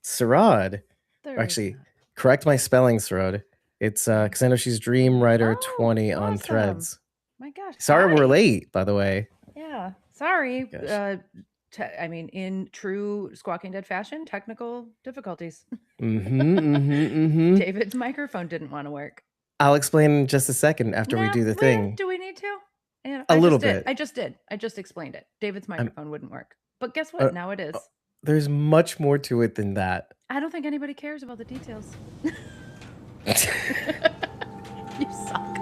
Sarad. There is Actually, not. correct my spelling, Sarad. It's because I know she's Dream Writer 20 on awesome. Threads. My gosh. Sorry we're Hi. late, by the way. Yeah. Sorry. Gosh. I mean, in true Squawking Dead fashion, technical difficulties. Mm-hmm. David's microphone didn't want to work. I'll explain in just a second after we No, do the thing. do we need to? Yeah, A I little just did. bit. I just did. I just explained it. David's I'm, microphone wouldn't work. But guess what? Now it is. there's much more to it than that. I don't think anybody cares about the details. You suck.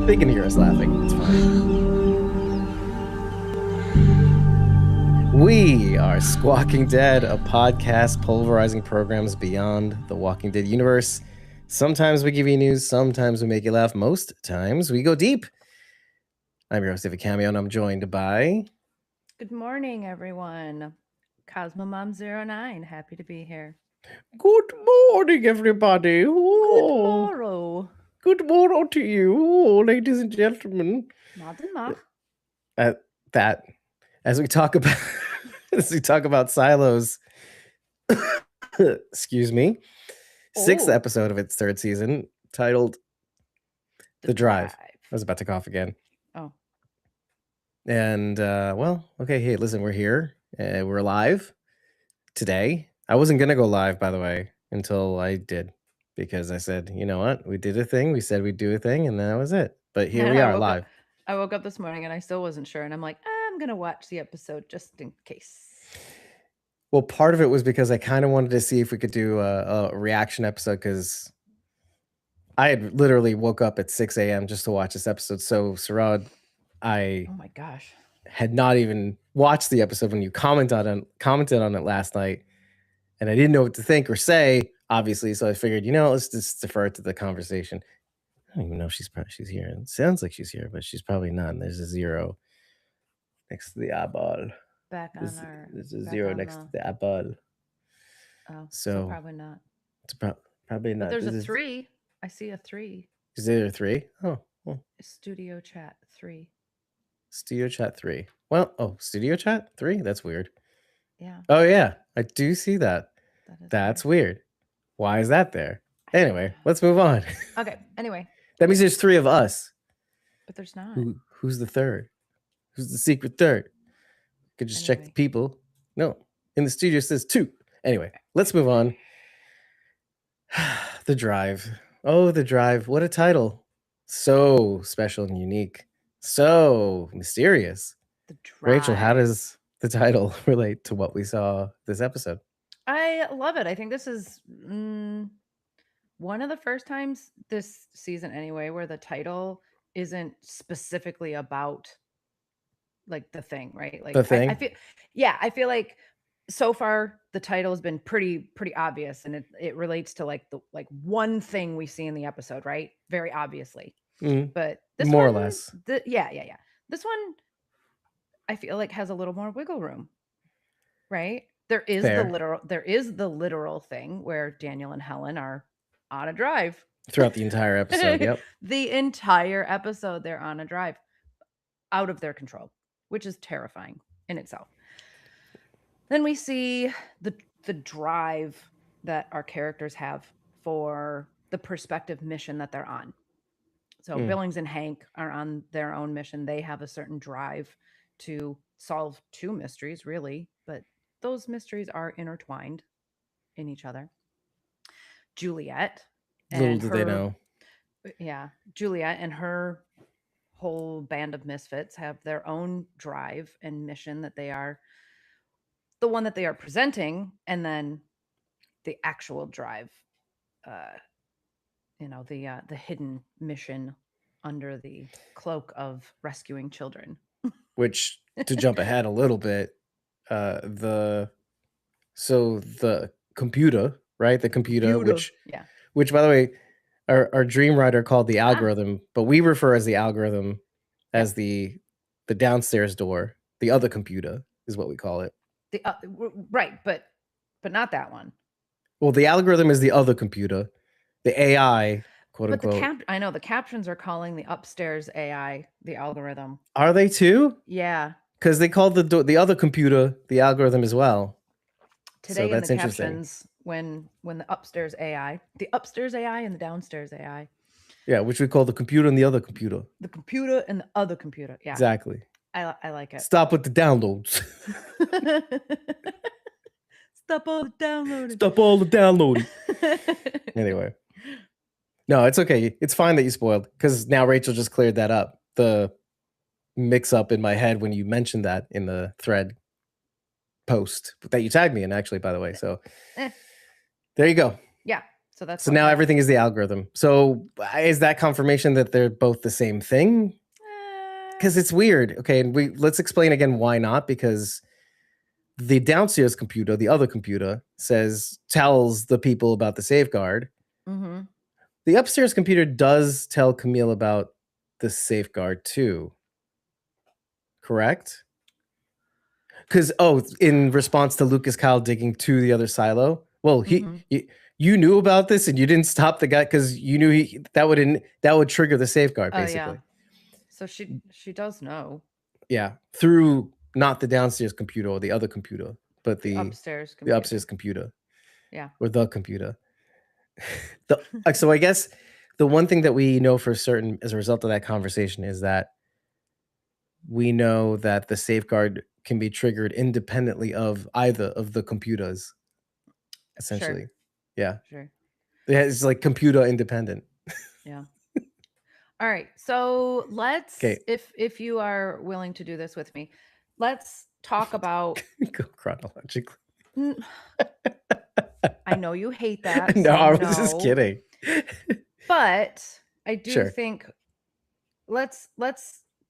They can hear us laughing. It's fine. We are Squawking Dead, a podcast pulverizing programs beyond the Walking Dead universe. Sometimes we give you news, sometimes we make you laugh. Most times we go deep. I'm your host, David Cameo, and I'm joined by... Good morning, everyone. CosmoMom09, happy to be here. Good morning, everybody. Good morrow. Good morrow to you, ladies and gentlemen. That, as we talk about silos, excuse me, sixth episode of its third season, titled The Drive. I was about to cough again. Oh. And, okay, hey, listen, we're here. We're live today. I wasn't going to go live, by the way, until I did. Because I said, you know what? We did a thing. We said we'd do a thing, and that was it. But here we are, live. I woke up this morning, and I still wasn't sure. And I'm like, I'm going to watch the episode just in case. Well, part of it was because I kind of wanted to see if we could do a reaction episode, because I had literally woke up at 6 a.m. just to watch this episode. So, Sarad, oh my gosh, had not even watched the episode when you commented on it last night, and I didn't know what to think or say, obviously. So I figured, let's just defer to the conversation. I don't even know if she's here. It sounds like she's here, but she's probably not. And there's a 0 next to the eyeball. There's a 0 next to the eyeball. Oh, so probably not. It's probably not. But there's a 3. I see a 3. Is there a 3? Oh. Studio chat 3. Studio chat 3. Well, studio chat 3? That's weird. Yeah. Oh, yeah. I do see that. That's weird. Why is that there? Anyway, let's move on. Okay. Anyway. That means there's 3 of us. But there's not. Who's the third? Who's the secret third? Could just check the people. No. In the studio says 2. Anyway, let's move on. The Drive. Oh, The Drive. What a title. So special and unique. So mysterious. The Drive. Rachel, how does the title relate to what we saw this episode? I love it. I think this is one of the first times this season anyway where the title isn't specifically about like the thing, right? Like the thing. I feel like so far the title has been pretty obvious, and it relates to like the one thing we see in the episode, right? Very obviously. Mm-hmm. But this more one, or less. Yeah. This one I feel like has a little more wiggle room. Right? There is the literal thing where Daniel and Helen are on a drive. Throughout the entire episode, yep. The entire episode they're on a drive. Out of their control, which is terrifying in itself. Then we see the drive that our characters have for the prospective mission that they're on. So Billings and Hank are on their own mission. They have a certain drive to solve 2 mysteries, really, but those mysteries are intertwined in each other. Juliette. Little do they know. Yeah. Juliette and her whole band of misfits have their own drive and mission that they are the one that they are presenting, and then the actual drive, the hidden mission under the cloak of rescuing children. Which, to jump ahead a little bit, the computer, right? The computer. Which, by the way, our dream writer called the algorithm, but we refer as the algorithm as the downstairs door. The other computer is what we call it. Right, but not that one. Well, the algorithm is the other computer, the AI, quote unquote. I know the captions are calling the upstairs AI the algorithm. Are they too? Yeah, because they called the other computer the algorithm as well. today in the that's interesting. captions when the upstairs AI and the downstairs AI, Yeah, which we call the computer and the other computer. the computer and the other computer. Yeah, Exactly. I like it. Stop with the downloads. Stop all the downloading. Stop all the downloading. Anyway. No, it's okay. It's fine that you spoiled, because now Rachel just cleared that up. The mix up in my head when you mentioned that in the thread post that you tagged me in, actually, by the way. So there you go. Yeah. So that's So now everything is the algorithm. So is that confirmation that they're both the same thing? Because it's weird. Okay, and let's explain again why not. Because the downstairs computer, the other computer, tells the people about the safeguard. Mm-hmm. The upstairs computer does tell Camille about the safeguard too. Correct? Because in response to Lucas Kyle digging to the other silo, well, you knew about this and you didn't stop the guy because you knew that would trigger the safeguard, basically. Yeah. So she does know. Yeah, through not the downstairs computer or the other computer, but the upstairs computer. The upstairs computer. Yeah. Or the computer. So I guess the one thing that we know for certain as a result of that conversation is that we know that the safeguard can be triggered independently of either of the computers, essentially. Sure. Yeah. Sure. Yeah, it's like computer independent. Yeah. All right. So let's, Okay. if you are willing to do this with me, let's talk about Go chronologically. I know you hate that. No, so I was just kidding. But I do think let's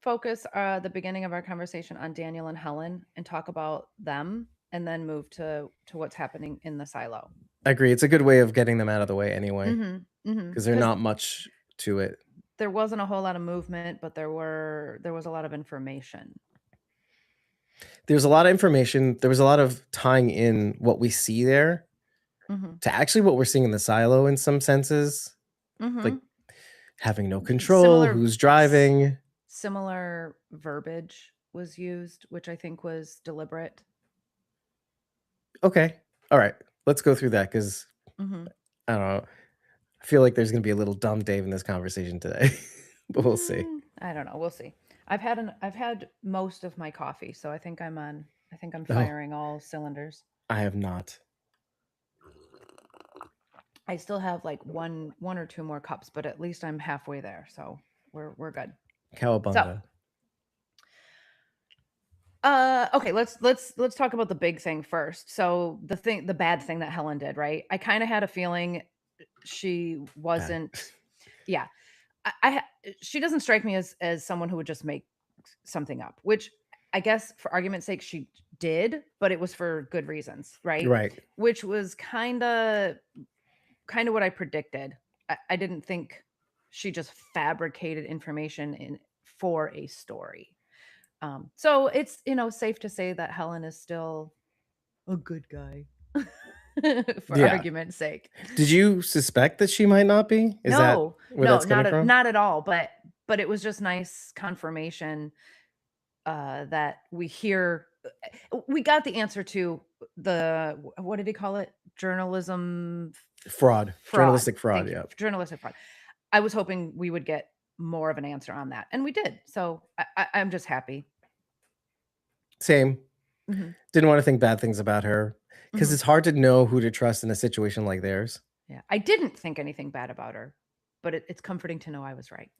focus the beginning of our conversation on Daniel and Helen and talk about them, and then move to what's happening in the silo. I agree. It's a good way of getting them out of the way anyway, because there's not much to it. There wasn't a whole lot of movement, but there was a lot of information. There's a lot of information. There was a lot of tying in what we see there to actually what we're seeing in the silo in some senses. Like having no control, who's driving. Similar verbiage was used, which I think was deliberate. Okay. All right. Let's go through that, because I don't know. I feel like there's going to be a little dumb Dave in this conversation today, but we'll see. I don't know. We'll see. I've had most of my coffee, so I think I'm firing all cylinders. I have not. I still have like one or two more cups, but at least I'm halfway there, so we're good. Cowabunga. Okay, let's talk about the big thing first. So the bad thing that Helen did, right? I kind of had a feeling she wasn't. Bad. Yeah, she doesn't strike me as someone who would just make something up, which I guess for argument's sake she did, but it was for good reasons, right? Right. Which was kind of what I predicted. I didn't think she just fabricated information for a story. So it's safe to say that Helen is still a good guy. For argument's sake. Did you suspect that she might not be? Is that where that's coming from? Not at all. But it was just nice confirmation that we got the answer to the, what did he call it? Journalism fraud. Journalistic fraud. Yeah. Journalistic fraud. I was hoping we would get more of an answer on that, and we did. So I'm just happy. Same. Didn't want to think bad things about her, because it's hard to know who to trust in a situation like theirs. Yeah, I didn't think anything bad about her, but it's comforting to know I was right.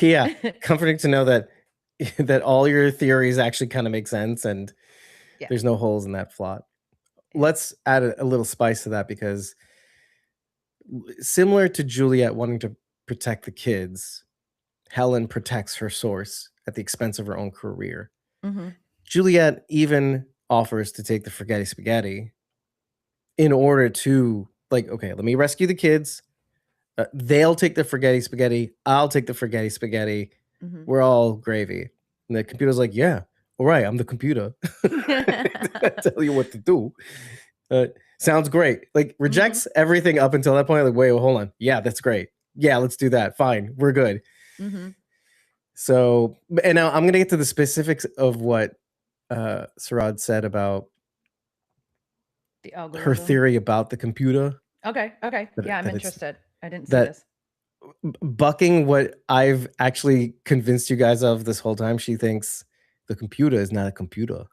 yeah. Comforting to know that all your theories actually kind of make sense, and there's no holes in that plot. Let's add a little spice to that, because similar to Juliette wanting to protect the kids, Helen protects her source at the expense of her own career. Juliette even offers to take the Forgetty Spaghetti in order to, like, okay, let me rescue the kids. They'll take the Forgetty Spaghetti. I'll take the Forgetty Spaghetti. We're all gravy. And the computer's like, yeah, all right, I'm the computer. I tell you what to do. Sounds great. Like, rejects everything up until that point. Like, wait, well, hold on. Yeah, that's great. Yeah, let's do that. Fine. We're good. So, and now I'm going to get to the specifics of what Sarad said about The her algorithm. theory about the computer. Okay. That- Yeah, I'm that it's- interested. I didn't see that this. bucking what I've actually convinced you guys of this whole time. She thinks the computer is not a computer.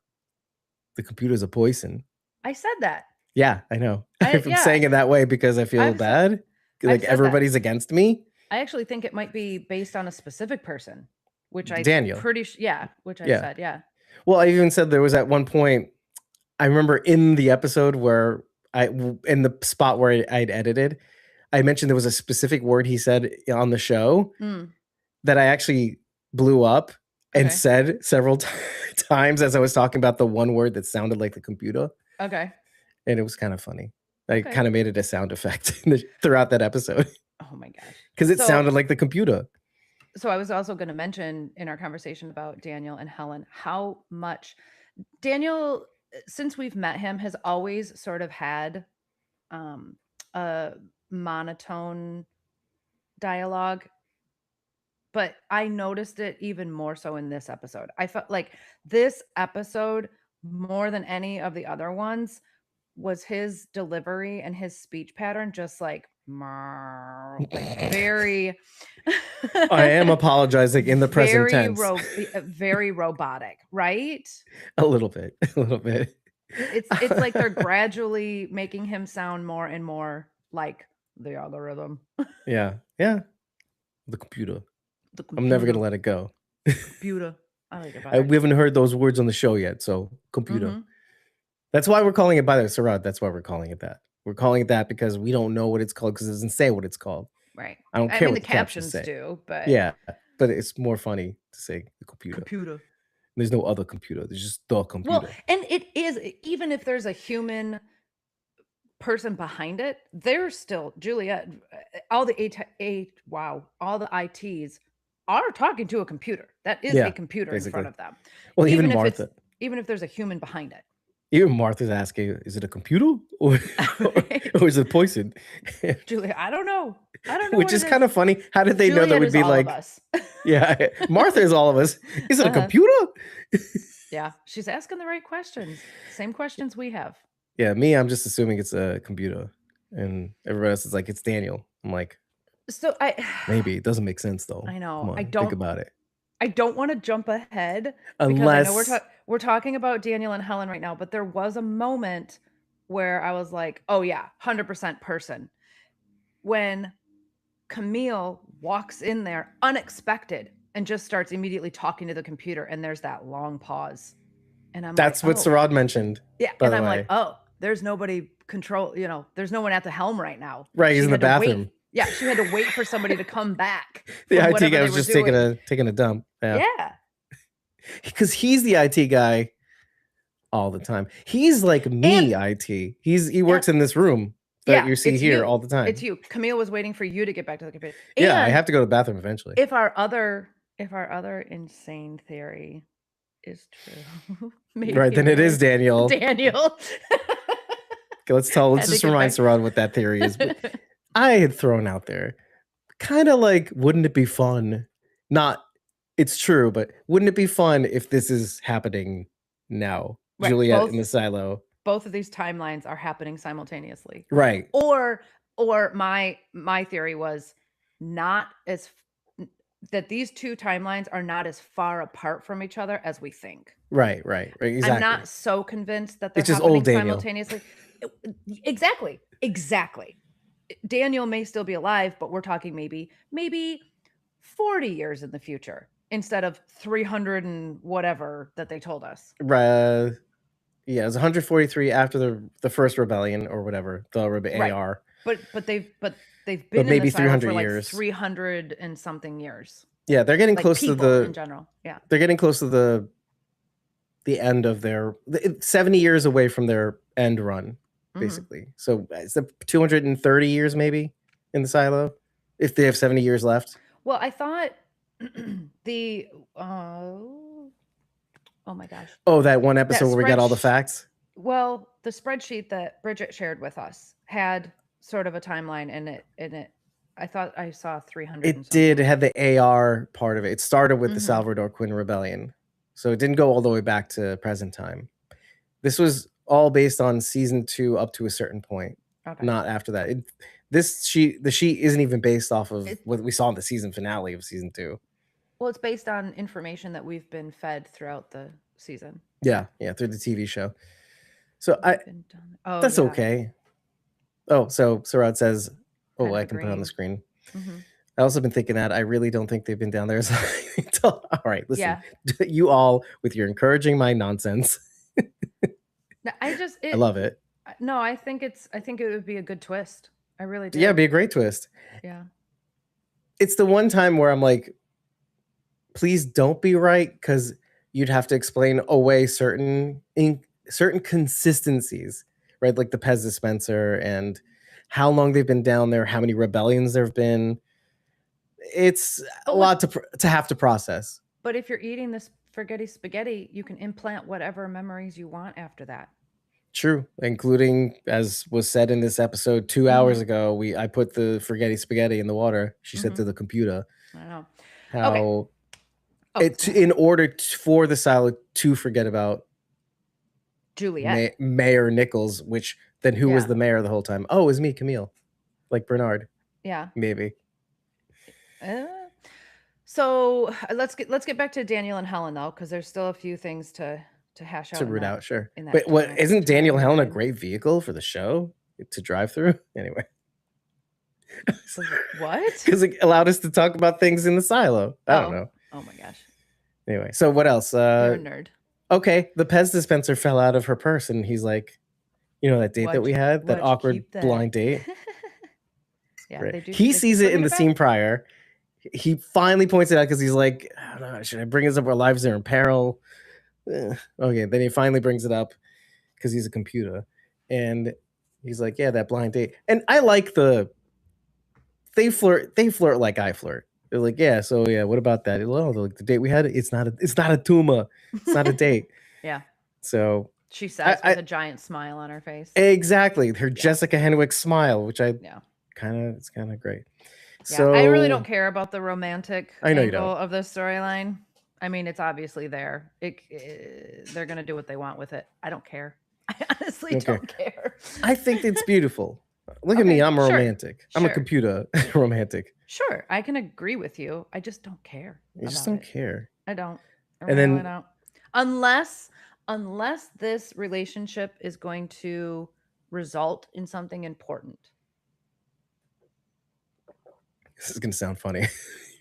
The computer is a poison. I said that. Yeah, I know. I'm yeah. saying it that way because I feel I've said- bad. Like said that. everybody's against me. I actually think it might be based on a specific person, which I Daniel. which I said, yeah. Well, I even said there was at one point, I remember in the episode where in the spot where I'd edited, I mentioned there was a specific word he said on the show that I actually blew up and said several times as I was talking about the one word that sounded like the computer. Okay. And it was kind of funny. I kind of made it a sound effect throughout that episode. Oh my gosh. Because it sounded like the computer. So I was also going to mention in our conversation about Daniel and Helen, how much Daniel, since we've met him, has always sort of had a monotone dialogue. But I noticed it even more so in this episode. I felt like this episode, more than any of the other ones, was his delivery and his speech pattern just like very I am apologizing in the present tense. Very robotic, right? A little bit. It's like they're gradually making him sound more and more like the algorithm. Yeah. The computer. I'm never gonna let it go. Computer. I like it. We haven't heard those words on the show yet, so computer. That's why we're calling it, by the way, Sarad, that's why we're calling it that. We're calling it that because we don't know what it's called because it doesn't say what it's called. Right. I don't care what the captions do, but yeah, but it's more funny to say the computer. There's no other computer. There's just the computer. Well, and it is, even if there's a human person behind it, there's still Juliette. All the all the ITs are talking to a computer. That is a computer basically in front of them. Well, even Martha. Even if there's a human behind it. Even Martha's asking, is it a computer or is it poison? Julia, I don't know. Which is kind of funny. How did they know that would be like? Yeah, Martha is all of us. Is it a computer? Yeah, she's asking the right questions. Same questions we have. Yeah, me, I'm just assuming it's a computer, and everybody else is like, it's Daniel. I'm like, so maybe it doesn't make sense though. I know. Come on, I don't think about it. I don't want to jump ahead unless because I know we're talking about Daniel and Helen right now, but there was a moment where I was like, oh yeah, 100% person. When Camille walks in there unexpected and just starts immediately talking to the computer, and there's that long pause. And that's what Sarad mentioned. Yeah. And I'm like, oh, there's nobody there's no one at the helm right now. Right, he's in the bathroom. Yeah, she had to wait for somebody to come back. The IT guy was just taking a dump. Yeah. Because he's the IT guy all the time. He's like me, IT. He works in this room that you see here all the time. It's you. Camille was waiting for you to get back to the computer. Yeah, I have to go to the bathroom eventually. If our other insane theory is true, right, then it is Daniel. Okay, let's just remind Sarad what that theory is. But I had thrown out there, kind of like, wouldn't it be fun? It's true, but wouldn't it be fun if this is happening now? Right, Juliette in the silo. Both of these timelines are happening simultaneously. Right. Or my theory was that these two timelines are not as far apart from each other as we think. Right. Exactly. I'm not so convinced that they're happening simultaneously. Exactly. Daniel may still be alive, but we're talking maybe 40 years in the future instead of 300 and whatever that they told us. Right. Yeah, it was 143 after the first rebellion or whatever, the AR. But they've been maybe in the 300 for like years. 300 and something years. Yeah, they're getting close to the in general. Yeah. They're getting close to the end of their 70 years away from their end run, basically. So it's 230 years maybe in the silo if they have 70 years left. Well, I thought oh my gosh. Oh, that one episode where we got all the facts? Well, the spreadsheet that Bridget shared with us had sort of a timeline in it. I thought I saw 300. It did. It had the AR part of it. It started with the Salvador Quinn rebellion. So it didn't go all the way back to present time. This was all based on season 2 up to a certain point, Okay. not after that. The sheet isn't even based off of It, what we saw in the season finale of season 2. well, it's based on information that we've been fed throughout the season. Yeah, yeah, through the TV show. So Have we been done? Oh that's yeah, okay. Oh, so Sarad says, "Oh, kind of I can put it on the agreeing. screen." Mm-hmm. I also been thinking that I really don't think they've been down there. All right, listen, Yeah. you all with your encouraging my nonsense. No, I just I it. love it. No, I think it's. I think it would be a good twist. I really Yeah, it'd do. be a great twist. Yeah. It's the one time where I'm like, please don't be right, because you'd have to explain away certain consistencies, right? Like the Pez dispenser and how long they've been down there, how many rebellions there've been. It's a But with lot to have to process. but if you're eating this spaghetti, you can implant whatever memories you want after that. True, including as was said in this episode 2 hours Mm-hmm. ago. I put the forgetty spaghetti in the water. She said Mm-hmm. to the computer I know. Okay. how Oh, go ahead. in order for the silo to forget about Juliette. Mayor Nichols, which then who was Yeah. the mayor the whole time? Oh, it was me, Camille, like Bernard, Yeah. maybe. Uh, so let's get back to Daniel and Helen though, because there's still a few things to hash out To root out, sure. in But that what isn't Daniel Helen a timeline. great vehicle for the show to drive through? Anyway, What? because it allowed us to talk about things in the silo. I don't Oh. know. Oh my gosh. Anyway, so what else? You're a nerd. Okay, the Pez dispenser fell out of her purse, and he's like, that date that we had, that Why'd you awkward keep that? blind date. Yeah, Right. they do. He they sees keep it in bringing the back. scene prior. He finally points it out because he's like, I don't know, should I bring this up? Our lives are in peril. Okay, then he finally brings it up because he's a computer, and he's like, yeah, that blind date. And I like they flirt like I flirt. They're like, yeah, so yeah, what about that? Well, like the date we had, it's not a tumor, it's not a date. Yeah, So she says with a giant smile on her face. exactly, her Jessica Henwick smile, which it's kind of great. Yeah, So I really don't care about the romantic I know you angle don't. of this storyline. I mean, it's obviously there. They're gonna do what they want with it. I don't care. I honestly don't care. I think it's beautiful. Look at me, I'm a romantic. I'm a computer romantic. Sure, I can agree with you. I just don't care. You just don't care. I don't. I And really then don't. Unless this relationship is going to result in something important. this is gonna sound funny.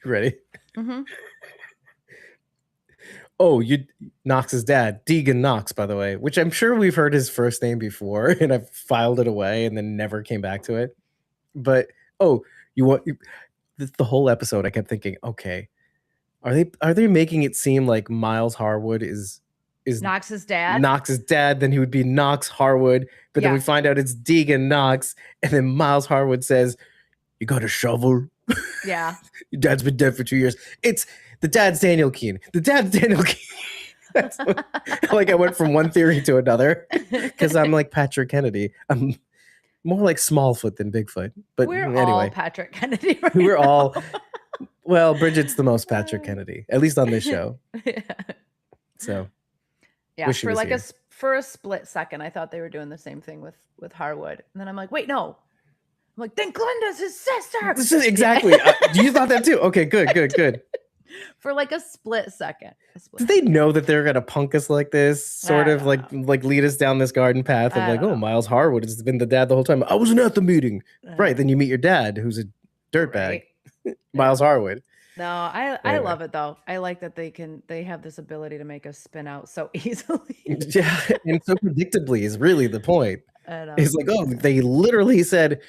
You ready? Mm-hmm. Oh, Knox's dad, Deegan Knox, by the way, which I'm sure we've heard his first name before, and I've filed it away and then never came back to it. But the whole episode, I kept thinking, okay, are they making it seem like Miles Harwood is Knox's dad? Knox's dad? Then he would be Knox Harwood, but then we find out it's Deegan Knox, and then Miles Harwood says, "You got a shovel?" Yeah. Your dad's been dead for 2 years. It's the dad's Daniel Keene. The dad's Daniel Keene. Like I went from one theory to another because I'm like Patrick Kennedy. I'm more like Smallfoot than Bigfoot. But we're anyway, all Patrick Kennedy. Right we're now. all. Well, Bridget's the most Patrick Kennedy, at least on this show. Yeah. So yeah, for like for a split second, I thought they were doing the same thing with Harwood, and then I'm like, wait, no. I'm like, then Glinda's his sister. This is exactly. You thought that too? Okay, good. For like a split second. Did they know that they're gonna punk us like this? Sort of like lead us down this garden path of like, oh, Miles Harwood has been the dad the whole time. I wasn't at the meeting. Right. Then you meet your dad, who's a dirtbag. Right. Miles Harwood. No, I love it though. I like that they have this ability to make us spin out so easily. Yeah, and so predictably is really the point. It's like, oh, they literally said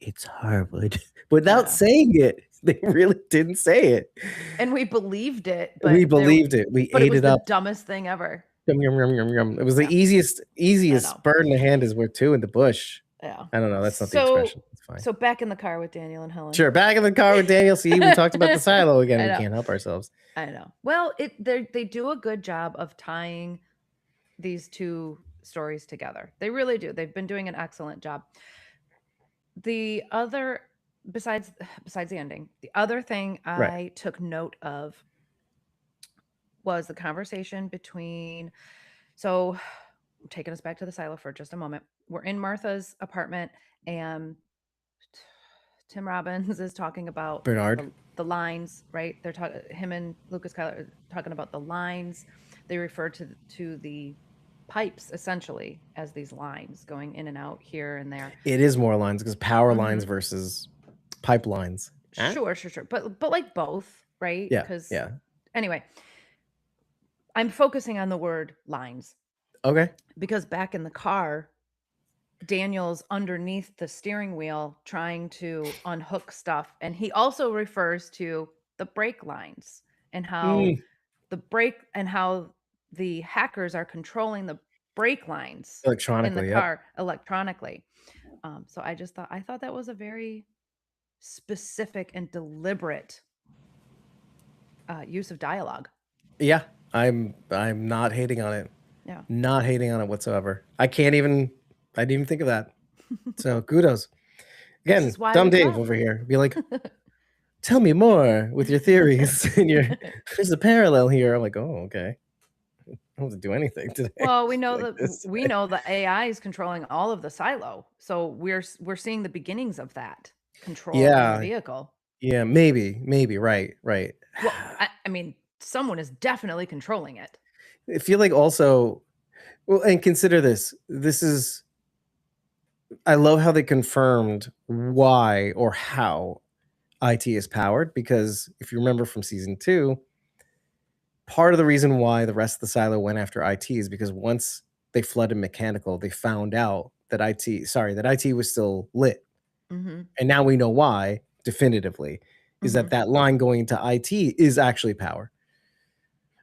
it's Harwood without saying it. They really didn't say it. And we believed it. We believed it. We ate it up. The dumbest thing ever. Yum, yum, yum, yum, yum. It was the easiest bird in the hand is worth two in the bush. Yeah. I don't know. That's not the expression. It's fine. So back in the car with Daniel and Helen. Sure. Back in the car with Daniel. See, we talked about the silo again. We can't help ourselves. I know. Well, they do a good job of tying these two stories together. They really do. They've been doing an excellent job. The other, besides the ending, the other thing I took note of was the conversation between, so taking us back to the silo for just a moment. We're in Martha's apartment, and Tim Robbins is talking about Bernard. the lines, right? They're talking, him and Lucas Kyler are talking about the lines. They refer to the pipes essentially as these lines going in and out here and there. It is more lines because power lines Mhm. versus pipelines. Huh? Sure. But like both, right? Yeah, Because yeah. anyway, I'm focusing on the word lines Okay. because back in the car, Daniel's underneath the steering wheel trying to unhook stuff. And he also refers to the brake lines and how Mm, the hackers are controlling the brake lines in the electronically, yep. car electronically. So I thought that was a very specific and deliberate use of dialogue. Yeah, I'm not hating on it. Yeah. Not hating on it whatsoever. I didn't even think of that. So kudos. This Again, is why dumb we Dave talk. over here. Be like, tell me more with your theories and your there's a parallel here. I'm like, oh, okay. I don't have to do anything today. Well, Just like this. we know the AI is controlling all of the silo. So we're seeing the beginnings of that control in the Yeah, vehicle. yeah, maybe, right. Well, I mean, someone is definitely controlling it. I feel like also, well, and consider this. I love how they confirmed why or how IT is powered because if you remember from season 2, part of the reason why the rest of the silo went after IT is because once they flooded mechanical, they found out that that IT was still lit. Mm-hmm. And now we know why definitively is Mm-hmm. that line going to IT is actually power.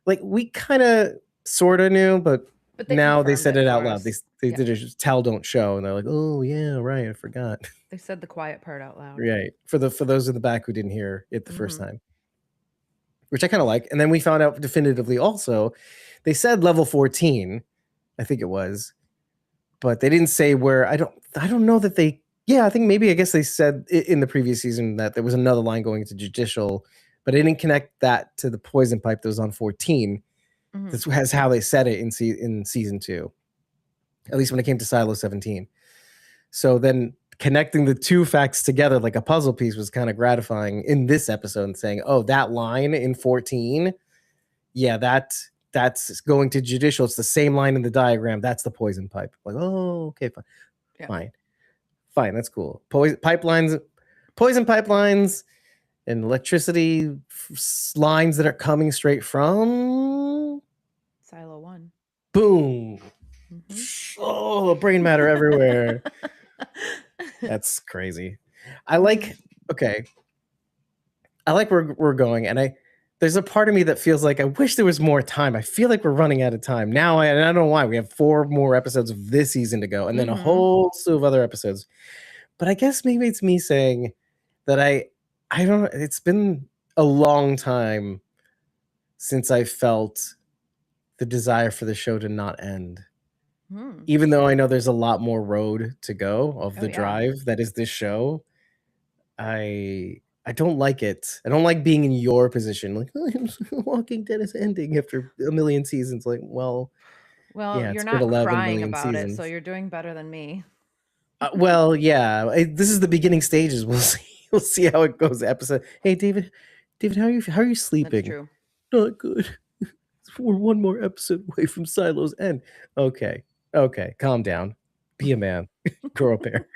Like we kind of sort of knew, but But they now they confirmed said it it for out loud. us. They Yeah. did a tell don't show, and they're like, "Oh yeah, right, I forgot." They said the quiet part out loud. Right. For those in the back who didn't hear it the first Mm-hmm. time, which I kind of like. And then we found out definitively also, they said level 14, I think it was, but they didn't say where. I don't know that they. Yeah, I think maybe I guess they said in the previous season that there was another line going to judicial, but they didn't connect that to the poison pipe that was on 14. Mm-hmm. This was how they said it in season 2, at least when it came to Silo 17. So then connecting the two facts together like a puzzle piece was kind of gratifying in this episode and saying, oh, that line in 14, yeah, that's going to judicial. It's the same line in the diagram. That's the poison pipe. Like, oh, okay, fine. Yeah. Fine, that's cool. Poison pipelines, and electricity lines that are coming straight from Silo 1. boom. Mm-hmm. Oh, brain matter everywhere. That's crazy. I like okay. I like where we're going, and there's a part of me that feels like I wish there was more time. I feel like we're running out of time now, and I don't know why. We have 4 more episodes of this season to go, and then a Mm-hmm. whole slew of other episodes. But I guess maybe it's me saying that I don't. It's been a long time since I felt the desire for the show to not end. Hmm. Even though I know there's a lot more road to go of Oh the yeah. drive that is this show, I don't like it. I don't like being in your position. Like, oh, Walking Dead is ending after a million seasons. Like, well, Well, yeah, you're it's been not 11 crying million about it, so seasons. you're doing better than me. Well, yeah, this is the beginning stages. We'll see. We'll see how it goes. Episode. Hey, David, how are you? How are you That's sleeping? true. Not good. We're one more episode away from Silo's end. Okay, calm down. Be a man. Grow a pair.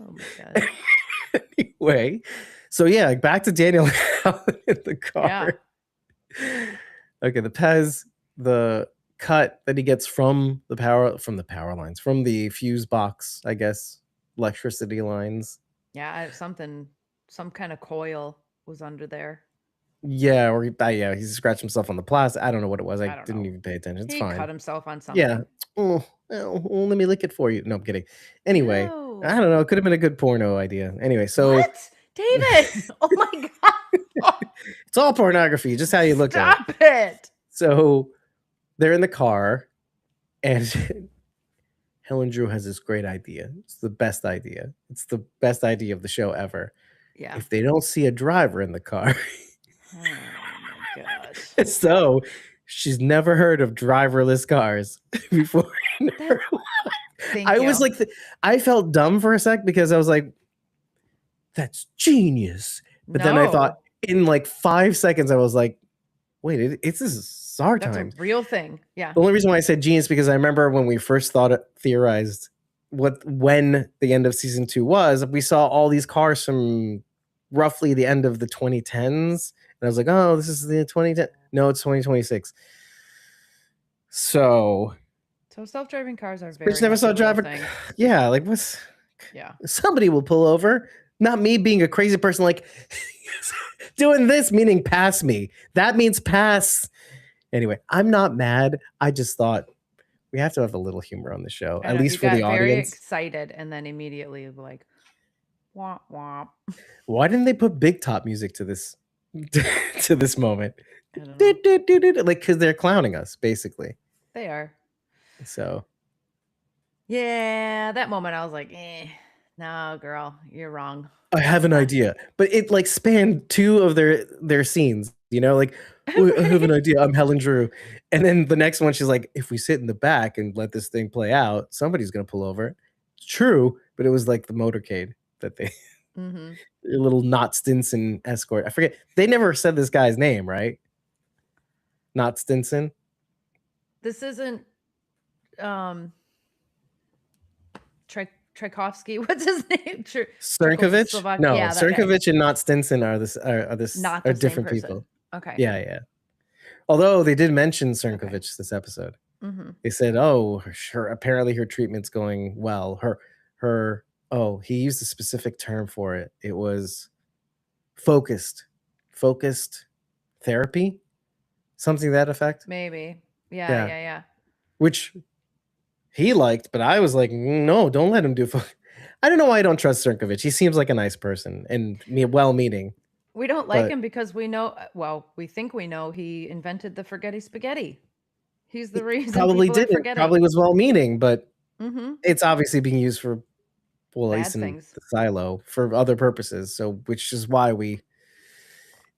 Oh my god. Anyway, so yeah, back to Daniel in the Yeah. car. Okay, the Pez, the cut that he gets from the power lines, from the fuse box, I guess, electricity lines. Yeah, some kind of coil was under there. Yeah, or he scratched himself on the plastic. I don't know what it was. I I don't didn't know. even pay attention. It's He cut fine. himself on Yeah. something. Oh, let me lick it for you. No, I'm kidding. Anyway, I No. don't know. It could have been a good porno idea. Anyway, so What? David! Oh my god. it's all pornography, just how you look at it. Stop it. So they're in the car, and Helen Drew has this great idea. It's the best idea. It's the best idea of the show ever. Yeah. If they don't see a driver in the car, Oh my gosh. so she's never heard of driverless cars before. I was like, I felt dumb for a sec because I was like, that's genius. But then I thought in like 5 seconds, I was like, wait, this is our time. That's a real thing. Yeah. The only reason why I said genius because I remember when we first theorized when the end of season 2 was, we saw all these cars from roughly the end of the 2010s. And I was like, oh, this is the 2010. No, it's 2026. So self-driving cars are very never saw a driver. Yeah, like what's somebody will pull over. Not me being a crazy person like doing this, meaning pass me. That means pass. Anyway, I'm not mad. I just thought we have to have a little humor on the show, at least for the audience. Very excited and then immediately like, womp womp. Why didn't they put big top music to this moment? Like, because they're clowning us, basically. They are. So. Yeah, that moment I was like, no, girl, you're wrong. I have an idea, but it like spanned 2 of their scenes, like, oh, I have an idea. I'm Helen Drew. And then the next one, she's like, if we sit in the back and let this thing play out, somebody's going to pull over. It's true. But it was like the motorcade that they, their little Not Stinson escort. I forget. They never said this guy's name, right? Not Stinson. This isn't, Tchaikovsky, what's his name? Cernkovich? No, yeah, Cernkovich and Not Stinson are different people. Okay. Yeah. Although they did mention Cernkovich this episode. They said, "Oh, apparently her treatment's going well." He used a specific term for it. It was focused therapy, something to that effect. Maybe. Yeah. Which he liked, but I was like, no, don't let him do. I don't know why I don't trust Cernkovich. He seems like a nice person and well-meaning. We don't like him because we know. Well, we think we know he invented the forgetty spaghetti. He's the reason. Probably didn't. Probably was well-meaning, but it's obviously being used for, well, at least in the silo for other purposes. So, which is why we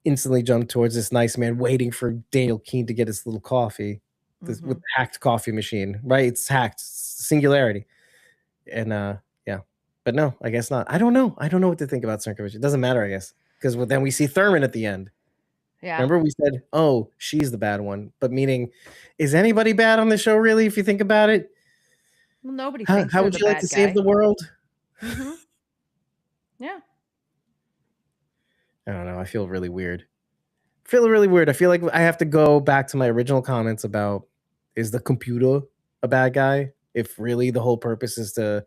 instantly jumped towards this nice man waiting for Daniel Keene to get his little coffee. With the hacked coffee machine, right? It's hacked, singularity, and but no, I guess not. I don't know what to think about Cernkovich. It doesn't matter, I guess, because then we see Thurman at the end. Yeah, remember we said, oh, she's the bad one, but meaning, is anybody bad on the show really? If you think about it, well, nobody. How would you like to save the world? Yeah, I don't know. I feel really weird. I feel like I have to go back to my original comments about, is the computer a bad guy? If really the whole purpose is to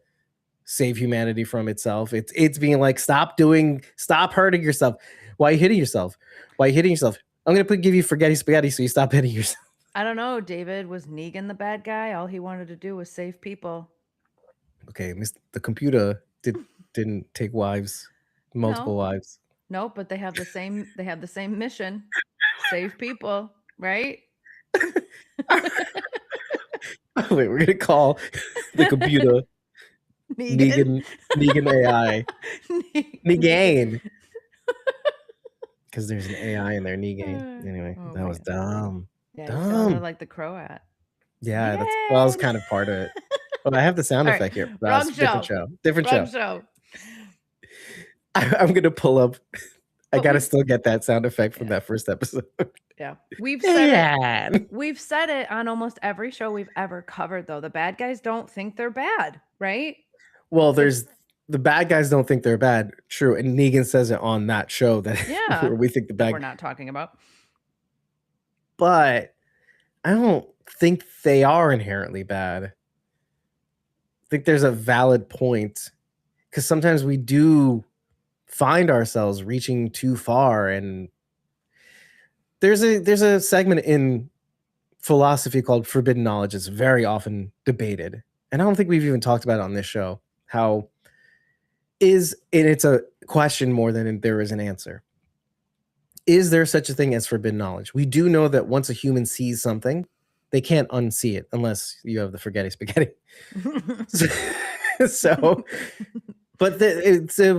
save humanity from itself. It's being like, stop hurting yourself. Why are you hitting yourself? I'm going to give you forgetty spaghetti so you stop hitting yourself. I don't know, David. Was Negan the bad guy? All he wanted to do was save people. Okay, the computer didn't take multiple wives. No, but they have the same mission. Save people, right? Wait, we're gonna call the computer Negan AI. Negan. Because there's an AI in there, Negan. Anyway, that was dumb. Yeah, you sounded like the Croat. Yeah, that was kind of part of it. Well, I have the sound effect here. Different show. I'm gonna pull up. I gotta still get that sound effect from that first episode. Yeah, we've said it on almost every show we've ever covered. Though the bad guys don't think they're bad, right? Well, the bad guys don't think they're bad. True, and Negan says it on that show that where we think the bad. We're not talking about. But I don't think they are inherently bad. I think there's a valid point because sometimes we do find ourselves reaching too far, and there's a segment in philosophy called forbidden knowledge. It's very often debated, and I don't think we've even talked about it on this show. It's a question more than there is an answer. Is there such a thing as forbidden knowledge? We do know that once a human sees something, they can't unsee it unless you have the forgetty spaghetti. So But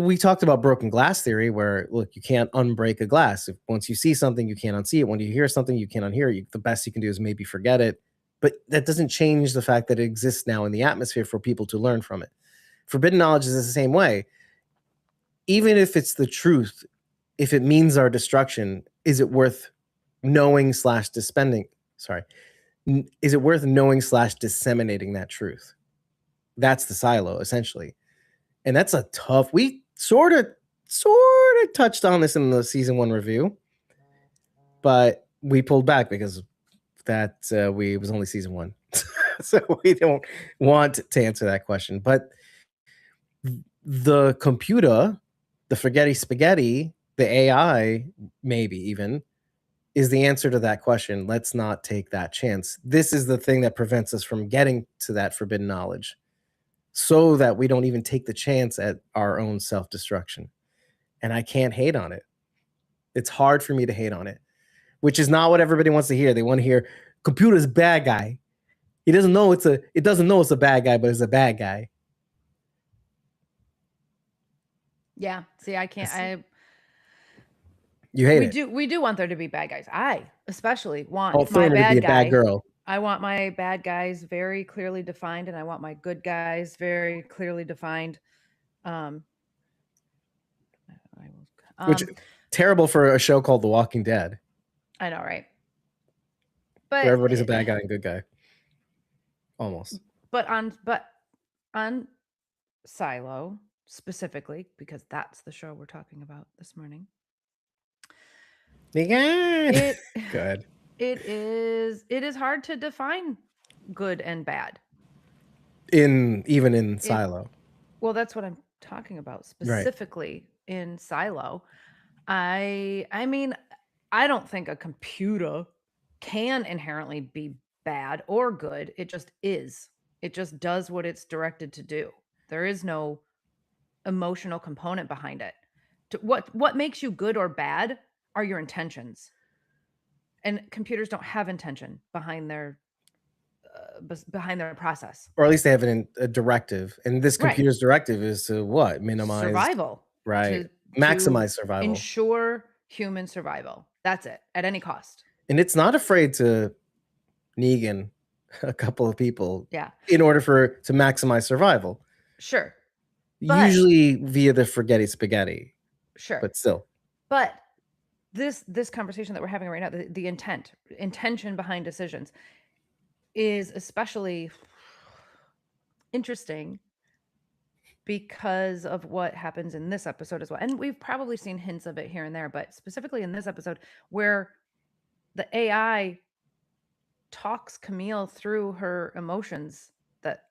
we talked about broken glass theory, where look, you can't unbreak a glass. Once you see something, you can't unsee it. When you hear something, you can't unhear it. The best you can do is maybe forget it. But that doesn't change the fact that it exists now in the atmosphere for people to learn from it. Forbidden knowledge is the same way. Even if it's the truth, if it means our destruction, is it worth knowing / dispending? Sorry. Is it worth knowing / disseminating that truth? That's the silo, essentially. And that's a tough. We sort of touched on this in the season 1 review, but we pulled back because that it was only season 1, so we don't want to answer that question. But the computer, the forgetty spaghetti, the AI, maybe even, is the answer to that question. Let's not take that chance. This is the thing that prevents us from getting to that forbidden knowledge, so that we don't even take the chance at our own self-destruction. And I can't hate on it. It's hard for me to hate on it, which is not what everybody wants to hear. They want to hear computer's bad guy. It doesn't know it's a bad guy, but it's a bad guy. Yeah. See, I can't. You hate it. We do want there to be bad guys. I especially want my bad guy. Bad girl. I want my bad guys very clearly defined, and I want my good guys very clearly defined. Which terrible for a show called The Walking Dead. I know, right? But where everybody's a bad guy and good guy. Almost. But on Silo specifically, because that's the show we're talking about this morning. Good. It is hard to define good and bad. Even in Silo. Well, that's what I'm talking about specifically in Silo. I mean, I don't think a computer can inherently be bad or good. It just is. It just does what it's directed to do. There is no emotional component behind it. What makes you good or bad are your intentions. And computers don't have intention behind their process. Or at least they have a directive. And this computer's directive is to what? Minimize survival. Right. Maximize survival. Ensure human survival. That's it, at any cost. And it's not afraid to Negan a couple of people in order to maximize survival. Sure. Usually via the forgetty spaghetti. Sure. But still. But this conversation that we're having right now, the intention behind decisions is especially interesting because of what happens in this episode as well. And we've probably seen hints of it here and there, but specifically in this episode where the AI talks Camille through her emotions that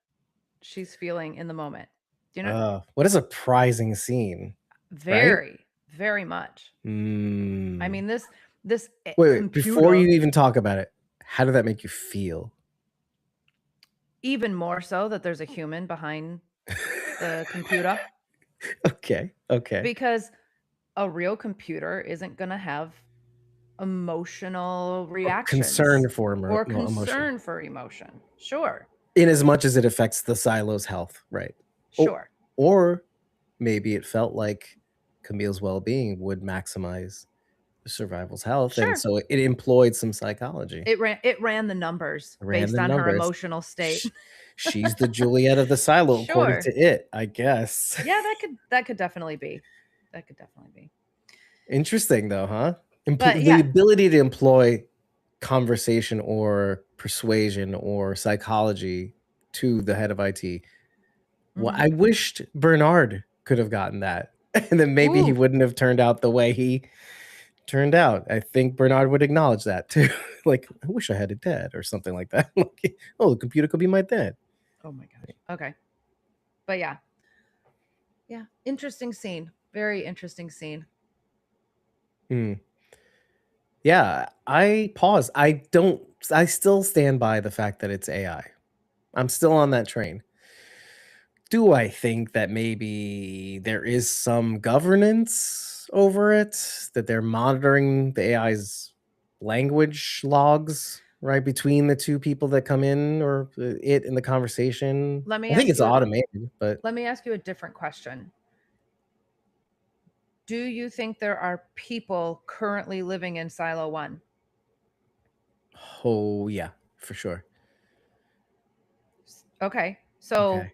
she's feeling in the moment. Do you know? What a surprising scene. Very, very much. I mean, this wait, before you even talk about it, how did that make you feel? Even more so that there's a human behind the computer. Okay. Because a real computer isn't going to have emotional reactions. Concern for emotion. Sure. In as much as it affects the silo's health, right? Sure. Or maybe it felt like Camille's well-being would maximize the survival's health, and so it employed some psychology. It ran the numbers based on her emotional state. She's the Juliette of the silo, according to it, I guess. Yeah, that could definitely be. Interesting, though, huh? The ability to employ conversation or persuasion or psychology to the head of IT. Well, I wished Bernard could have gotten that, and then maybe he wouldn't have turned out the way he turned out. I think Bernard would acknowledge that too. Like, I wish I had a dad or something like that. Like, the computer could be my dad. Oh my gosh. Okay. But yeah, interesting scene. Very interesting scene. Yeah, I pause. I still stand by the fact that it's AI. I'm still on that train. Do I think that maybe there is some governance over it, that they're monitoring the AI's language logs, right, between the two people that come in or it in the conversation? I think it's automated, but let me ask you a different question. Do you think there are people currently living in Silo 1? Oh, yeah, for sure. Okay. So Okay.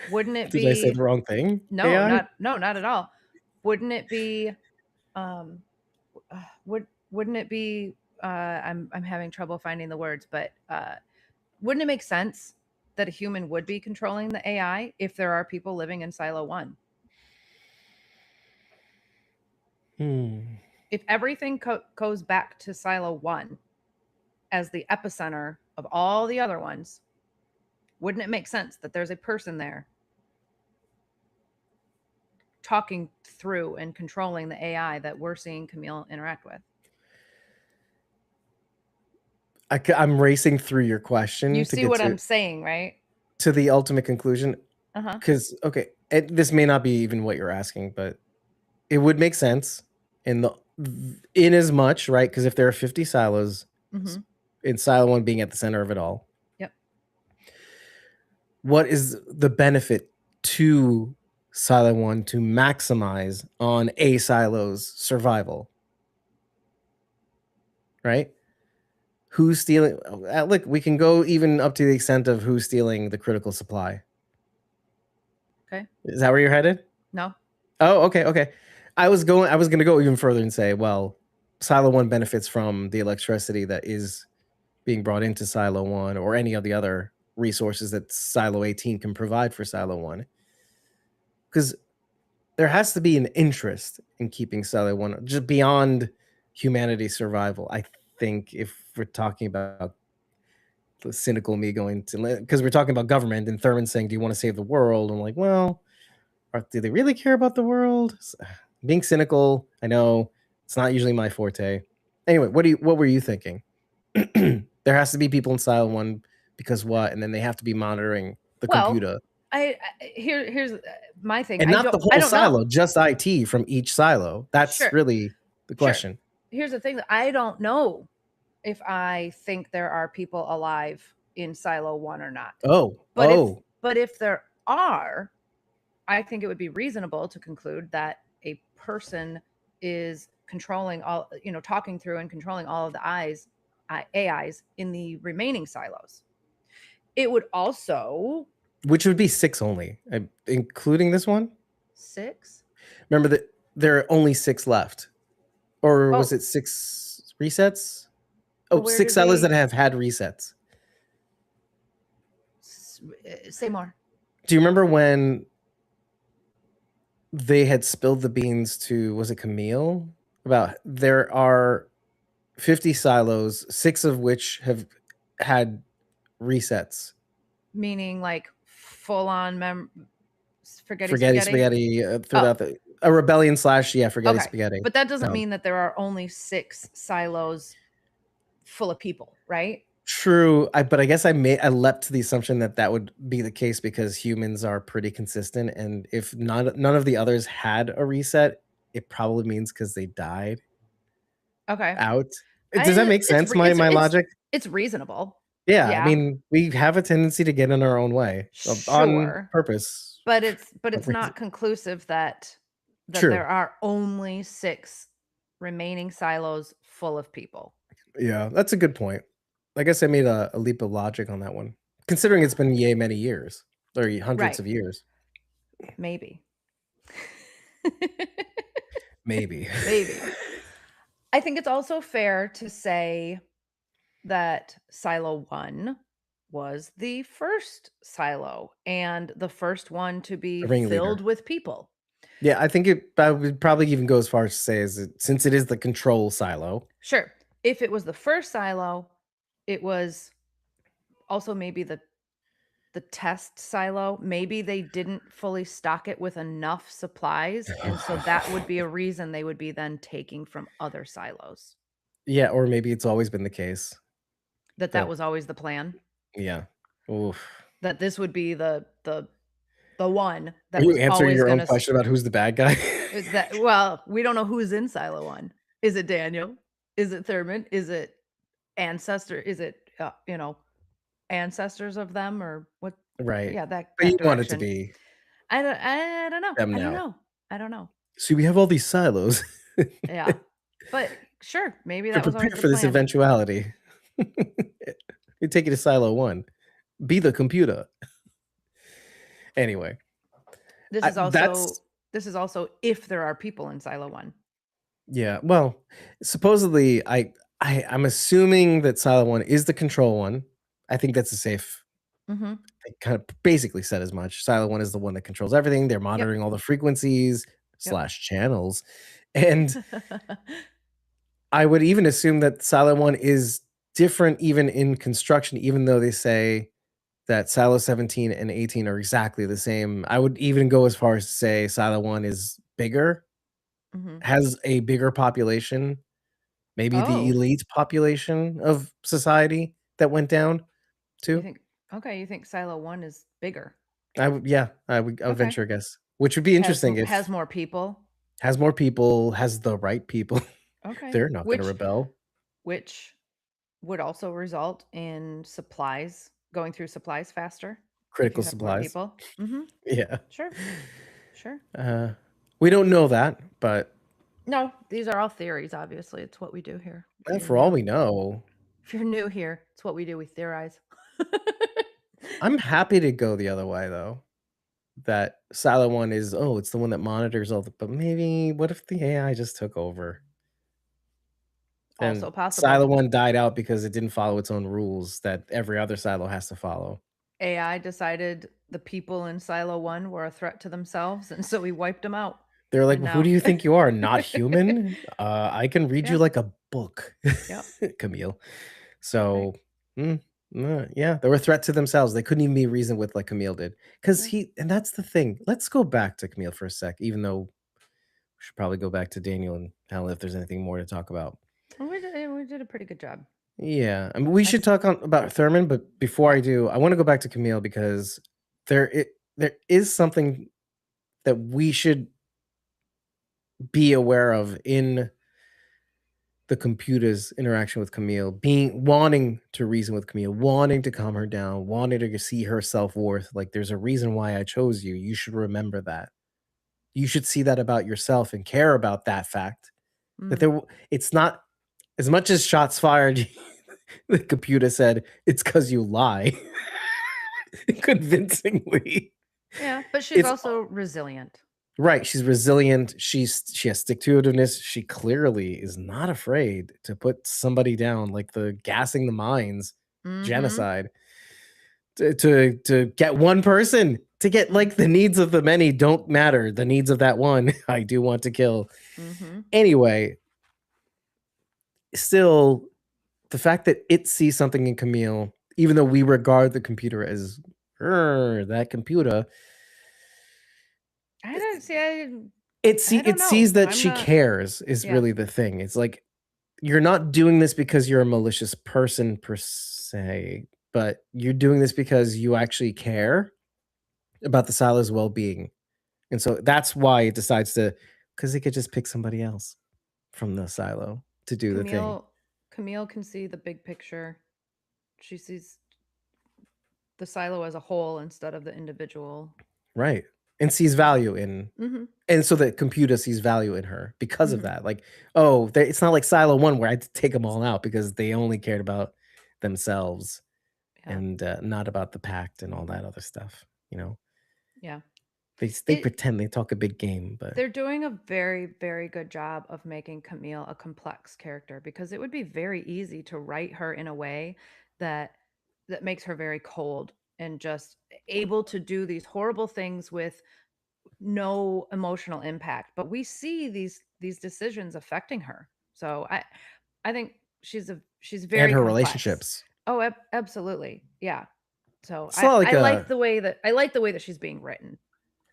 wouldn't it Did I say be the wrong thing? no, AI? not at all. Wouldn't it be um wouldn't it be I'm having trouble finding the words, but wouldn't it make sense that a human would be controlling the AI if there are people living in Silo 1? Hmm. If everything goes back to Silo 1 as the epicenter of all the other ones, wouldn't it make sense that there's a person there talking through and controlling the AI that we're seeing Camille interact with? I'm racing through your You question to see get what I'm saying, right? to the ultimate conclusion. Uh-huh. Because okay, this may not be even what you're asking, but it would make sense in the in as much, right? Because if there are 50 silos, s- Mhm. in silo one being at the center of it all, Yep. what is the benefit to silo one to maximize on a silo's survival, right? Who's stealing? Look, we can go even up to the extent of who's stealing the critical supply. Okay. Is that where you're headed? No. Oh, okay, okay. I was gonna go even further and say, well, Silo 1 benefits from the electricity that is being brought into Silo 1 or any of the other resources that Silo 18 can provide for Silo 1. Because there has to be an interest in keeping Silo 1 just beyond humanity's survival. I think if we're talking about the cynical me going to, because we're talking about government and Thurman saying, "Do you want to save the world?" I'm like, well, do they really care about the world? Being cynical, I know it's not usually my forte. Anyway, what were you thinking? There has to be people in Silo 1 because what? And then they have to be monitoring the Well, computer. here's my thing. And not the I whole don't know. silo, just IT from each silo. That's Sure. really the Sure. question. Here's the thing that I don't know if I think there are people alive in Silo 1 or not. Oh, But oh, if there are, I think it would be reasonable to conclude that a person is controlling all, talking through and controlling all of the AIs in the remaining silos. It would also which would be 6 only, including this one? 6. Remember that there are only 6 left. Or was Oh, it 6 resets? but Oh, where 6 did silos that we have had resets. say more? Do you remember when they had spilled the beans to, was it Camille? About there are 50 silos, 6 of which have had resets. Meaning like full on spaghetti Forgetty spaghetti. Spaghetti, Oh, throughout the a rebellion slash, yeah, Forgetty okay. Spaghetti. But that doesn't Um, mean that there are only 6 silos full of people, right? True, but I guess I leapt to the assumption that that would be the case because humans are pretty consistent, and if none of the others had a reset, it probably means because they died Okay. out. Does that make sense, my logic? It's reasonable. Yeah, I Yeah, mean, we have a tendency to get in our own way, on sure. purpose. But For it's reason not conclusive that True. there are only 6 remaining silos full of people. Yeah, that's a good point. I guess I made a leap of logic on that one, considering it's been yay many years, or hundreds Right. of years. Maybe. Maybe. Maybe. I think it's also fair to say that Silo 1 was the first silo and the first one to be The filled ringleader. with people. Yeah, I think I would probably even go as far as to say is since it is the control silo. Sure. If it was the first silo, it was also maybe the test silo. Maybe they didn't fully stock it with enough supplies, and so that would be a reason they would be then taking from other silos. Yeah, or maybe it's always been the case That that was always the plan. yeah. Oof. That this would be the one Are that you was answering always your own gonna question about who's the bad guy? that well, we don't know who's in silo 1. Is it Daniel? Is it Thurman? Is it ancestor? Is it, ancestors of them or what? Right. Yeah, But you that want it to direction. be I don't know. them I don't now. know. I don't know. So we have all these silos Yeah. But sure, maybe to that was always prepare the for this plan. eventuality. You take you to silo 1. Be the computer. Anyway, This I is that's also this is also if there are people in silo 1. yeah, well, supposedly, I'm assuming that silo 1 is the control one. I think that's a safe Mhm. they kind of basically said as much. Silo 1 is the one that controls everything. They're Yep. monitoring all the frequencies Yep. slash channels, and I would even assume that Silo 1 is different even in construction, even though they say that Silo 17 and 18 are exactly the same. I would even go as far as to say Silo 1 is bigger, Mhm. has a bigger population, maybe the Oh, elite population of society that went down you too. think okay, you think silo 1 is bigger. I would Okay. venture a guess, which would be interesting Has if more people. has more people, has the right people. Okay. They're not gonna rebel. Which would also result in supplies going through supplies faster if you Critical have more supplies. people. Mhm. Yeah. Sure. Sure. Uh, we don't know that, but No, these are all theories, obviously. It's what we do here. If you're for all new. we know, If you're new here, it's what we do. We theorize. I'm happy to go the other way though. That Silo one is, oh, it's the one that monitors all the, but maybe what if the AI just took over and Also possible. Silo one died out because it didn't follow its own rules that every other silo has to follow? AI decided the people in Silo 1 were a threat to themselves, and so we wiped them out. They're like, And well, who do now you think you are? Not human? I can read you Yeah. like a book, Yep. Camille. Right. So, mm, yeah, they were a threat to themselves. They couldn't even be reasoned with like Camille did. Because Yeah. and that's the thing. Let's go back to Camille for a sec, even though we should probably go back to Daniel and Helen if there's anything more to talk about. We did a pretty good job. Yeah, I mean, we I should th talk about Thurman, but before Yeah. I do, I want to go back to Camille because there is something that we should be aware of in the computer's interaction with Camille, being wanting to reason with Camille, wanting to calm her down, wanting to see her self-worth. Like, there's a reason why I chose you. You should remember that. You should see that about yourself and care about that fact. That Mm. it's not as much as shots fired. The computer said it's because you lie convincingly. Yeah, but she's It's also resilient. right. She's resilient. She has stick to itiveness. She clearly is not afraid to put somebody down, like the gassing the mines, Mhm. genocide, to get one person, to get Mm. like the needs of the many don't matter. The needs of that one, I do want to kill. Mhm. Anyway, still, the fact that it sees something in Camille, even though we regard the computer as that computer, I don't see I I don't it know. sees that I'm she not cares is Yeah. really the thing. It's like you're not doing this because you're a malicious person per se, but you're doing this because you actually care about the silo's well-being. And so that's why it decides to, because it could just pick somebody else from the silo to do the thing. Camille Camille can see the big picture. She sees the silo as a whole instead of the individual. Right. And sees value in, Mhm. and so the computer sees value in her because of Mhm. that. Like, oh, it's not like Silo 1 where I had to take them all out because they only cared about themselves Yeah. and not about the pact and all that other stuff. You know, Yeah. they It pretend they talk a big game, but They're doing a very, very good job of making Camille a complex character because it would be very easy to write her in a way that makes her very cold and just able to do these horrible things with no emotional impact. But we see these decisions affecting her. So I think she's and very her complex. relationships. Oh, absolutely. Yeah. So It's a lot like I like the way that she's being written.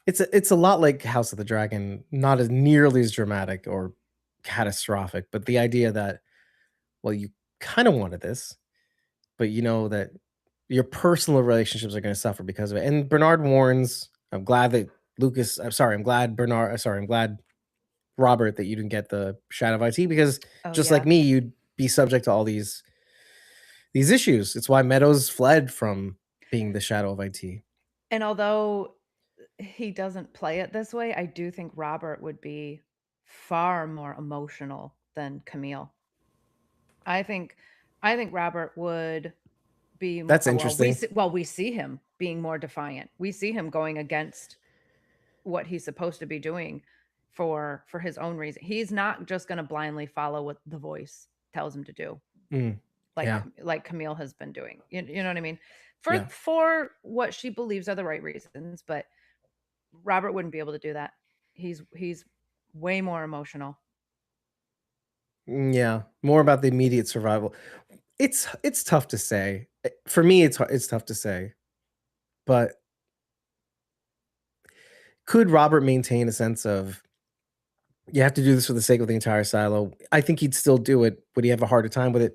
it's a lot like House of the Dragon, not as nearly as dramatic or catastrophic, but the idea that, well, you kind of wanted this, but you know that your personal relationships are going to suffer because of it. And Bernard warns. I'm glad that Lucas. I'm sorry. I'm glad Bernard. Sorry. I'm glad Robert that you didn't get the shadow of IT because Oh just like yeah. me, you'd be subject to all these issues. It's why Meadows fled from being the shadow of IT. And although he doesn't play it this way, I do think Robert would be far more emotional than Camille. I think Robert would be more That's interesting. we see him being more defiant. We see him going against what he's supposed to be doing for his own reason. He's not just going to blindly follow what the voice tells him to do, Yeah. like Camille has been doing. You know what I mean? Yeah. For what she believes are the right reasons, but Robert wouldn't be able to do that. He's way more emotional. Yeah. More about the immediate survival. It's tough to say. For me, it's tough to say. But could Robert maintain a sense of, you have to do this for the sake of the entire silo? I think he'd still do it. Would he have a harder time with it?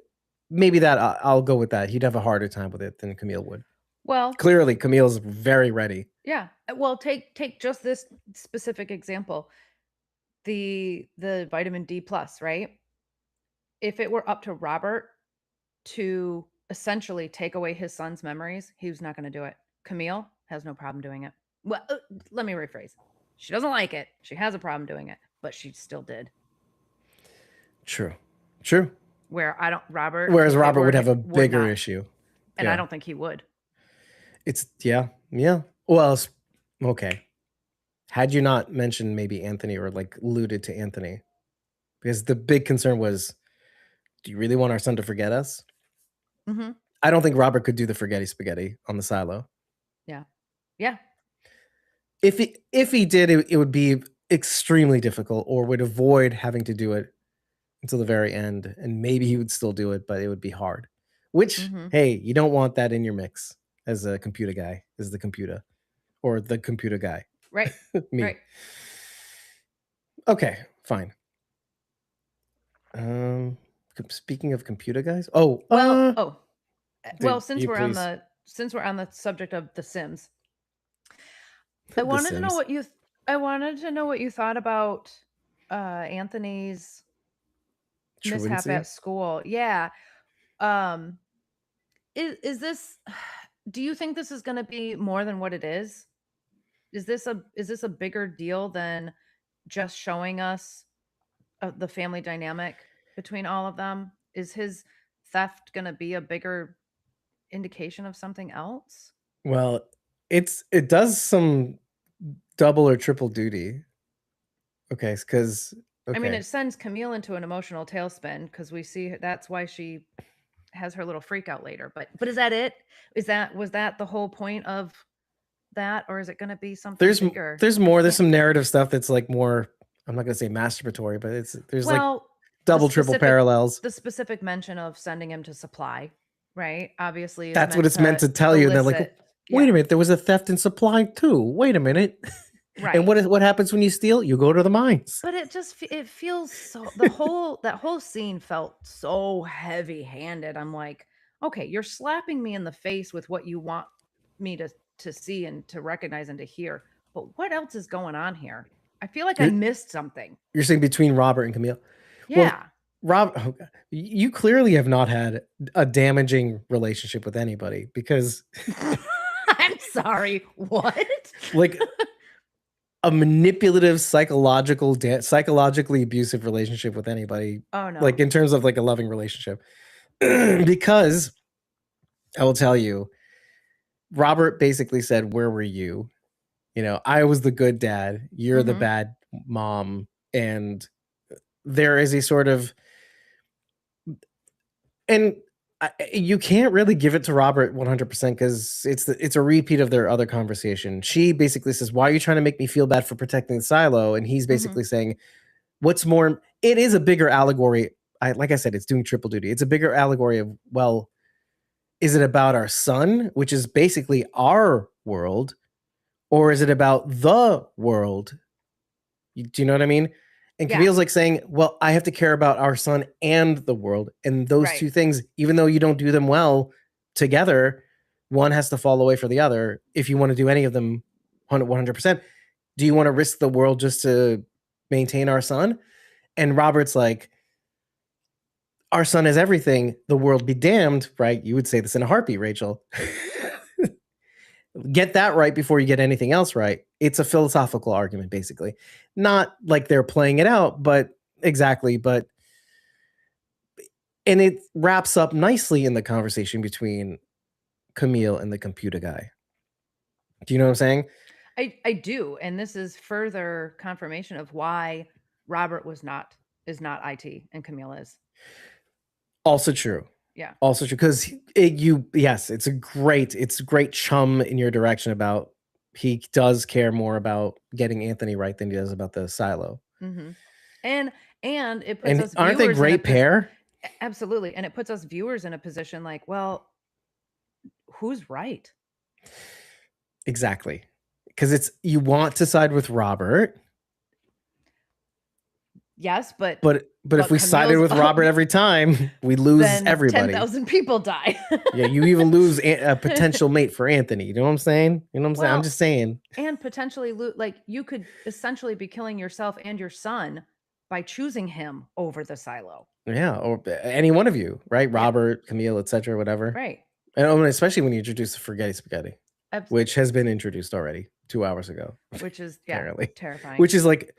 Maybe that I'll go with that. He'd have a harder time with it than Camille would. Well, Clearly, Camille's very ready. yeah. Well, take just this specific example. The vitamin D plus, right? If it were up to Robert to essentially take away his son's memories, he was not going to do it. Camille has no problem doing it. Well, let me rephrase. She doesn't like it. She has a problem doing it, but she still did. True. Where I don't Robert. Whereas Robert would have a bigger not. issue. And I don't think he would. It's yeah. Well, okay. Had you not mentioned maybe Anthony or like alluded to Anthony, because the big concern was, do you really want our son to forget us? Mm-hmm. I don't think Robert could do the forgetty spaghetti on the silo. Yeah. If he did, it would be extremely difficult, or would avoid having to do it until the very end, and maybe he would still do it, but it would be hard. Which, hey, you don't want that in your mix as a computer guy, as the computer, or the computer guy. Right. Me. Right. Okay, fine. Speaking of computer guys, well, since we're on the subject of The Sims, I wanted to know what you thought about Anthony's mishap at school. Yeah. Is this, do you think this is going to be more than what it is? Is this a bigger deal than just showing us the family dynamic between all of them? Is his theft going to be a bigger indication of something else? Well, it does some double or triple duty. Okay, because I mean, it sends Camille into an emotional tailspin because we see that's why she has her little freak out later. But is that it? Was that the whole point of that, or is it going to be something bigger? There's more. There's some narrative stuff that's like more, I'm not going to say masturbatory, but there's like double, triple parallels. The specific mention of sending him to supply, right? Obviously, that's what it's meant to tell you. And they're like, wait a minute, there was a theft in supply too. Wait a minute. Right. And what happens when you steal? You go to the mines. But it feels so, that whole scene felt so heavy-handed. I'm like, okay, you're slapping me in the face with what you want me to see and to recognize and to hear. But what else is going on here? I feel like I missed something. You're saying between Robert and Camille? Yeah. Well, you clearly have not had a damaging relationship with anybody, because I'm sorry, what? Like a manipulative, psychologically abusive relationship with anybody. Oh no. Like in terms of like a loving relationship. Because I will tell you, Robert basically said, where were you? I was the good dad, you're the bad mom. And there is a sort of, and you can't really give it to Robert 100% because it's a repeat of their other conversation. She basically says, why are you trying to make me feel bad for protecting the silo? And he's basically saying, what's more, it is a bigger allegory. Like I said, it's doing triple duty. It's a bigger allegory of, well, is it about our son, which is basically our world, or is it about the world? Do you know what I mean? And Camille's like saying, well, I have to care about our son and the world. And those two things, even though you don't do them well together, one has to fall away for the other. If you want to do any of them 100%, do you want to risk the world just to maintain our son? And Robert's like, our son is everything, the world be damned, right? You would say this in a heartbeat, Rachel. Get that right before you get anything else right. It's a philosophical argument, basically. Not like they're playing it out, but exactly. But and it wraps up nicely in the conversation between Camille and the computer guy. Do you know what I'm saying? I do, and this is further confirmation of why Robert is not IT and Camille is. Also true. Yeah. Also true, because it's a great chum in your direction about he does care more about getting Anthony right than he does about the silo. Mm-hmm. And it puts us aren't they viewers great pair? Absolutely, and it puts us viewers in a position like, well, who's right? Exactly, because you want to side with Robert. Yes, but if we sided with Robert every time, we lose then everybody. 10,000 people die. Yeah, you even lose a potential mate for Anthony. You know what I'm saying? You know what I'm saying? I'm just saying. And potentially, like, you could essentially be killing yourself and your son by choosing him over the silo. Yeah, or any one of you, right? Robert, Camille, etc., whatever. Right. And especially when you introduce the Spaghetti, which has been introduced already 2 hours ago. Which is apparently terrifying. Which is like,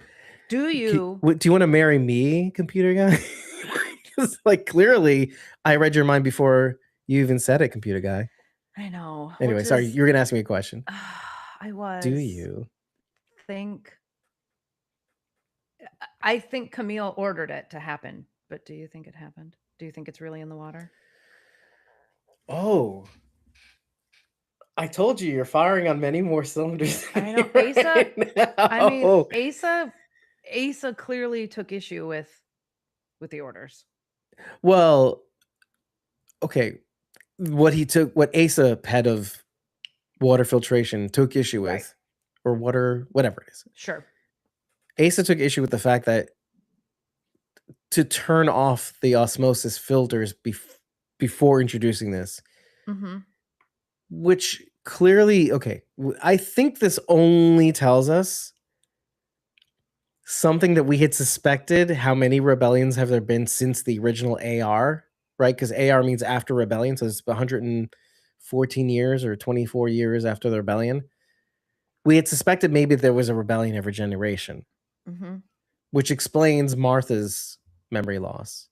do you want to marry me, computer guy? Because like clearly, I read your mind before you even said it, computer guy. I know. Anyway, sorry, you were gonna ask me a question. I was. Do you think? I think Camille ordered it to happen, but do you think it happened? Do you think it's really in the water? Oh, I told you, you're firing on many more cylinders. I know, Asa. Right, I mean, Asa clearly took issue with the orders. Well, okay, what Asa, head of water filtration, took issue with, or whatever it is. Sure. Asa took issue with the fact that to turn off the osmosis filters before introducing this, which clearly, I think this only tells us something that we had suspected. How many rebellions have there been since the original AR, right? Because AR means after rebellion, so it's 114 years or 24 years after the rebellion. We had suspected maybe there was a rebellion every generation, which explains Martha's memory loss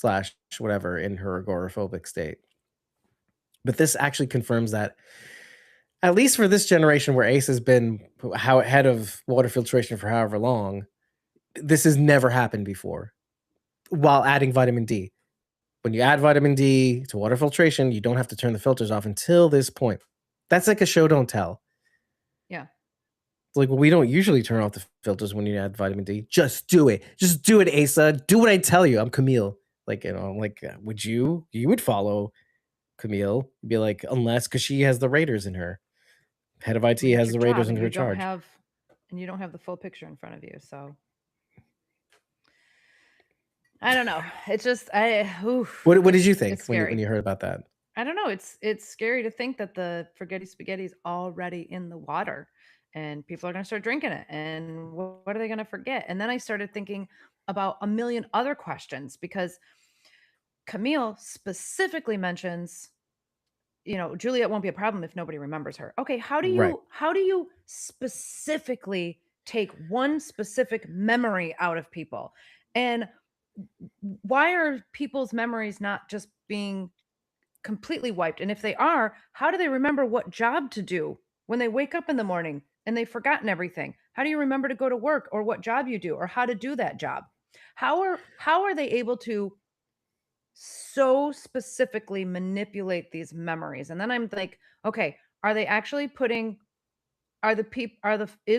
/ whatever in her agoraphobic state. But this actually confirms that, at least for this generation where Ace has been head of water filtration for however long, this has never happened before. While adding vitamin D. When you add vitamin D to water filtration, you don't have to turn the filters off until this point. That's like a show don't tell. Yeah. It's like, well, we don't usually turn off the filters when you add vitamin D. Just do it. Just do it, Asa. Do what I tell you. I'm Camille. Like, would you would follow Camille? Be like, unless, because she has the Raiders in her. Head of IT has the Raiders in her charge. And you don't have the full picture in front of you, so I don't know. It's just What did you think when you heard about that? I don't know. It's scary to think that the Spaghetti is already in the water and people are going to start drinking it. And what are they going to forget? And then I started thinking about a million other questions, because Camille specifically mentions, Juliette won't be a problem if nobody remembers her. Okay, how do you specifically take one specific memory out of people? And why are people's memories not just being completely wiped? And if they are, how do they remember what job to do when they wake up in the morning and they've forgotten everything? How do you remember to go to work, or what job you do, or how to do that job? How are they able to so specifically manipulate these memories? And then I'm like, okay, are they actually is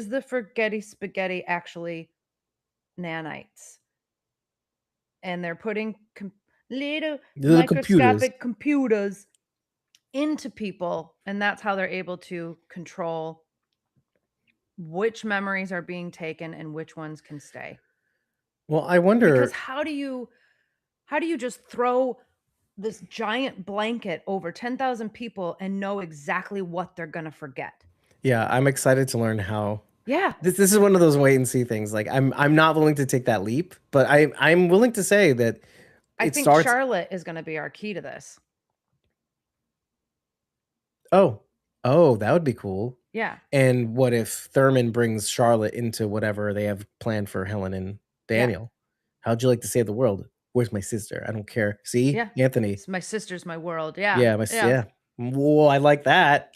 the Spaghetti actually nanites? And they're putting little microscopic computers into people, and that's how they're able to control which memories are being taken and which ones can stay. Well, I wonder, because how do you just throw this giant blanket over 10,000 people and know exactly what they're going to forget? Yeah, I'm excited to learn how. Yeah. This is one of those wait and see things. Like, I'm not willing to take that leap, but I'm willing to say that I think Charlotte is going to be our key to this. Oh, Oh, that would be cool. Yeah. And what if Thurman brings Charlotte into whatever they have planned for Helen and Yeah. Daniel? How'd you like to save the world? Where's my sister? I don't care. See, Yeah. Anthony. It's my sister's my world. Yeah. Yeah, Yeah. yeah. Whoa, I like that.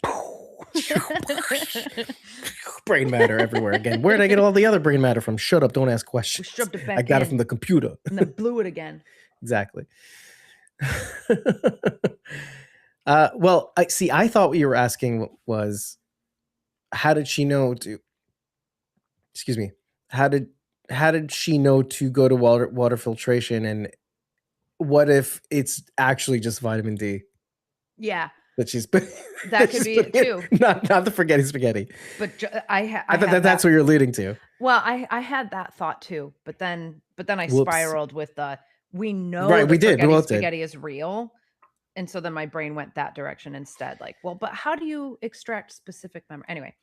Brain matter everywhere again. Where did I get all the other brain matter from? Shut up, don't ask We questions. shoved it I back got it in from the computer. and then blew it again. Exactly. Well, I thought what you were asking was how did she know to excuse me, how did she know to go to water filtration, and what if it's actually just vitamin D Yeah. that she's That could be it too. not the spaghetti. But I I thought had that's that. what you're alluding to. Well, I had that thought too, but then I Whoops. spiraled with we know Right, the we did. We both did. spaghetti is real. And so then my brain went that direction instead. Like, well, but how do you extract specific memory? Anyway,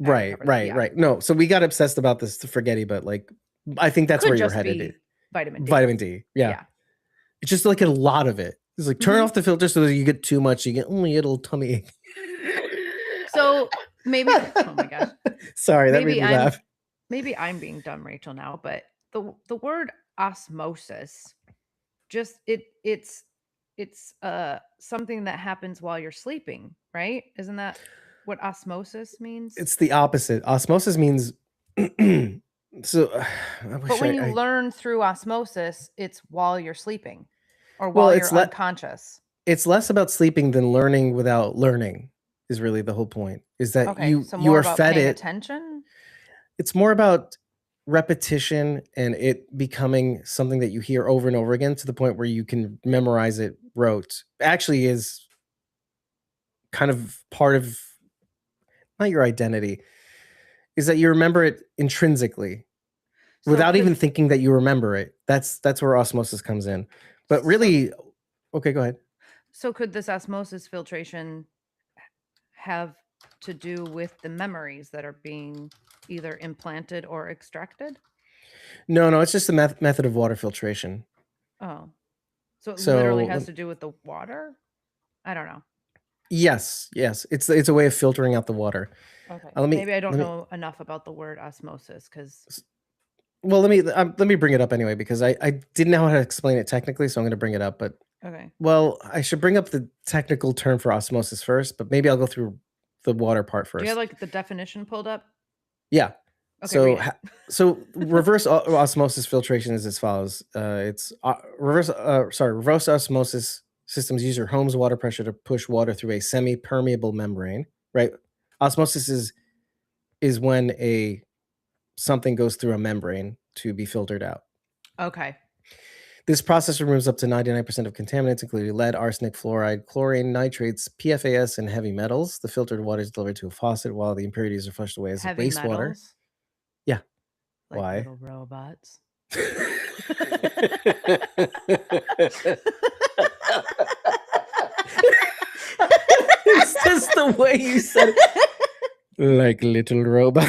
I already Right, covered that. right, Yeah. right. No, so we got obsessed about this spaghetti, but like I think that's Could where you're just headed. be vitamin D. Vitamin D. Yeah. Yeah. It's just like a lot of it. It's like turn Mhm. off the filter so that you get too much, you get only a little tummy ache. So maybe oh my gosh. Sorry, that made Maybe me laugh. I'm being dumb, Rachel, now, but the word osmosis just it's something that happens while you're sleeping, right? Isn't that what osmosis means? It's the opposite. Osmosis means so I But wish when you I learn through osmosis, it's while you're sleeping or well, while you're unconscious. it's less about sleeping than learning without learning is really the whole point. Is that Okay, so you more are about fed paying it. attention? It's more about repetition and it becoming something that you hear over and over again to the point where you can memorize it rote. Actually is kind of part of not your identity, is that you remember it intrinsically So without could even thinking that you remember it. That's where osmosis comes in. But really, okay, go ahead. so could this osmosis filtration have to do with the memories that are being either implanted or extracted? No, it's just the method of water filtration. Oh. So it literally So has to do with the water? I don't know. yes, it's a way of filtering out the water. Okay. Let me Maybe I don't let me know enough about the word osmosis because well let me bring it up anyway because I didn't know how to explain it technically, so I'm going to bring it up. But okay. well, I should bring up the technical term for osmosis first, but maybe I'll go through the water part first. Do you have like the definition pulled up? Yeah. Okay, read it. So reverse osmosis filtration is as follows. It's reverse osmosis systems use your home's water pressure to push water through a semi-permeable membrane, right? Osmosis is when something goes through a membrane to be filtered out. Okay. This process removes up to 99% of contaminants, including lead, arsenic, fluoride, chlorine, nitrates, PFAS, and heavy metals. The filtered water is delivered to a faucet while the impurities are flushed away as Heavy wastewater. metals? Yeah. Like Why? little robots. It's just the way you said it. Like little robot.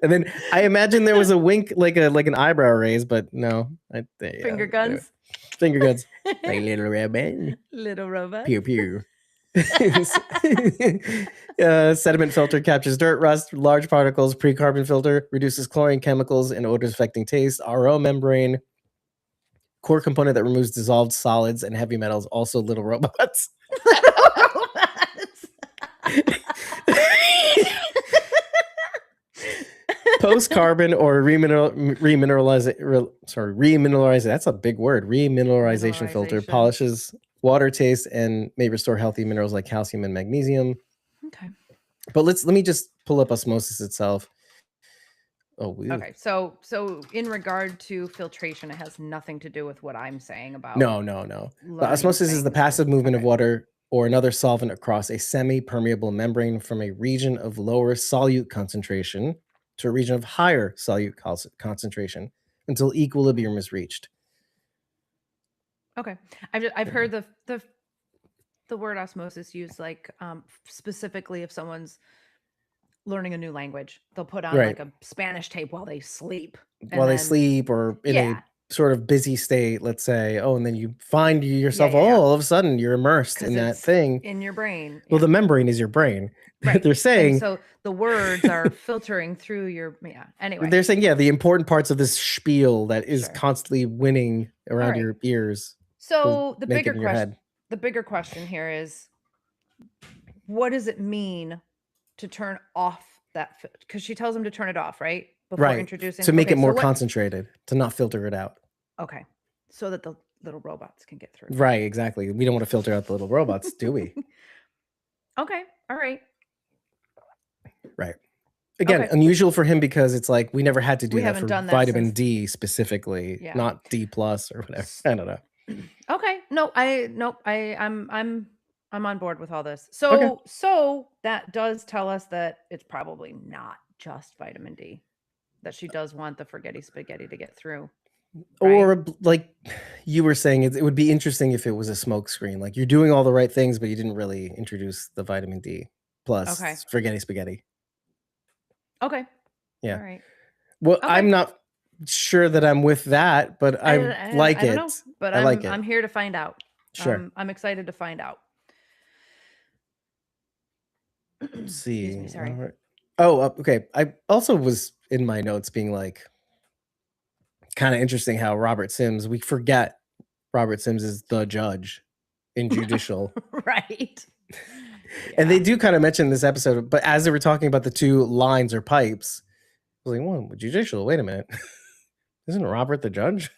And then I imagine there was a wink, like an eyebrow raise, but no. Finger guns. Finger guns. Like little robot. Little robot. Pew pew. Sediment filter captures dirt, rust, large particles. Pre-carbon filter reduces chlorine chemicals and odors affecting taste. RO membrane, core component that removes dissolved solids and heavy metals. Also little robots. Post-carbon or remineralize. That's a big word. Remineralization filter Mineralization. polishes water taste and may restore healthy minerals like calcium and magnesium. Okay. But let me just pull up osmosis itself. Oh, weird. Okay. So in regard to filtration, it has nothing to do with what I'm saying about No. But osmosis is the passive movement of water or another solvent across a semi-permeable membrane from a region of lower solute concentration to a region of higher solute concentration until equilibrium is reached. Okay. I've heard the word osmosis used like specifically if someone's learning a new language, they'll put on like a Spanish tape while they sleep. While they sleep or in a sort of busy state, let's say, and then you find yourself, yeah. all of a sudden you're immersed in that thing. In your brain. Well, the membrane is your brain. Right. They're saying. And so the words are filtering through your, anyway. They're saying, the important parts of this spiel that is constantly winning around your ears. So the bigger question here is, what does it mean to turn off that? Because she tells him to turn it off, right? Before introducing. To make it more concentrated, to not filter it out. Okay. So that the little robots can get through. Right, exactly. We don't want to filter out the little robots, do we? Okay. All right. Right. Again, unusual for him because it's like we never had to do that for vitamin D specifically, not D plus or whatever. I don't know. Okay. I'm on board with all this. So that does tell us that it's probably not just vitamin D, that she does want the forgetty spaghetti to get through. Right? Or like you were saying, it would be interesting if it was a smoke screen. Like you're doing all the right things, but you didn't really introduce the vitamin D plus forgetty spaghetti. Okay. Yeah. All right. Well, I'm not sure that I'm with that, but I like it. Know, but I like it. I'm here to find out. Sure. I'm excited to find out. Let's see. Excuse me, sorry. Right. Oh, okay. I also was in my notes being like, kind of interesting how we forget Robert Sims is the judge in judicial. Right. And they do kind of mention this episode, but as they were talking about the two lines or pipes, I was like, well, judicial, wait a minute. Isn't Robert the judge?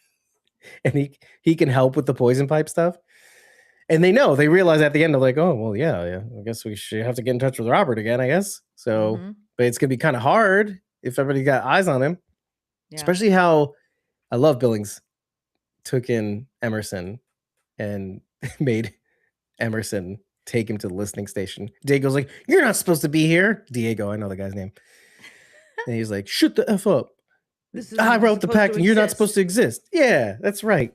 And he can help with the poison pipe stuff. And they realize at the end of like, oh, well, yeah, I guess we should have to get in touch with Robert again, I guess. So, but it's going to be kind of hard if everybody got eyes on him, especially how I love Billings took in Emerson and made Emerson take him to the listening station. Diego's like, you're not supposed to be here. Diego, I know the guy's name. And he's like, shut the F up. I wrote the pact and you're not supposed to exist. Yeah, that's right.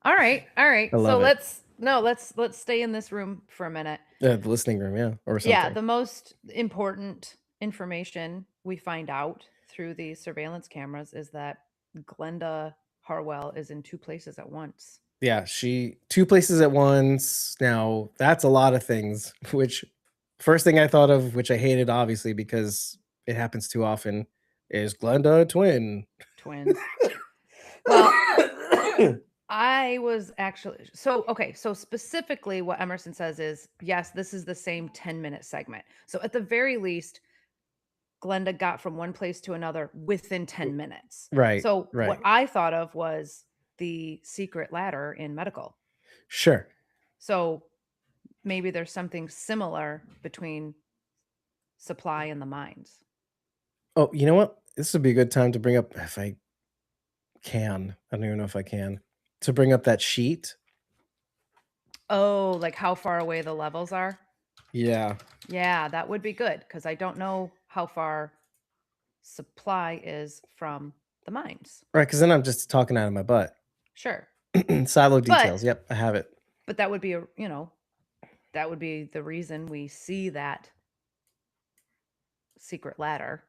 All right. So let's stay in this room for a minute. The listening room, or something. Yeah, the most important information we find out through these surveillance cameras is that Glenda Harwell is in two places at once. Yeah, two places at once. Now, that's a lot of things, which first thing I thought of, which I hated, obviously, because it happens too often, is Glenda a twin? Twins. Well, I was actually... So specifically what Emerson says is, yes, this is the same 10-minute segment. So at the very least, Glenda got from one place to another within 10 minutes. Right. So what I thought of was the secret ladder in medical. Sure. So maybe there's something similar between supply and the mines. Oh, you know what? This would be a good time to bring up, if I can, I don't even know if I can, to bring up that sheet. Oh, like how far away the levels are? Yeah. Yeah, that would be good, because I don't know how far supply is from the mines. Right, because then I'm just talking out of my butt. Sure. Silo details. Yep, I have it. But that would be that would be the reason we see that secret ladder.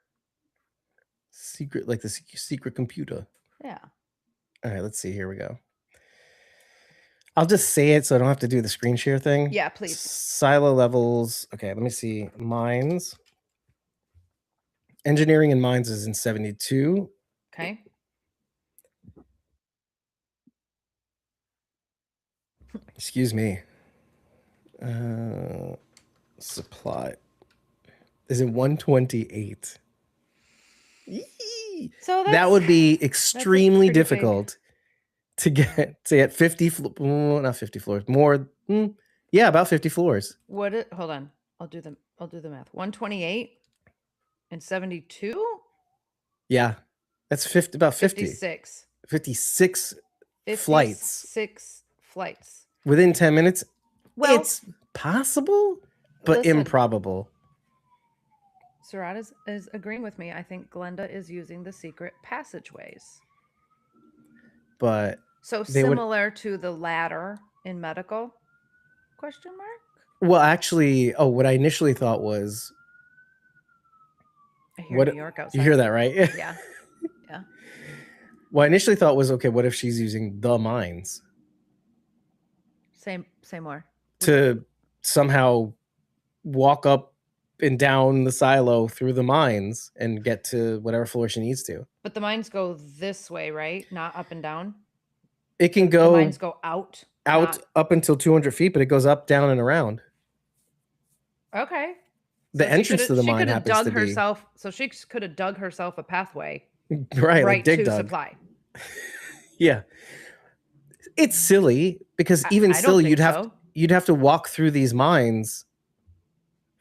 Secret, like the secret computer. Yeah. All right, let's see. Here we go. I'll just say it so I don't have to do the screen share thing. Yeah, please. Silo levels. Okay, let me see. Mines. Engineering and mines is in 72. Okay. Excuse me. Supply is in 128. So that would be extremely difficult to get 50 not 50 floors, more about 50 floors. Hold on, I'll do the math. 128 and 72. Yeah, that's about 50. 56 flights. 6 flights within 10 minutes. Well, it's possible, but listen, improbable. Surat is agreeing with me. I think Glenda is using the secret passageways. But so similar to the ladder in medical? Question mark? Well, actually, what I initially thought was... I hear New York outside. You hear that, right? Yeah. Yeah. What I initially thought was, okay, what if she's using the mines Say more. to somehow walk up and down the silo through the mines and get to whatever floor she needs to. But the mines go this way, right? Not up and down. It can The go mines go out. up until 200 feet, but it goes up, down, and around. Okay. The entrance to the mine happens to be. So she could have dug herself a pathway right like dig to dug. supply. Yeah. It's silly because even still you'd have to walk through these mines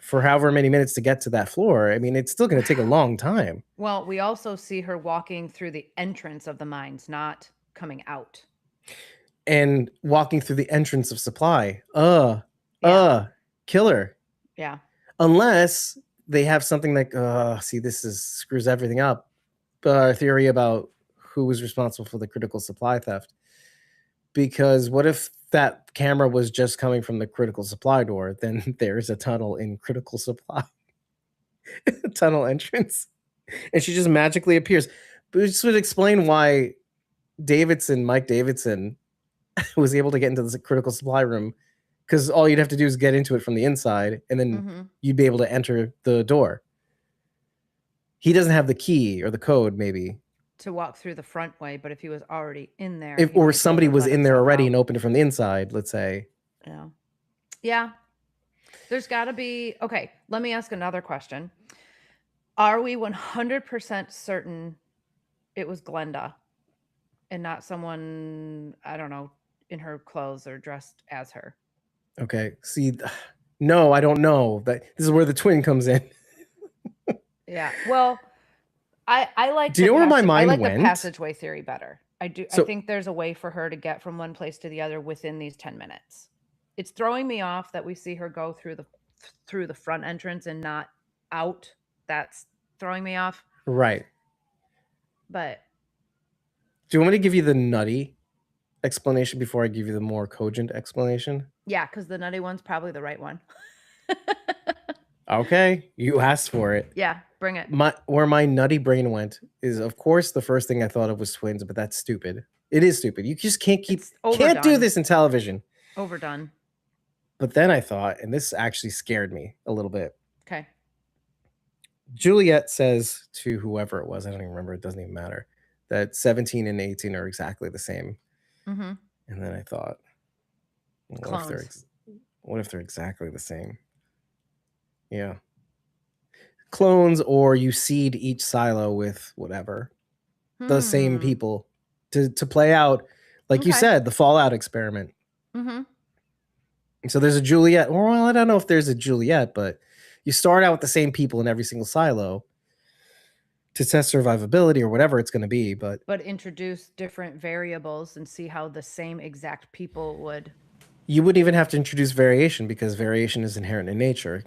for however many minutes to get to that floor. I mean, it's still going to take a long time. Well, we also see her walking through the entrance of the mines, not coming out. And walking through the entrance of supply. Killer. Yeah. Unless they have something like, see, screws everything up. Our theory about who was responsible for the critical supply theft. Because what if that camera was just coming from the critical supply door? Then there's a tunnel in critical supply. Tunnel entrance. And she just magically appears. But this would explain why Mike Davidson, was able to get into the critical supply room, because all you'd have to do is get into it from the inside, and then you'd be able to enter the door. He doesn't have the key or the code, maybe, to walk through the front way, but if he was already in there, or somebody was in there already and opened it from the inside, let's say. Yeah. There's got to be. Okay, let me ask another question. Are we 100% certain it was Glenda and not someone, I don't know, in her clothes or dressed as her? Okay. See, no, I don't know. This is where the twin comes in. Yeah. Well, I like. Do you know where my mind went? I like the passageway theory better. I do. So, I think there's a way for her to get from one place to the other within these 10 minutes. It's throwing me off that we see her go through the front entrance and not out. That's throwing me off. Right. But do you want me to give you the nutty explanation before I give you the more cogent explanation? Yeah, because the nutty one's probably the right one. Okay, you asked for it. Yeah, bring it. Where my nutty brain went is, of course, the first thing I thought of was twins, but that's stupid. It is stupid. You just can't do this in television. Overdone. But then I thought, and this actually scared me a little bit. Okay. Juliette says to whoever it was, I don't even remember, it doesn't even matter, that 17 and 18 are exactly the same. Mm-hmm. And then I thought, what if they're exactly the same? Yeah. Clones, or you seed each silo with whatever. The same people to play out, like you said, the Fallout experiment. Mm-hmm. So there's a Juliette. Well, I don't know if there's a Juliette, but you start out with the same people in every single silo to test survivability or whatever it's going to be. But introduce different variables and see how the same exact people would. You wouldn't even have to introduce variation, because variation is inherent in nature.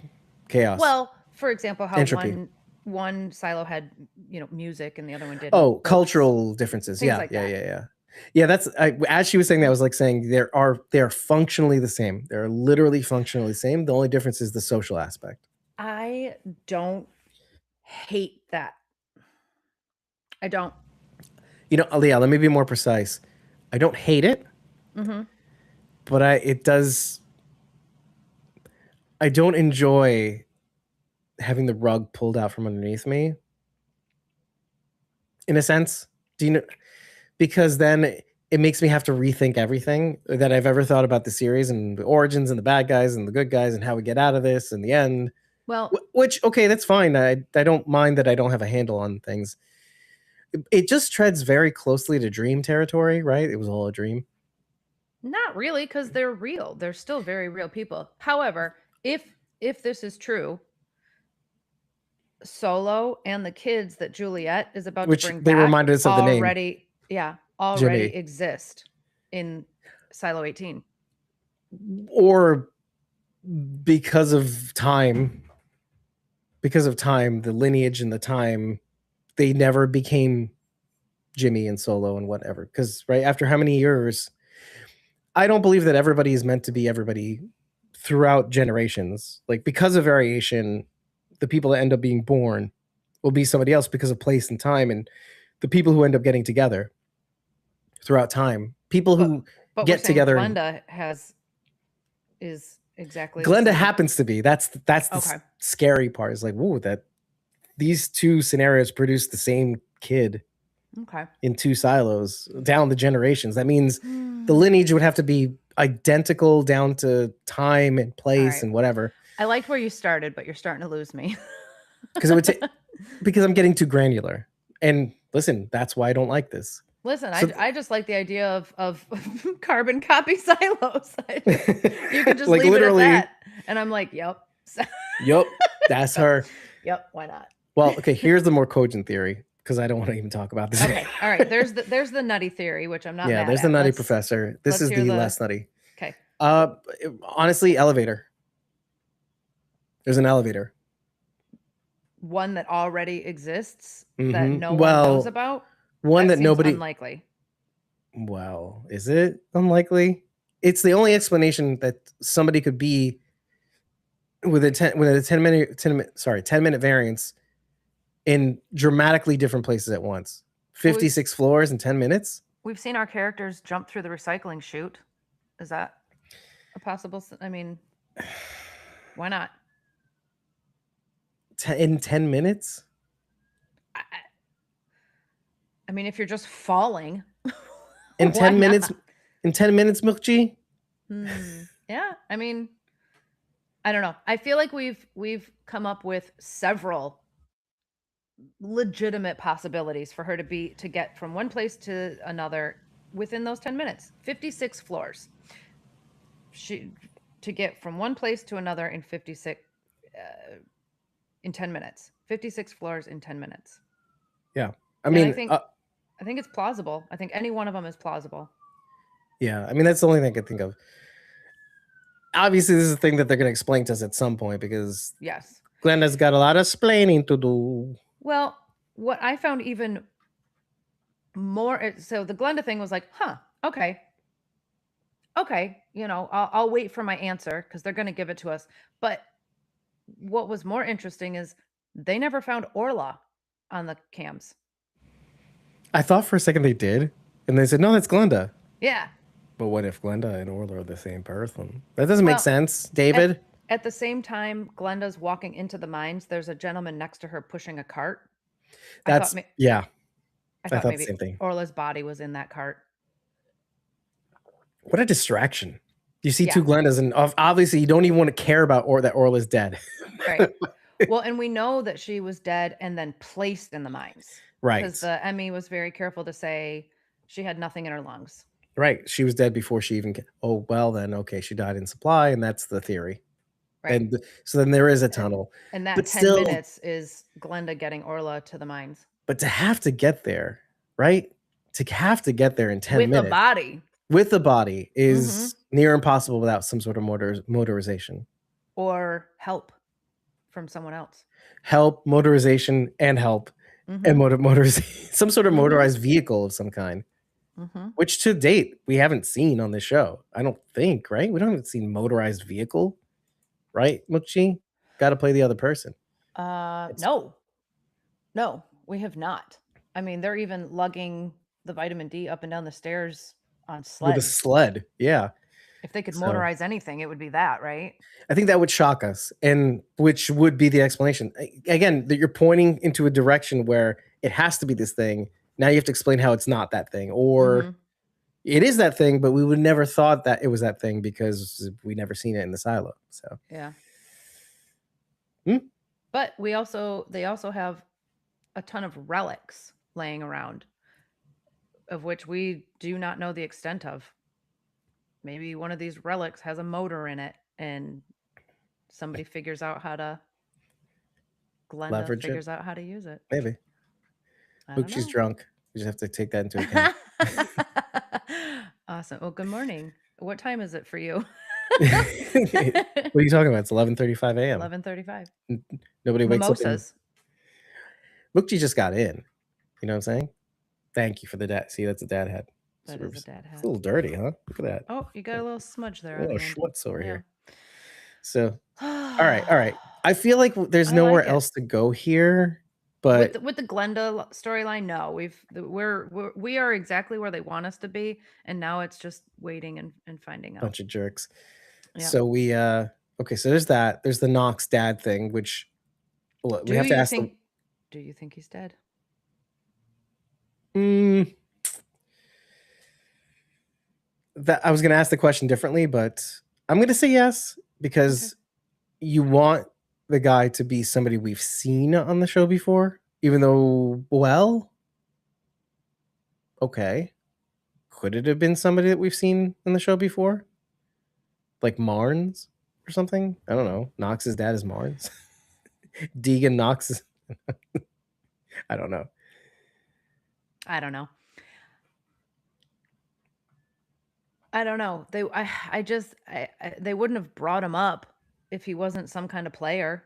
Chaos. Well, for example, how entropy. One silo had, music and the other one didn't. Oh, cultural differences. Yeah, like yeah. That's as she was saying that, I was like saying they are functionally the same. They're literally functionally the same. The only difference is the social aspect. I don't hate that. I don't. Leah, let me be more precise. I don't hate it. Mm-hmm. But I don't enjoy having the rug pulled out from underneath me. In a sense, because then it makes me have to rethink everything that I've ever thought about the series, and the origins and the bad guys and the good guys and how we get out of this in the end. Well, which, okay, that's fine. I don't mind that I don't have a handle on things. It just treads very closely to dream territory, right? It was all a dream. Not really, because they're real. They're still very real people. However, if this is true, Solo and the kids that Juliette is about to bring back reminded us of the name. Already exist in Silo 18. Or because of time, the lineage and the time, they never became Jimmy and Solo and whatever. Because right after how many years, I don't believe that everybody is meant to be everybody throughout generations. Like, because of variation, the people that end up being born will be somebody else because of place and time. And the people who end up getting together throughout time, people who But get together. Glenda is exactly Glenda the same. happens to be. That's the scary part. Is like, whoa, that these two scenarios produce the same kid. Okay. In two silos down the generations. That means the lineage would have to be identical down to time and place and whatever. I liked where you started, but you're starting to lose me. Because it would take, because I'm getting too granular. And listen, that's why I don't like this. Listen, so, I just like the idea of carbon copy silos. You can just like leave literally, it at that. And I'm like, yep. Yep, that's her. Yep, why not? Well, okay, here's the more cogent theory, because I don't want to even talk about this. Okay, all right. There's the nutty theory, which I'm not. Yeah, there's the nutty professor. This is the less nutty. Okay. Honestly, elevator. There's an elevator. One that already exists that no one knows about. One that nobody. Unlikely. Well, is it unlikely? It's the only explanation that somebody could be with a 10 minute variance in dramatically different places at once. 56 floors in 10 minutes. We've seen our characters jump through the recycling chute. Is that a possible? I mean, why not? In 10 minutes? I mean, if you're just falling. In 10 minutes? In 10 minutes, Milkji? Yeah, I mean, I don't know. I feel like we've come up with several legitimate possibilities for her to get from one place to another within those 10 minutes. 56 floors. To get from one place to another in 56 in 10 minutes. 56 floors in 10 minutes. Yeah. I mean, I think it's plausible. I think any one of them is plausible. Yeah. I mean, that's the only thing I could think of. Obviously, this is a thing that they're going to explain to us at some point because yes, Glenda's got a lot of explaining to do. Well, what I found even more, so the Glenda thing was like, okay, I'll wait for my answer because they're going to give it to us. But what was more interesting is they never found Orla on the cams. I thought for a second they did, and they said, no, that's Glenda. Yeah. But what if Glenda and Orla are the same person? That doesn't make sense, David. At the same time, Glenda's walking into the mines. There's a gentleman next to her pushing a cart. I thought maybe the same thing. Orla's body was in that cart. What a distraction. You see two Glendas, and obviously you don't even want to care about that Orla's dead. Right. Well, and we know that she was dead and then placed in the mines. Right. Because the Emmy was very careful to say she had nothing in her lungs. Right. She was dead before she even... Oh, well, then, okay, she died in supply, and that's the theory. Right. And so then there is a tunnel. And that 10 minutes is Glenda getting Orla to the mines. But to have to get there, right? To have to get there in 10 minutes. With a body. With the body is near impossible without some sort of motorization. Or help from someone else. Help, motorization, and help. And motorization. Some sort of motorized vehicle of some kind. Which to date, we haven't seen on the show. I don't think, right? We haven't seen motorized vehicle. Right, Mukchi? Got to play the other person. No, we have not. I mean, they're even lugging the vitamin D up and down the stairs on sled. With a sled, yeah. If they could motorize anything, it would be that, right? I think that would shock us, and which would be the explanation. Again, that you're pointing into a direction where it has to be this thing. Now you have to explain how it's not that thing, or it is that thing, but we would never thought that it was that thing because we never seen it in the silo. So yeah. But they also have a ton of relics laying around, of which we do not know the extent of. Maybe one of these relics has a motor in it, and somebody figures out how to. Glenda figures out how to use it. Maybe. Look, she's drunk. You just have to take that into account. Awesome. Well, good morning. What time is it for you? What are you talking about? It's 11:35 a.m. 11:35. Nobody wakes Mimosas. up. Mukji just got in. You know what I'm saying? Thank you for the dad. See, that's a dad hat. That is a dad hat. It's a little dirty, huh? Look at that. Oh, you got a little smudge there. A little schmutz over here. So, all right. I feel like there's nowhere else to go here. But with the Glenda storyline, no, we are exactly where they want us to be, and now it's just waiting and finding out. bunch of jerks. Yeah. So we okay, so there's that. There's the Knox dad thing, which we Do have to you ask the think? Do you think he's dead? mm, that I was going to ask the question differently, but I'm going to say yes because you want the guy to be somebody we've seen on the show before, even though, well, okay. Could it have been somebody that we've seen in the show before? Like Marnes or something? I don't know. Knox's dad is Marnes. Deegan Knox is I don't know. I don't know. I don't know. They wouldn't have brought him up if he wasn't some kind of player.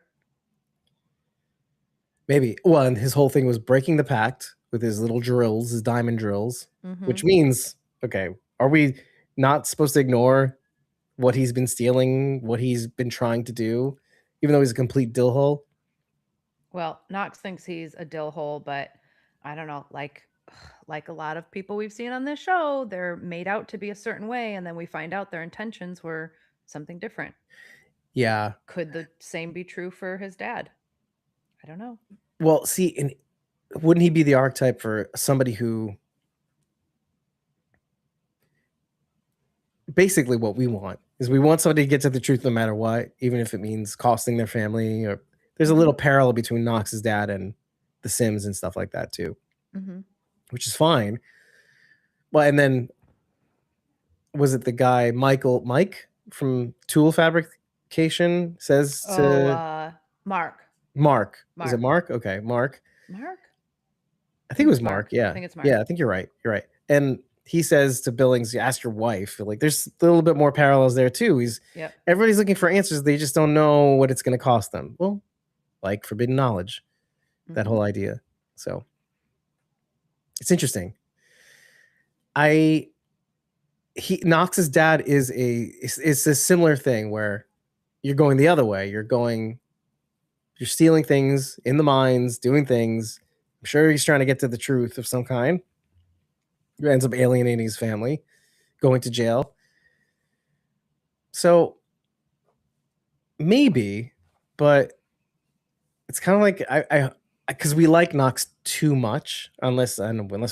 Maybe. Well, and his whole thing was breaking the pact with his little drills, his diamond drills, which means, okay, are we not supposed to ignore what he's been stealing, what he's been trying to do, even though he's a complete dillhole? Well, Knox thinks he's a dill hole, but I don't know, like a lot of people we've seen on this show, they're made out to be a certain way, and then we find out their intentions were something different. Yeah. Could the same be true for his dad? I don't know. Well, see, and wouldn't he be the archetype for somebody who basically what we want is we want somebody to get to the truth no matter what, even if it means costing their family, or there's a little parallel between Knox's dad and the Sims and stuff like that too, which is fine. Well, and then was it the guy Mike from Tool Fabrication says to Mark. Is it Mark? Okay, Mark. I think it was Mark. Yeah. I think it's Mark. Yeah, I think you're right. You're right. And he says to Billings, ask your wife. Like there's a little bit more parallels there too. Everybody's looking for answers. They just don't know what it's going to cost them. Well, like forbidden knowledge, that whole idea. So it's interesting. Knox's dad is it's a similar thing where you're going the other way. You're stealing things in the mines, doing things. I'm sure he's trying to get to the truth of some kind. He ends up alienating his family, going to jail. So maybe, but it's kind of like I because we like Knox too much, unless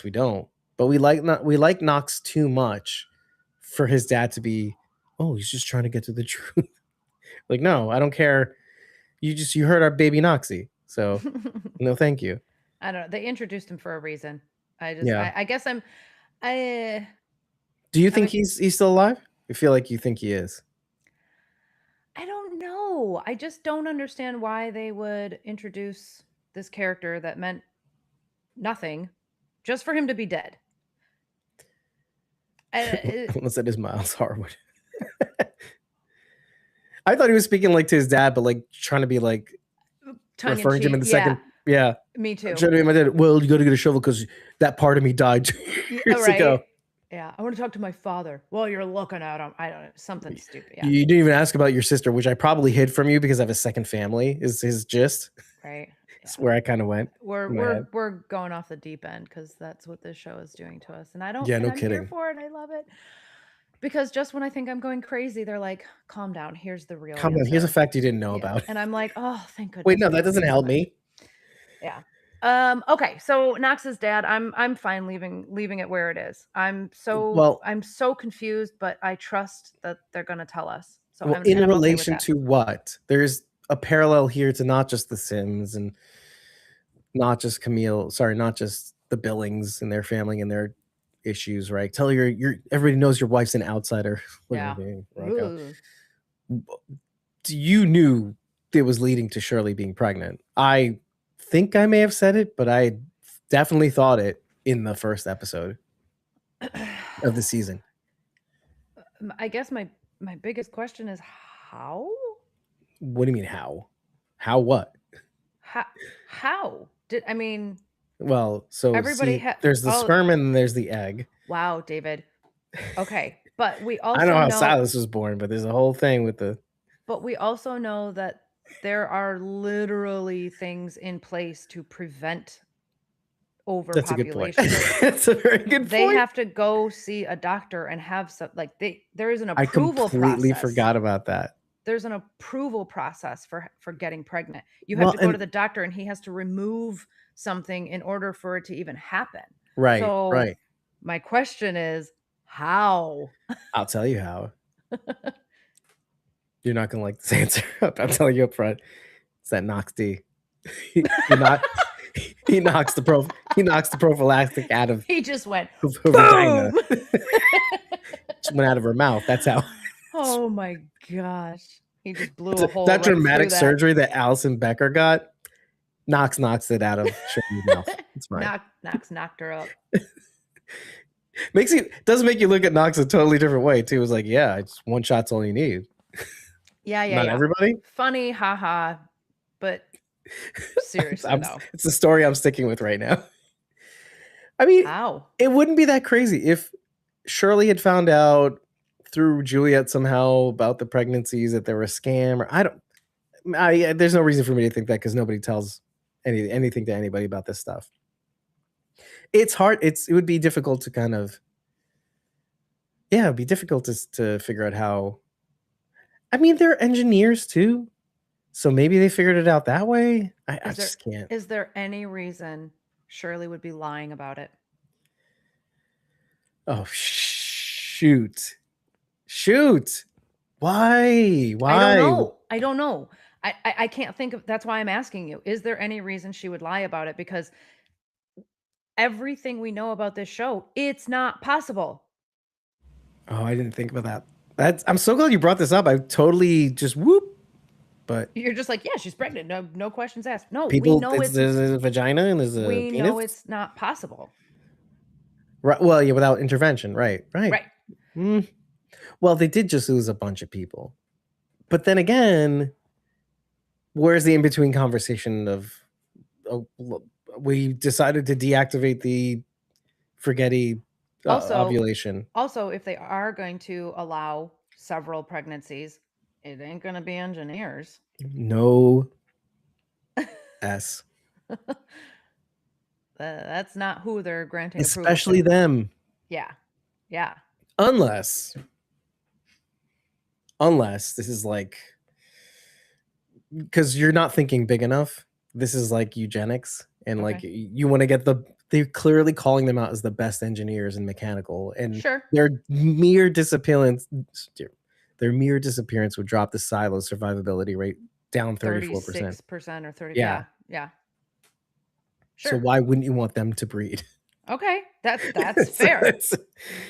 we don't. But we like Knox too much for his dad to be, oh, he's just trying to get to the truth. Like, no, I don't care. You heard our baby Noxie, so no, thank you. I don't know. They introduced him for a reason. I guess Do you think he's still alive? I feel like you think he is. I don't know. I just don't understand why they would introduce this character that meant nothing just for him to be dead. Unless it is Miles Harwood. I thought he was speaking like to his dad, but like trying to be like referring to him in the second. Yeah. Me too. Trying to be my dad. Well, you got to get a shovel because that part of me died 2 years ago. Yeah, I want to talk to my father. Well, you're looking at him. I don't know, something stupid. Yeah. You didn't even ask about your sister, which I probably hid from you because I have a second family. Is his gist? Right. That's where I kind of went. We're going off the deep end because that's what this show is doing to us, and I don't. Yeah, no I'm kidding. Here for it. I love it. Because just when I think I'm going crazy, they're like, "Calm down. Here's the real. Calm down. Here's a fact you didn't know about." And I'm like, "Oh, thank goodness." Wait, no, that doesn't help me. Yeah. Okay, so Knox's dad, I'm fine leaving it where it is. I'm so confused, but I trust that they're gonna tell us. So well, in relation to what? There's a parallel here to not just the Sims and not just not just the Billings and their family and their issues, right? Tell everybody knows your wife's an outsider. Yeah. You knew it was leading to Shirley being pregnant. I think I may have said it, but I definitely thought it in the first episode of the season. I guess my biggest question is how? What do you mean how? How what? How? Well, so everybody there's the sperm and there's the egg. Wow, David. Okay, but we also I know how Silas was born, but there's a whole thing with the. But we also know that There are literally things in place to prevent That's a good point. overpopulation. That's a very good They point. have to go see a doctor and have some like there is an I approval completely process. forgot about that. There's an approval process for getting pregnant. You have Well, to go to and the doctor and he has to remove something in order for it to even happen. right, So right. my question is, how? I'll tell you how. You're not gonna like this answer. I'm telling you up front. It's that Knox D. He knock he knocks the prophylactic out of He just went her vagina. boom. Just went out of her mouth. That's how. Oh my gosh. He just blew a hole That right through dramatic that. surgery that Allison Becker got. Knocks it out of Shirley's mouth. It's fine. Knox knocked her up. Doesn't make you look at Knox a totally different way too. It's like, yeah, it's one shot's all you need. Yeah, Not everybody. Funny, haha. But seriously, though. It's the story I'm sticking with right now. I mean, How? it wouldn't be that crazy if Shirley had found out through Juliette somehow about the pregnancies that they were a scam, or there's no reason for me to think that because nobody tells anything to anybody about this stuff. It's hard. It would be difficult to kind of, it'd be difficult to figure out how. I mean, they're engineers too, so maybe they figured it out that way. I just can't. Is there any reason Shirley would be lying about it? Oh shoot! Why? I don't know. I can't think of. That's why I'm asking you. Is there any reason she would lie about it? Because everything we know about this show, it's not possible. Oh, I didn't think about that. I'm so glad you brought this up. I totally just whoop. But you're just like, yeah, she's pregnant. No questions asked. No, people, we know there's a vagina and there's a we penis. know it's not possible. Right. Well, yeah, without intervention. Right. Right. Well, they did just lose a bunch of people. But then again, where's the in-between conversation of we decided to deactivate the Forgetty ovulation? Also, if they are going to allow several pregnancies, it ain't going to be engineers. No. S. That's not who they're granting Especially approval to. them. Yeah. Unless this is like, because you're not thinking big enough. This is like eugenics, and like you want to get they're clearly calling them out as the best engineers in mechanical, and sure, their mere disappearance would drop the silo survivability rate down 34%. 36% or 30. Yeah. Sure. So why wouldn't you want them to breed? Okay, that's fair.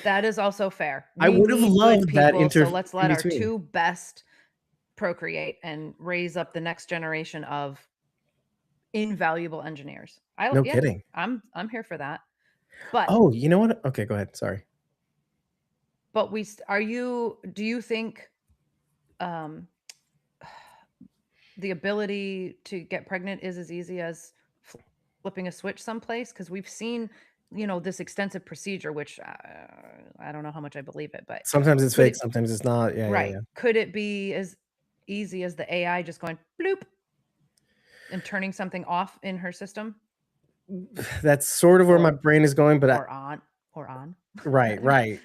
That is also fair. I would have loved that so let's let our two best procreate and raise up the next generation of invaluable engineers. No kidding. I'm here for that. But oh, you know what? Okay, go ahead. Sorry. But do you think the ability to get pregnant is as easy as flipping a switch someplace? Because we've seen, this extensive procedure, which I don't know how much I believe it, but sometimes it's fake, sometimes it's not. Yeah, right. Yeah. Could it be as easy as the AI just going bloop and turning something off in her system? That's sort of where my brain is going, but or on. Right.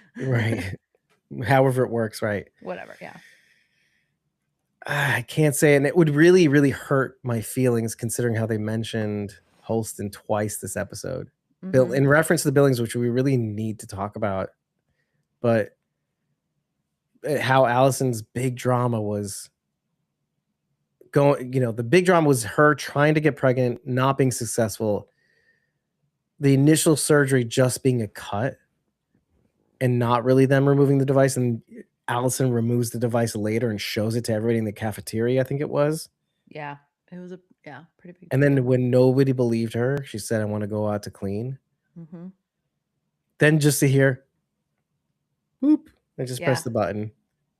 However it works, right? Whatever, yeah. I can't say it, and it would really, really hurt my feelings considering how they mentioned Holston twice this episode. Bill, in reference to the Billings, which we really need to talk about, but how Allison's big drama was going, the big drama was her trying to get pregnant, not being successful, the initial surgery just being a cut and not really them removing the device, and Allison removes the device later and shows it to everybody in the cafeteria, I think it was. Yeah, it was pretty big. And then when nobody believed her, she said, I want to go out to clean. Then just to hear, whoop, I just pressed the button.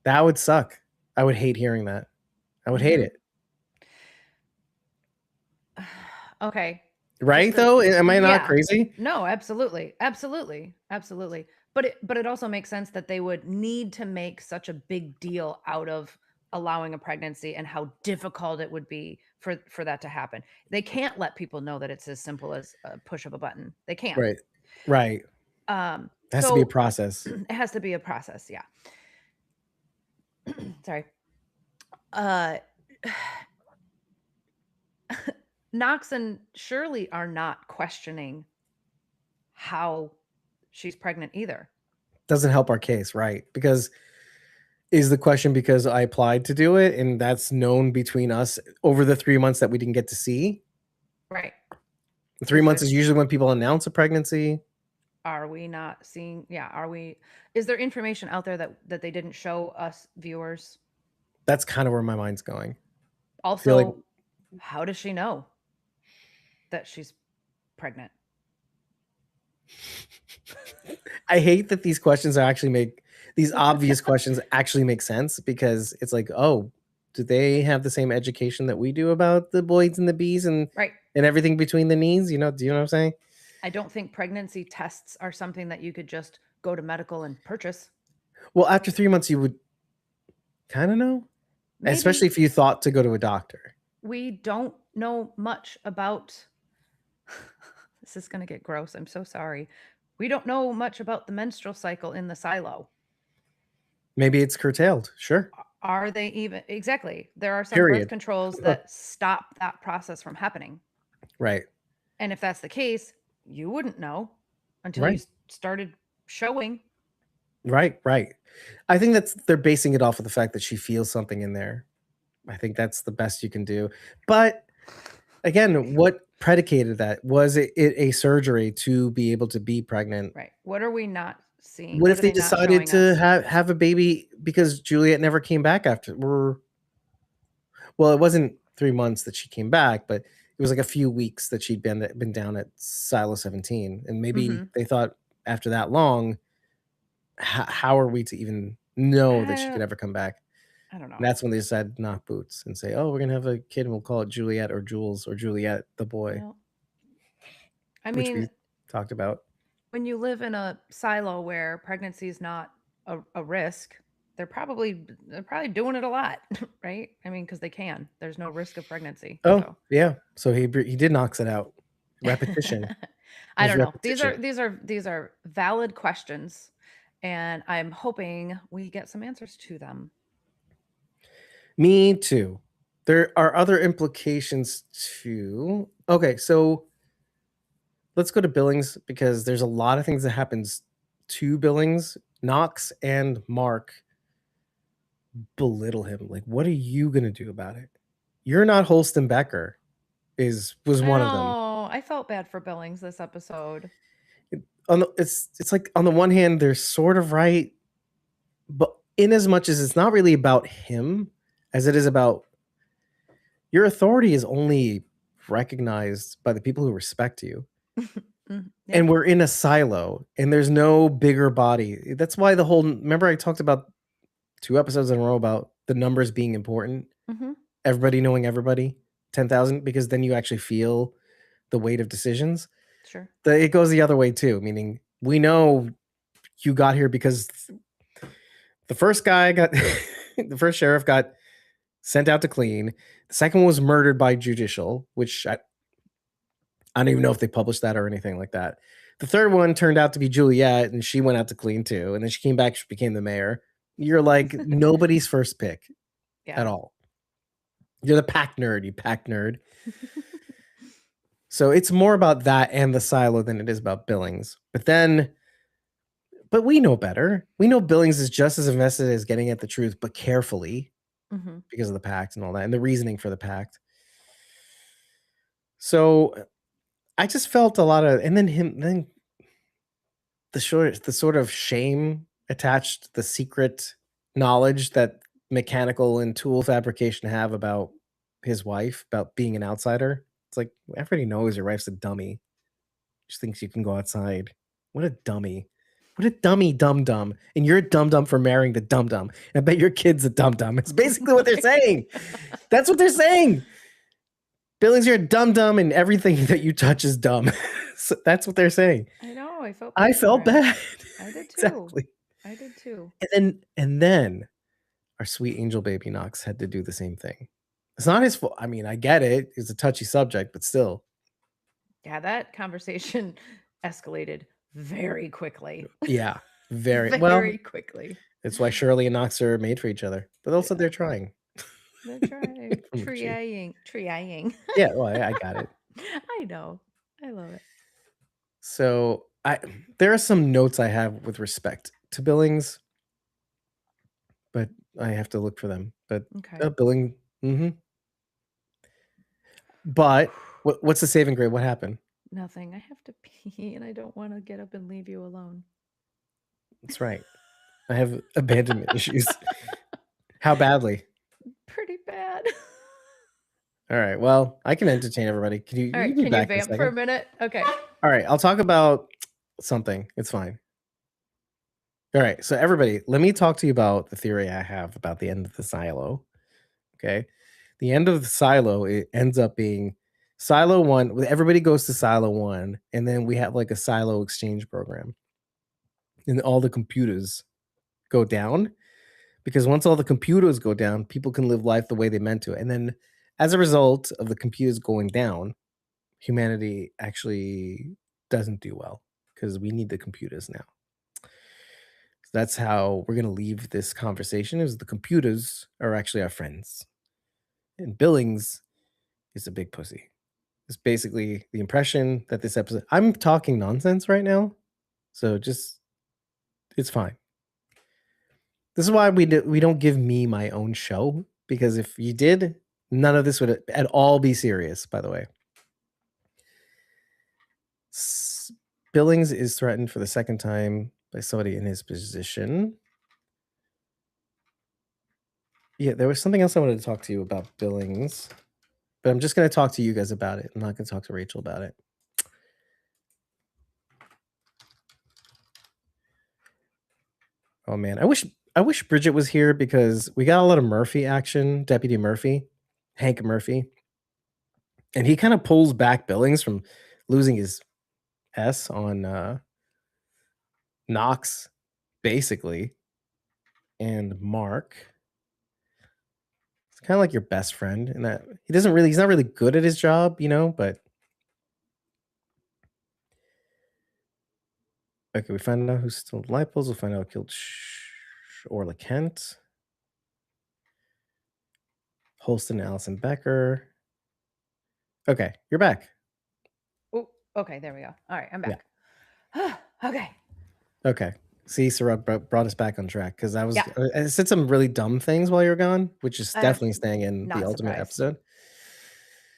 That would suck. I would hate hearing that. I would hate it. Okay. Right, though? Am I not crazy? No, absolutely. But it also makes sense that they would need to make such a big deal out of allowing a pregnancy and how difficult it would be for that to happen. They can't let people know that it's as simple as a push of a button. They can't. Right. Right. It has to be a So process. it has to be a process. Yeah. Sorry. Uh, Knox and Shirley are not questioning how she's pregnant either. Doesn't help our case, right? Because is the question because I applied to do it and that's known between us over the 3 months that we didn't get to see? Right. 3 months is usually when people announce a pregnancy. Are we not seeing? Yeah. Is there information out there that they didn't show us viewers? That's kind of where my mind's going. Also, like how does she know that she's pregnant? I hate that these questions these obvious questions actually make sense, because it's like, oh, do they have the same education that we do about the boys and the bees and Right. and everything between the knees? Do you know what I'm saying? I don't think pregnancy tests are something that you could just go to medical and purchase. Well, after 3 months, you would kind of know, Maybe. especially if you thought to go to a doctor. We don't know much about this is going to get gross. I'm so sorry. We don't know much about the menstrual cycle in the silo. Maybe it's curtailed. Sure. Are they even? Exactly. There are some Period. birth controls that stop that process from happening. Right. And if that's the case, you wouldn't know until you Right. started showing. Right. Right. I think they're basing it off of the fact that she feels something in there. I think that's the best you can do. But again, what predicated that? Was it a surgery to be able to be pregnant? Right. What are we not seeing? What What if are they not decided showing to us? have a baby because Juliette never came back after? Well, it wasn't 3 months that she came back, but it was like a few weeks that she'd been down at Silo 17, and maybe they thought after that long, how are we to even know that she could ever come back? I don't know. And that's when they decided to knock boots and say, "Oh, we're gonna have a kid, and we'll call it Juliette or Jules or Juliette the boy," Well, I which mean, we talked about. when you live in a silo where pregnancy is not a risk, they're probably doing it a lot, right? I mean, because they can. There's no risk of pregnancy. Oh, So yeah. So he did knocks it out. Repetition. I There's don't know. These repetition. are valid questions, and I'm hoping we get some answers to them. Me too. There are other implications too. Okay, so let's go to Billings, because there's a lot of things that happens to Billings. Knox and Mark belittle him. Like, what are you gonna do about it? You're not Holston Becker. Was one of them. Oh, I felt bad for Billings this episode. It's like, on the one hand, they're sort of right, but in as much as it's not really about him as it is about your authority is only recognized by the people who respect you. Yeah. And we're in a silo and there's no bigger body. That's why remember I talked about 2 episodes in a row about the numbers being important. Everybody knowing everybody, 10,000, because then you actually feel the weight of decisions. Sure. It goes the other way too, meaning we know you got here because the first guy got the first sheriff got sent out to clean. The second one was murdered by judicial, which I don't even know if they published that or anything like that. The third one turned out to be Juliette, and she went out to clean too. And then she came back, she became the mayor. You're like nobody's first pick at all. You're the pack nerd, you pack nerd. So it's more about that and the silo than it is about Billings. But we know better. We know Billings is just as invested as getting at the truth, but carefully, because of the pact and all that, and the reasoning for the pact. So I just felt a lot of, and then the sort of shame attached, the secret knowledge that mechanical and tool fabrication have about his wife, about being an outsider. It's like, everybody knows your wife's a dummy. She thinks you can go outside. What a dummy. What a dummy dum-dum. And you're a dum-dum for marrying the dum-dum. And I bet your kid's a dum-dum. It's basically what they're saying. That's what they're saying. Billings, you're a dum-dum and everything that you touch is dumb. So that's what they're saying. I know. I felt bad. I did too. Exactly. I did too. And then our sweet angel baby Knox had to do the same thing. It's not his fault. I mean, I get it. It's a touchy subject, but still. Yeah, that conversation escalated very quickly. Yeah, very well. Very quickly. It's why Shirley and Knox are made for each other. But also they're trying. They're trying. From a G. Trying. Yeah, well, I got it. I know. I love it. So there are some notes I have with respect to Billings, but I have to look for them. But Okay. Billing, But what's the saving grade? What happened? Nothing. I have to pee and I don't want to get up and leave you alone. That's right. I have abandonment issues. How badly? Pretty bad. All right. Well, I can entertain everybody. Can you? All You right. be Can you back in a vamp for a second. minute? Okay. All right. I'll talk about something. It's fine. All right. So everybody, let me talk to you about the theory I have about the end of the silo. Okay. The end of the silo, it ends up being silo one. Everybody goes to silo one, and then we have like a silo exchange program, and all the computers go down, because once all the computers go down, people can live life the way they meant to. And then as a result of the computers going down, humanity actually doesn't do well because we need the computers now. So that's how we're going to leave this conversation, is the computers are actually our friends. And Billings is a big pussy. It's basically the impression that this episode, I'm talking nonsense right now. So just, it's fine. This is why we don't give me my own show, because if you did, none of this would at all be serious, by the way. Billings is threatened for the second time by somebody in his position. Yeah, there was something else I wanted to talk to you about Billings, but I'm just going to talk to you guys about it. I'm not going to talk to Rachel about it. Oh man, I wish Bridget was here, because we got a lot of Murphy action, Deputy Murphy, Hank Murphy. And he kind of pulls back Billings from losing his S on Knox, basically, and Mark. It's kind of like your best friend in that he's not really good at his job, but okay, we find out who stole Lipos. We'll find out who killed Orla Kent, Holston, Allison Becker. Okay, you're back. Oh, okay. There we go. All right. I'm back. Yeah. Okay. Okay. See, Sarah brought us back on track, because I said some really dumb things while you were gone, which is definitely staying in the ultimate episode.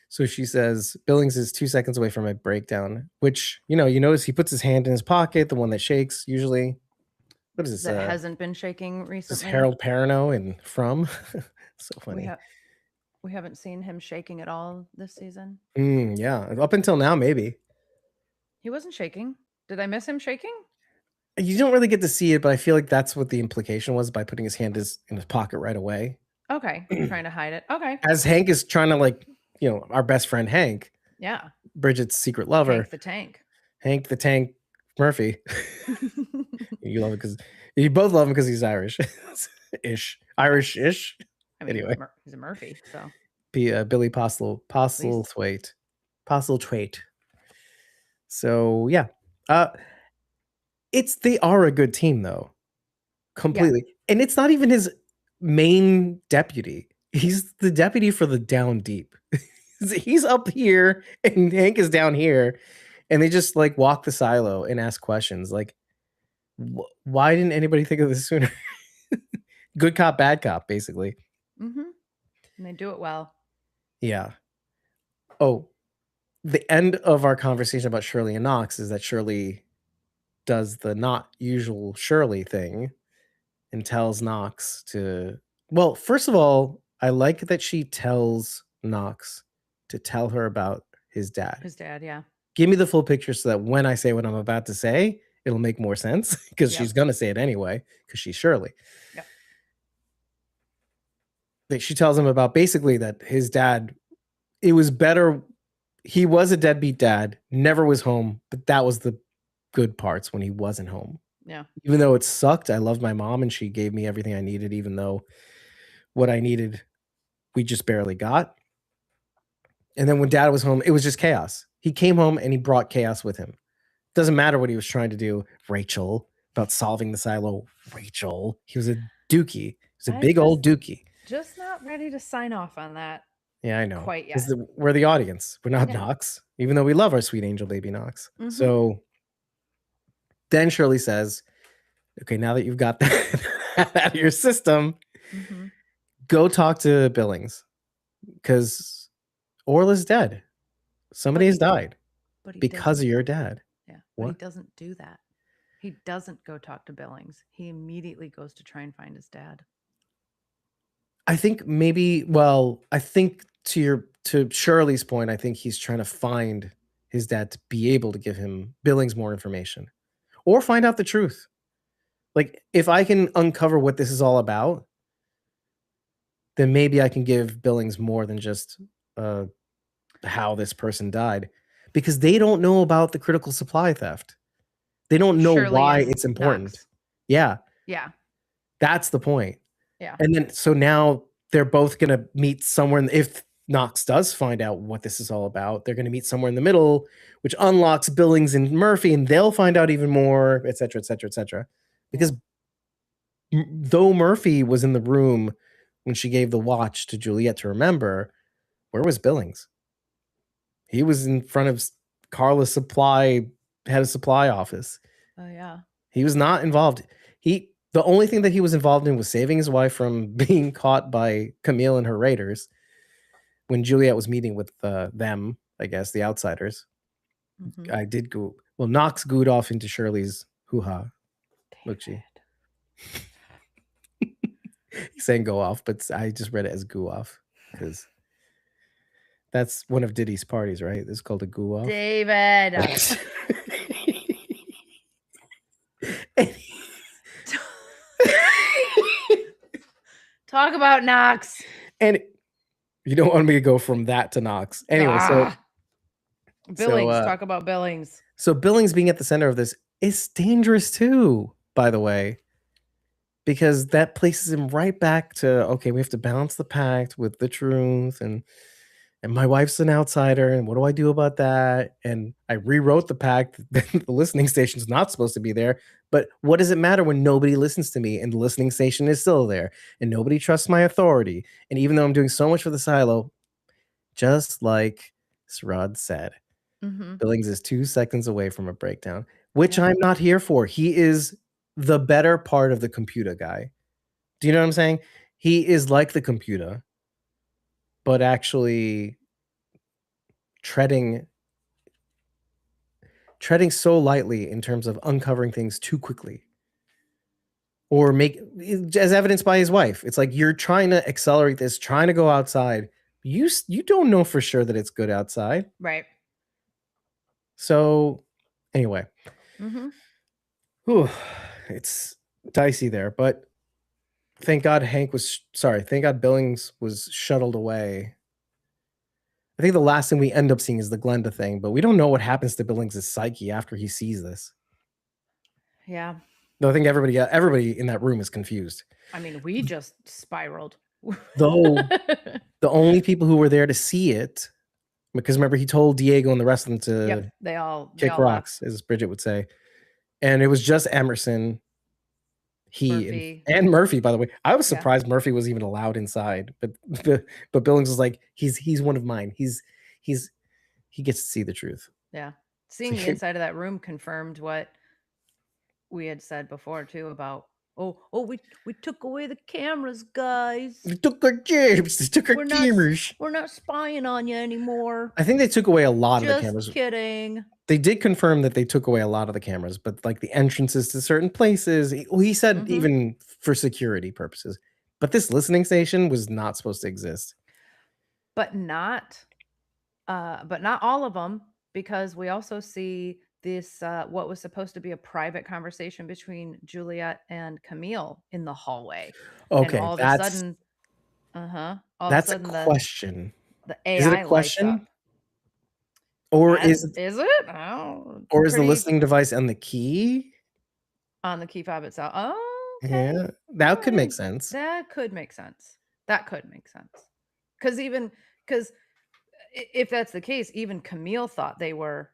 So she says, Billings is 2 seconds away from a breakdown, which, you notice he puts his hand in his pocket, the one that shakes usually. What is this? That hasn't been shaking recently. This Harold Perrineau and From. So funny. We haven't seen him shaking at all this season. Yeah. Up until now, maybe. He wasn't shaking. Did I miss him shaking? You don't really get to see it, but I feel like that's what the implication was by putting his hand in his pocket right away. Okay. Trying to hide it. Okay. As Hank is trying to, our best friend Hank. Yeah. Bridget's secret lover. Hank the Tank Murphy. You love it because you both love him because he's Irish. Irish-ish. I mean, anyway, he's a Murphy, so. Billy Postlethwaite. So yeah. They are a good team though. Completely. Yeah. And it's not even his main deputy. He's the deputy for the down deep. He's up here and Hank is down here, and they just walk the silo and ask questions. Why didn't anybody think of this sooner? Good cop, bad cop, basically. Mm-hmm. And they do it well. Yeah. Oh, the end of our conversation about Shirley and Knox is that Shirley does the not usual Shirley thing and tells Knox to... Well, first of all, I like that she tells Knox to tell her about his dad. His dad, yeah. Give me the full picture so that when I say what I'm about to say, it'll make more sense, because she's going to say it anyway, because she's Shirley. Yeah. She tells him about basically that his dad, it was better. He was a deadbeat dad, never was home, but that was the good parts when he wasn't home. Yeah. Even though it sucked, I loved my mom and she gave me everything I needed, even though what I needed, we just barely got. And then when dad was home, it was just chaos. He came home and he brought chaos with him. Doesn't matter what he was trying to do. Rachel, about solving the silo. Rachel, he was a dookie. He was a big old dookie. Just not ready to sign off on that. Yeah, I know. Quite yet. We're the audience. We're not Yeah. Knox, even though we love our sweet angel baby Knox. Mhm. So then Shirley says, okay, now that you've got that out of your system, go talk to Billings, because Orla's dead. Somebody has died because of your dad. Yeah, but What? he doesn't do that. He doesn't go talk to Billings. He immediately goes to try and find his dad. I think maybe, well, I think to Shirley's point, I think he's trying to find his dad to be able to give him Billings more information or find out the truth. Like, if I can uncover what this is all about, then maybe I can give Billings more than just how this person died, because they don't know about the critical supply theft. They don't know Shirley why and it's important. Knox. Yeah. Yeah. That's the point. Yeah. And then, so now they're both going to meet somewhere. If Knox does find out what this is all about, they're going to meet somewhere in the middle, which unlocks Billings and Murphy, and they'll find out even more, et cetera, et cetera, et cetera. Because though Murphy was in the room when she gave the watch to Juliette to remember, where was Billings? He was in front of Carla's head of supply office. Oh, yeah. He was not involved. The only thing that he was involved in was saving his wife from being caught by Camille and her raiders when Juliette was meeting with them, I guess, the outsiders. I did go. Well, Knox gooed off into Shirley's hoo-ha. Look, she. He's saying go off, but I just read it as goo off because that's one of Diddy's parties, right? This is called a goo off. David. Talk about Knox. And you don't want me to go from that to Knox. Anyway, so Billings, talk about Billings. So Billings being at the center of this is dangerous too, by the way, because that places him right back to, okay, we have to balance the pact with the truth, and my wife's an outsider, and what do I do about that? And I rewrote the pact that the listening station's not supposed to be there, but what does it matter when nobody listens to me and the listening station is still there and nobody trusts my authority? And even though I'm doing so much for the silo, just like Srod said, Billings is 2 seconds away from a breakdown, which I'm not here for. He is the better part of the computer guy. Do you know what I'm saying? He is like the computer, but actually treading so lightly in terms of uncovering things too quickly, or as evidenced by his wife. It's like, you're trying to accelerate this, trying to go outside. You don't know for sure that it's good outside. Right. So anyway, it's dicey there, but thank God Billings was shuttled away. I think the last thing we end up seeing is the Glenda thing, but we don't know what happens to Billings' psyche after he sees this. Yeah. No, I think everybody in that room is confused. I mean, we just spiraled. Though the only people who were there to see it, because remember, he told Diego and the rest of them to they all kick rocks, as Bridget would say. And it was just Emerson, Murphy. and Murphy, by the way. I was surprised Murphy was even allowed inside, but Billings was like, he's one of mine. He gets to see the truth. Yeah. Seeing the inside of that room confirmed what we had said before too about, we took away the cameras, guys. We took our cameras. They took our cameras. We're not spying on you anymore. I think they took away a lot of the cameras. Just kidding. They did confirm that they took away a lot of the cameras, but like the entrances to certain places, he said even for security purposes. But this listening station was not supposed to exist. But not all of them, because we also see this what was supposed to be a private conversation between Juliette and Camille in the hallway. Okay, and all of a sudden, that's a question. The AI is it a question? lights up. Or is it? Or is the listening device on the key? On the key fob itself. Oh, okay. Yeah, that could make sense. That could make sense. That could make sense. Because if that's the case, even Camille thought they were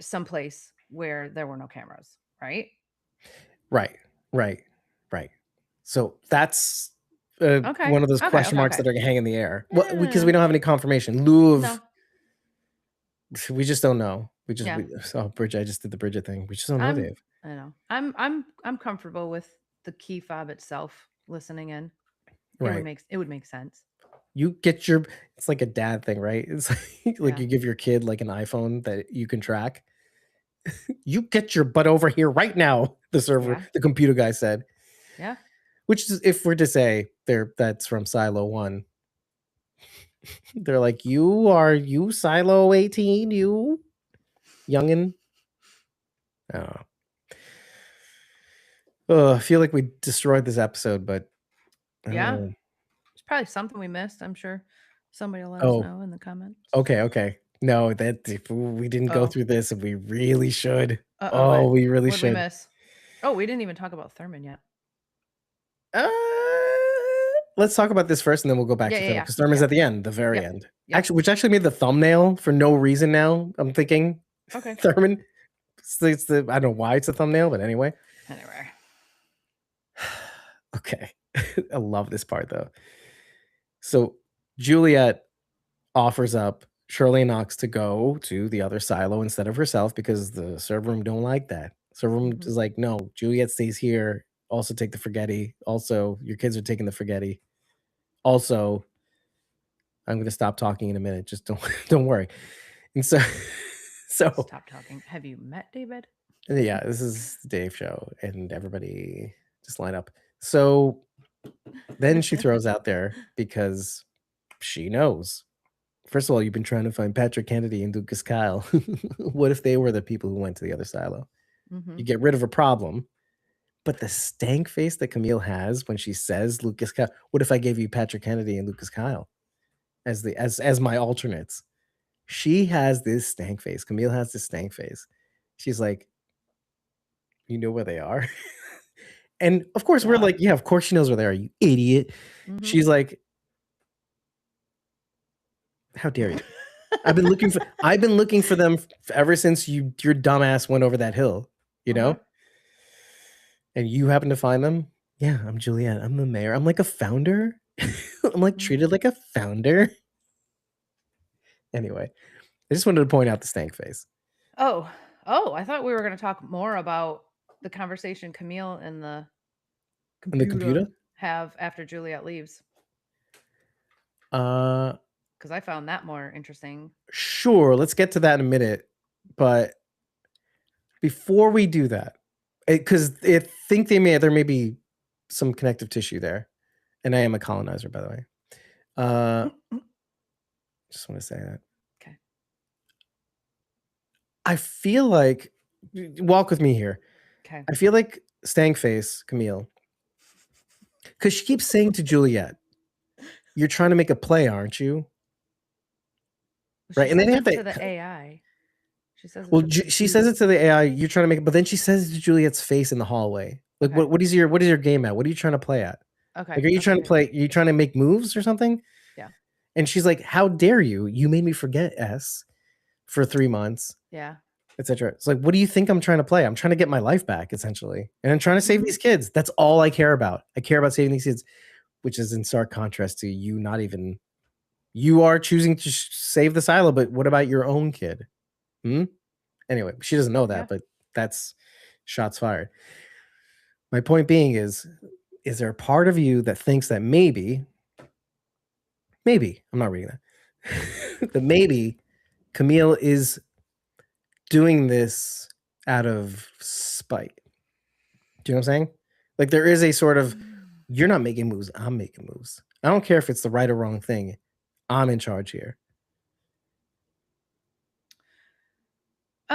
someplace where there were no cameras, right? Right, right, right. So that's Okay. one of those Okay. question Okay. marks Okay. that are hanging in the air. Well, because Yeah. we don't have any confirmation. In lieu No. of, we just don't know. Yeah. Oh, Bridget, I just did the Bridget thing. We just don't know, I'm. Dave. I know. I'm comfortable with the key fob itself listening in. Right. It would make sense. You get your, it's like a dad thing, right? It's like Yeah. you give your kid like an iPhone that you can track. You get your butt over here right now, Yeah. the computer guy said. Yeah. Which is, if we're to say that's from Silo 1, they're like, you Silo 18, you youngin'. Oh. I feel like we destroyed this episode, but I don't Yeah. know. There's probably something we missed. I'm sure somebody will let us Oh, know in the comments. okay. No, that if we didn't go Oh. through this, and we really should. What? Oh, we really What'd we should. miss? Oh, we didn't even talk about Thurman yet. Uh, let's talk about this first, and then we'll go back to Thurman, Yeah. because Thurman's Yeah. at the end, the very Yep. end. Yep. Actually, which actually made the thumbnail for no reason now. I'm thinking Okay. Thurman. It's the I don't know why it's a thumbnail, but anyway. Anyway. Okay. I love this part though. So Juliette offers up Shirley and Knox to go to the other silo instead of herself, because the server room don't like that. Server room Mhm. is like, no, Juliette stays here. Also take the Forgetti. Also, your kids are taking the Forgetti. Also, I'm gonna stop talking in a minute. Just don't worry. And so Stop talking. Have you met David? yeah, this is the Dave show, and everybody just line up. So then she throws out there, because she knows. First of all, you've been trying to find Patrick Kennedy and Lucas Kyle. What if they were the people who went to the other silo? You get rid of a problem. But the stank face that Camille has when she says Lucas Kyle, what if I gave you Patrick Kennedy and Lucas Kyle as my alternates? She has this stank face. Camille has this stank face. She's like, you know where they are? And of course, we're Yeah. like, yeah, of course she knows where they are, you idiot. Mhm. She's like, how dare you? I've been looking for them ever since your dumbass went over that hill, you know? And you happen to find them? Yeah, I'm Juliette. I'm the mayor. I'm like a founder. I'm like treated like a founder. Anyway, I just wanted to point out the stank face. Oh, I thought we were going to talk more about the conversation Camille and the And the computer? have after Juliette leaves, Uh, because I found that more interesting. sure. Let's get to that in a minute. But before we do that, because I think there may be some connective tissue there. And I am a colonizer, by the way. Just want to say that. Okay. I feel like, walk with me here. Okay. I feel like stank face Camille, because she keeps saying to Juliette, "You're trying to make a play, aren't you?" She Right, and then says they have it to to. the AI. She says it Well, to the she says computer. it to the AI. You're trying to make it, but then she says it to Juliette's face in the hallway. Like, Okay. what is your game at? What are you trying to play at? Okay. Like, are you Okay, trying to okay. play? Are you trying to make moves or something? Yeah. And she's like, "How dare you? You made me forget S for 3 months." Yeah. Etc. It's like, what do you think I'm trying to play? I'm trying to get my life back, essentially. And I'm trying to save these kids. That's all I care about. I care about saving these kids, which is in stark contrast to you not even, you are choosing to save the silo, but what about your own kid? Anyway, she doesn't know that, Yeah. but that's shots fired. My point being is there a part of you that thinks that maybe, I'm not reading that, that maybe Camille is doing this out of spite? Do you know what I'm saying? Like, there is a sort of, you're not making moves, I'm making moves. I don't care if it's the right or wrong thing. I'm in charge here.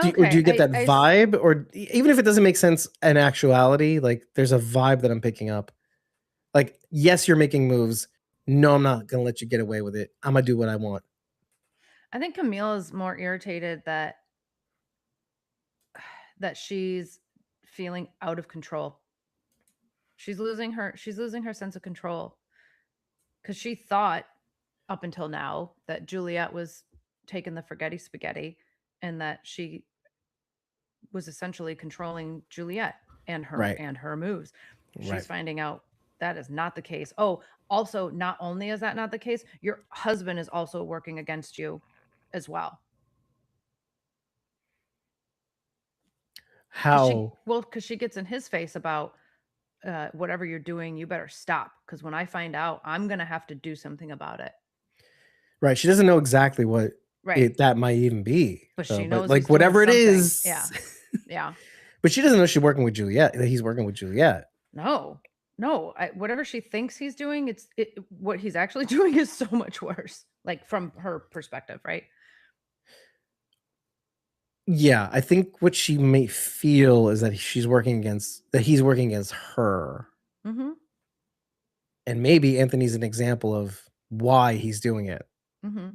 Do you get that vibe? Or even if it doesn't make sense in actuality, like, there's a vibe that I'm picking up. Like, yes, you're making moves. No, I'm not going to let you get away with it. I'm going to do what I want. I think Camille is more irritated that she's feeling out of control. She's losing her sense of control. because she thought up until now that Juliette was taking the forgetty spaghetti and that she was essentially controlling Juliette and Right. her moves. Right. She's finding out that is not the case. Oh, also, not only is that not the case, your husband is also working against you as well. How? Because she gets in his face about whatever you're doing, you better stop. Because when I find out, I'm gonna have to do something about it. Right. She doesn't know exactly what Right. that might even be. But So, she but knows he's like doing whatever it something. is. Yeah. Yeah. But she doesn't know she's working with Juliette. That he's working with Juliette. No. Whatever she thinks he's doing, what he's actually doing is so much worse. Like from her perspective, right? Yeah, I think what she may feel is that he's working against her. Mm-hmm. And maybe Anthony's an example of why he's doing it. Mm-hmm.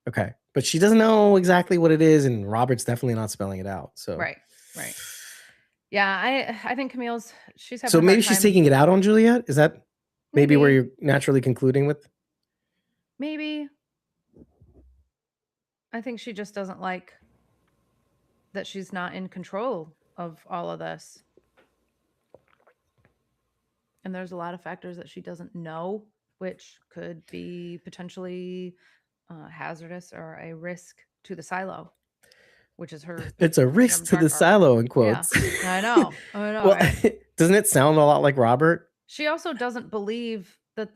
Okay. But she doesn't know exactly what it is, and Robert's definitely not spelling it out. So Right. Yeah, I think she's having so a hard maybe she's time. taking it out on Juliette? Is that maybe where Maybe. you're naturally concluding with? Maybe. I think she just doesn't like that she's not in control of all of this. And there's a lot of factors that she doesn't know, which could be potentially hazardous or a risk to the silo, which is her. It's a risk to the silo, in quotes. Yeah, I know. Well, right? Doesn't it sound a lot like Robert? She also doesn't believe that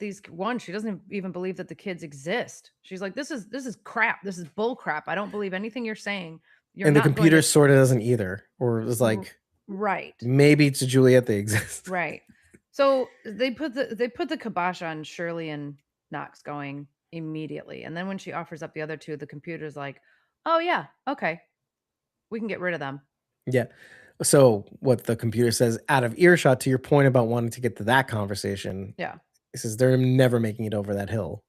she doesn't even believe that the kids exist. She's like, this is crap. This is bull crap. I don't believe anything you're saying. And the computer sort of doesn't either. Or it was like, right. Maybe to Juliette they exist. Right. So they put the kibosh on Shirley and Knox going immediately. And then when she offers up the other two, the computer's like, oh yeah, okay. We can get rid of them. Yeah. So what the computer says out of earshot, to your point about wanting to get to that conversation. Yeah. It says they're never making it over that hill.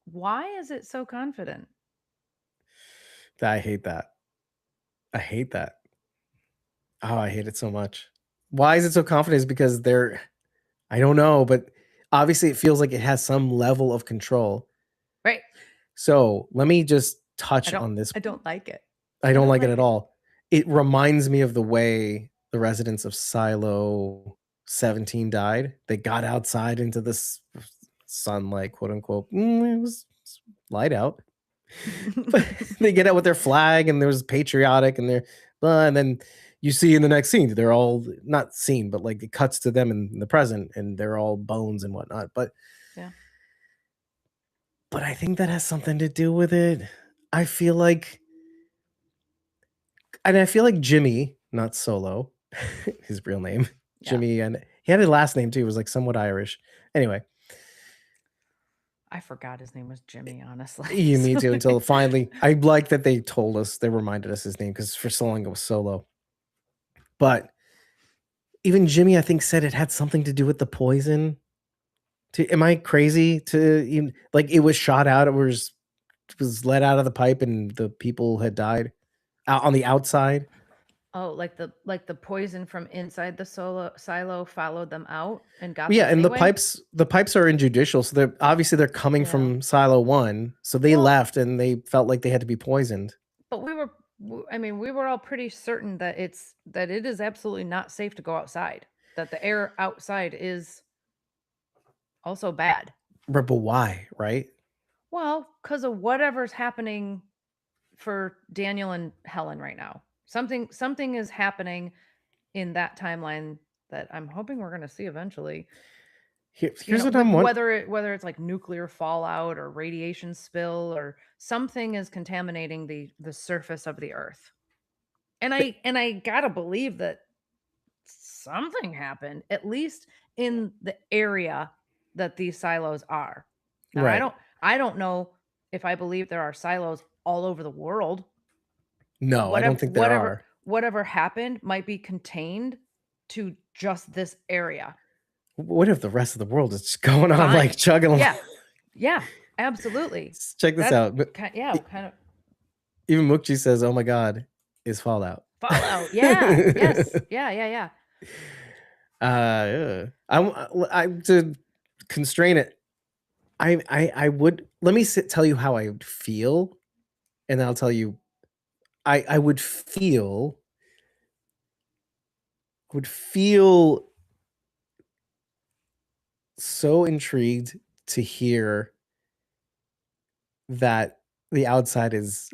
Why is it so confident? I hate that. I hate that. Oh, I hate it so much. Why is it so confident? Is because I don't know, but obviously it feels like it has some level of control. Right. So let me just touch on this. I don't like it. I don't like it at all. It reminds me of the way the residents of Silo 17 died. They got outside into the sunlight, quote unquote. It was light out. But they get out with their flag and there's patriotic and then you see in the next scene, they're all not seen, but like it cuts to them in the present and they're all bones and whatnot. But yeah. But I think that has something to do with it. I feel like Jimmy, not Solo, his real name, yeah. Jimmy, and he had a last name too. It was like somewhat Irish. Anyway. I forgot his name was Jimmy, honestly. Yeah, me too, until finally. I like that they told us, they reminded us his name, because for so long it was Solo. But even Jimmy, I think, said it had something to do with the poison. Am I crazy to even, like, it was shot out, it was let out of the pipe and the people had died out on the outside? Oh, like the poison from inside the silo followed them out and got yeah, them and anyway? the pipes are injudicial, so they're coming from Silo 1, so they left and they felt like they had to be poisoned. But we were all pretty certain that it is absolutely not safe to go outside, that the air outside is also bad. But why, right? Well, because of whatever's happening for Daniel and Helen right now. Something is happening in that timeline that I'm hoping we're going to see eventually. Here's what I'm wondering. Whether it's like nuclear fallout or radiation spill or something is contaminating the surface of the earth. And I gotta believe that something happened, at least in the area that these silos are. Now, right. I don't know if I believe there are silos all over the world. No, I don't think there are. Whatever happened might be contained to just this area. What if the rest of the world is just going on like chugging along? Yeah, absolutely. Check this out. Kind of. Even Mukji says, "Oh my God, is Fallout." Fallout, yeah, yes, yeah. I to constrain it. I would let me tell you how I would feel, and then I'll tell you. I would feel so intrigued to hear that the outside is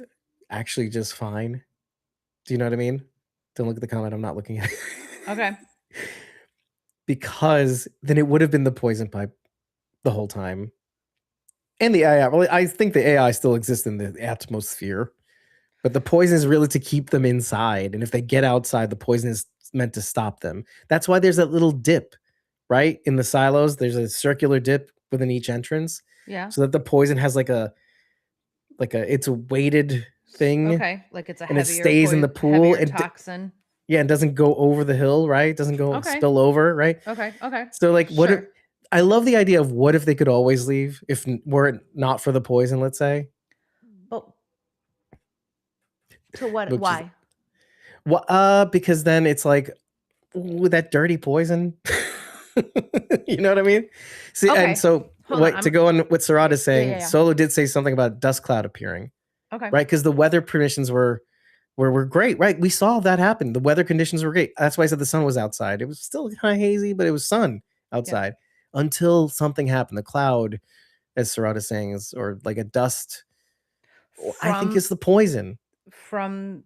actually just fine. Do you know what I mean? Don't look at the comment. I'm not looking at it. Okay. Because then it would have been the poison pipe the whole time. And the AI. Well, I think the AI still exists in the atmosphere. But the poison is really to keep them inside. And if they get outside, the poison is meant to stop them. That's why there's that little dip, right? In the silos, there's a circular dip within each entrance. Yeah. So that the poison has it's a weighted thing. Okay. Like it's a and it heavier stays in the pool. heavier toxin. Yeah, it doesn't go over the hill, right? It doesn't go spill over, right? Okay. Okay. So what if, Sure. I love the idea of what if they could always leave if were it not for the poison, let's say. But to what? Why? Because then it's like, ooh, that dirty poison. You know what I mean? See, Okay. and so to go on what Sarat is saying, yeah. Solo did say something about dust cloud appearing. Okay. Right? Because the weather permissions were great, right? We saw that happen. The weather conditions were great. That's why I said the sun was outside. It was still kind of hazy, but it was sun outside until something happened. The cloud, as Sarat is saying, or like a dust. I think it's the poison. From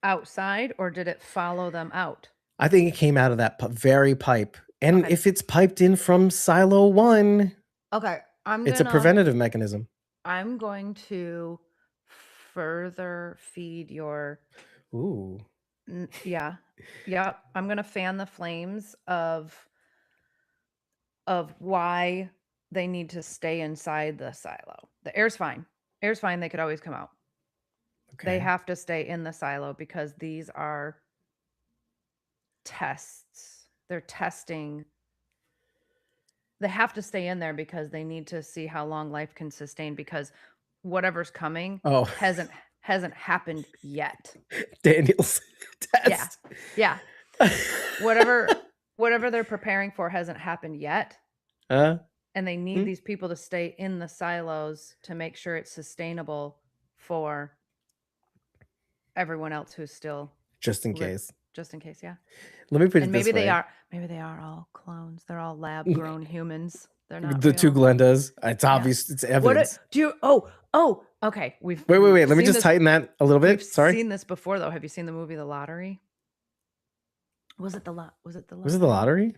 outside, or did it follow them out? I think it came out of that very pipe. And if it's piped in from silo 1, okay, it's a preventative mechanism. I'm going to further feed your. Ooh. Yeah. I'm going to fan the flames of why they need to stay inside the silo. The air's fine. Air's fine. They could always come out. Okay. They have to stay in the silo because these are tests. They're testing. They have to stay in there because they need to see how long life can sustain, because whatever's coming hasn't happened yet. Daniel's test. Yeah. Whatever they're preparing for hasn't happened yet. And they need these people to stay in the silos to make sure it's sustainable for everyone else who's still just in case. Yeah. Let me put it this way. Maybe they are all clones. They're all lab grown humans. They're not the real. two Glendas. It's obvious. It's evidence. Okay. Wait. Let me just tighten that a little bit. Sorry. We've seen this before, though. Have you seen the movie The Lottery? Was it the lottery? Was it the lottery?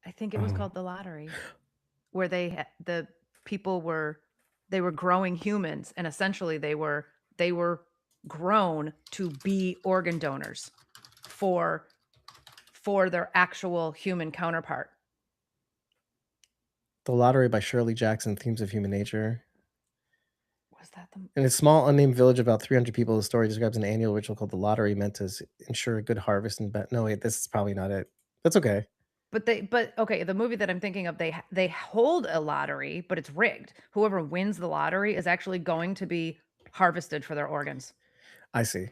I think it was called The Lottery, where the people were growing humans, and essentially they were grown to be organ donors for their actual human counterpart. The Lottery by Shirley Jackson, Themes of Human Nature. Was that in a small unnamed village of about 300 people, the story describes an annual ritual called the lottery meant to ensure a good harvest and no, wait, this is probably not it. That's okay. But okay, the movie that I'm thinking of, they hold a lottery, but it's rigged. Whoever wins the lottery is actually going to be harvested for their organs. I see.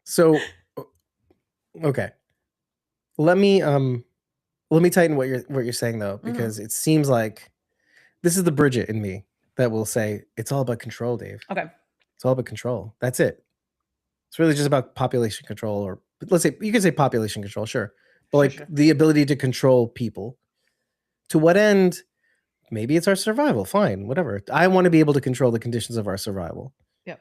So, okay. Let me tighten what you're saying though, because it seems like this is the Bridget in me that will say it's all about control, Dave. Okay. It's all about control. That's it. It's really just about population control, or let's say you can say population control, sure. But the ability to control people. To what end? Maybe it's our survival. Fine, whatever. I want to be able to control the conditions of our survival. Yep.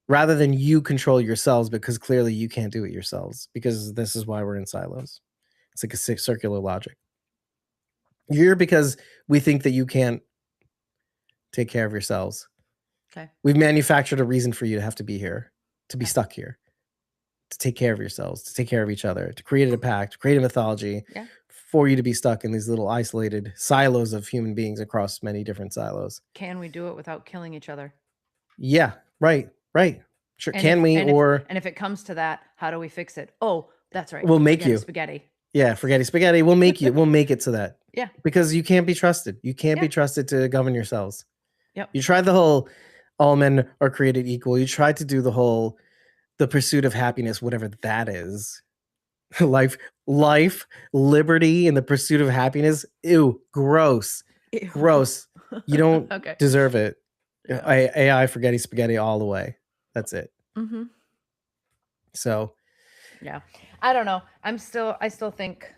Rather than you control yourselves, because clearly you can't do it yourselves, because this is why we're in silos. It's like a circular logic. You're because we think that you can't take care of yourselves. Okay. We've manufactured a reason for you to have to be here, to be stuck here, to take care of yourselves, to take care of each other, to create a pact, to create a mythology for you to be stuck in these little isolated silos of human beings across many different silos. Can we do it without killing each other? Yeah, right. Sure. And if it comes to that, how do we fix it? Oh, that's right. We'll make you spaghetti. Yeah, spaghetti. We'll make you. We'll make it so that. Yeah. Because you can't be trusted. You can't be trusted to govern yourselves. Yep. You tried the whole all men are created equal. You tried to do the pursuit of happiness, whatever that is. life, liberty, and the pursuit of happiness. Ew, gross. Ew. Gross. You don't Okay. deserve it. Yeah. AI forgetty spaghetti all the way. That's it. Mm-hmm. So Yeah. I don't know. I still think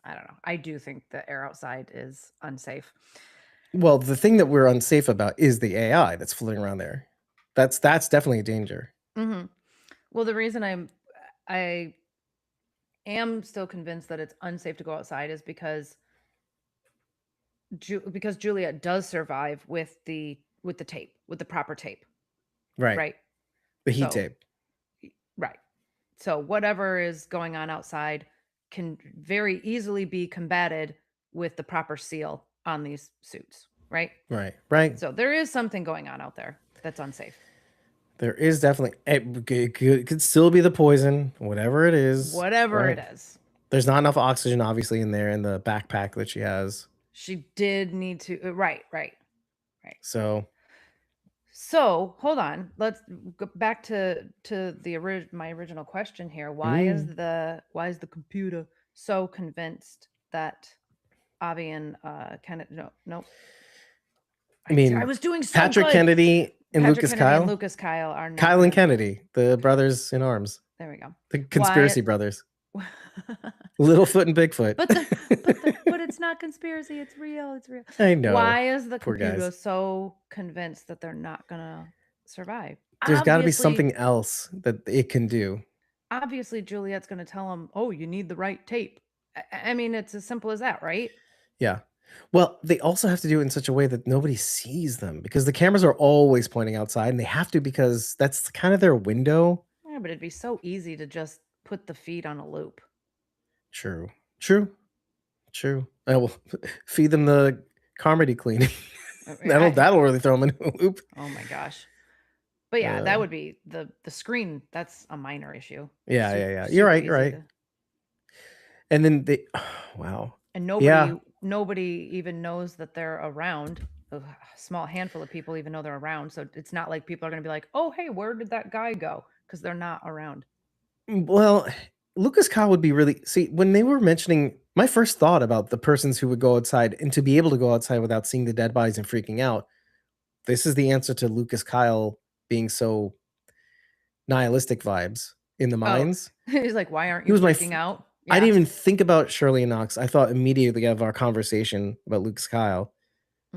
I don't know. I do think the air outside is unsafe. well, the thing that we're unsafe about is the AI that's floating around there. That's definitely a danger. Mm-hmm. Well, the reason I am still convinced that it's unsafe to go outside is because Juliette does survive with the tape, with the proper tape, Right. right? The heat So, tape. right. So whatever is going on outside can very easily be combated with the proper seal on these suits, right? Right. Right. So there is something going on out there that's unsafe. There is definitely it could still be the poison, whatever it is. Whatever right? it is. There's not enough oxygen, obviously, in there in the backpack that she has. She did need to right. So So hold on. Let's go back to my original question here. Why is the computer so convinced that Avi and Kennedy? No. I mean, I was doing so Patrick good. Kennedy and Patrick Lucas Kennedy Kyle. and Lucas Kyle are not. Kyle and Kennedy, the brothers in arms. There we go. The conspiracy brothers. Littlefoot and Bigfoot. But it's not conspiracy. It's real. It's real. I know. Why is the Poor computer guys. so convinced that they're not gonna survive? There's got to be something else that it can do. Obviously, Juliette's gonna tell him, "Oh, you need the right tape." I mean, it's as simple as that, right? Yeah. Well, they also have to do it in such a way that nobody sees them because the cameras are always pointing outside, and they have to because that's kind of their window. Yeah, but it'd be so easy to just put the feed on a loop. True. I will feed them the comedy cleaning. that'll really throw them in a loop. Oh my gosh. But yeah, that would be the screen. That's a minor issue. Yeah. You're right. And then they, wow. And nobody even knows that they're around. A small handful of people even know they're around. So it's not like people are going to be like, "Oh, hey, where did that guy go?" Because they're not around. Well, Lucas Kyle would be really see when they were mentioning my first thought about the persons who would go outside and to be able to go outside without seeing the dead bodies and freaking out. This is the answer to Lucas Kyle being so nihilistic vibes in the mines. He's like, "Why aren't you freaking out?" Yeah. I didn't even think about Shirley and Knox. I thought immediately of our conversation about Lucas Kyle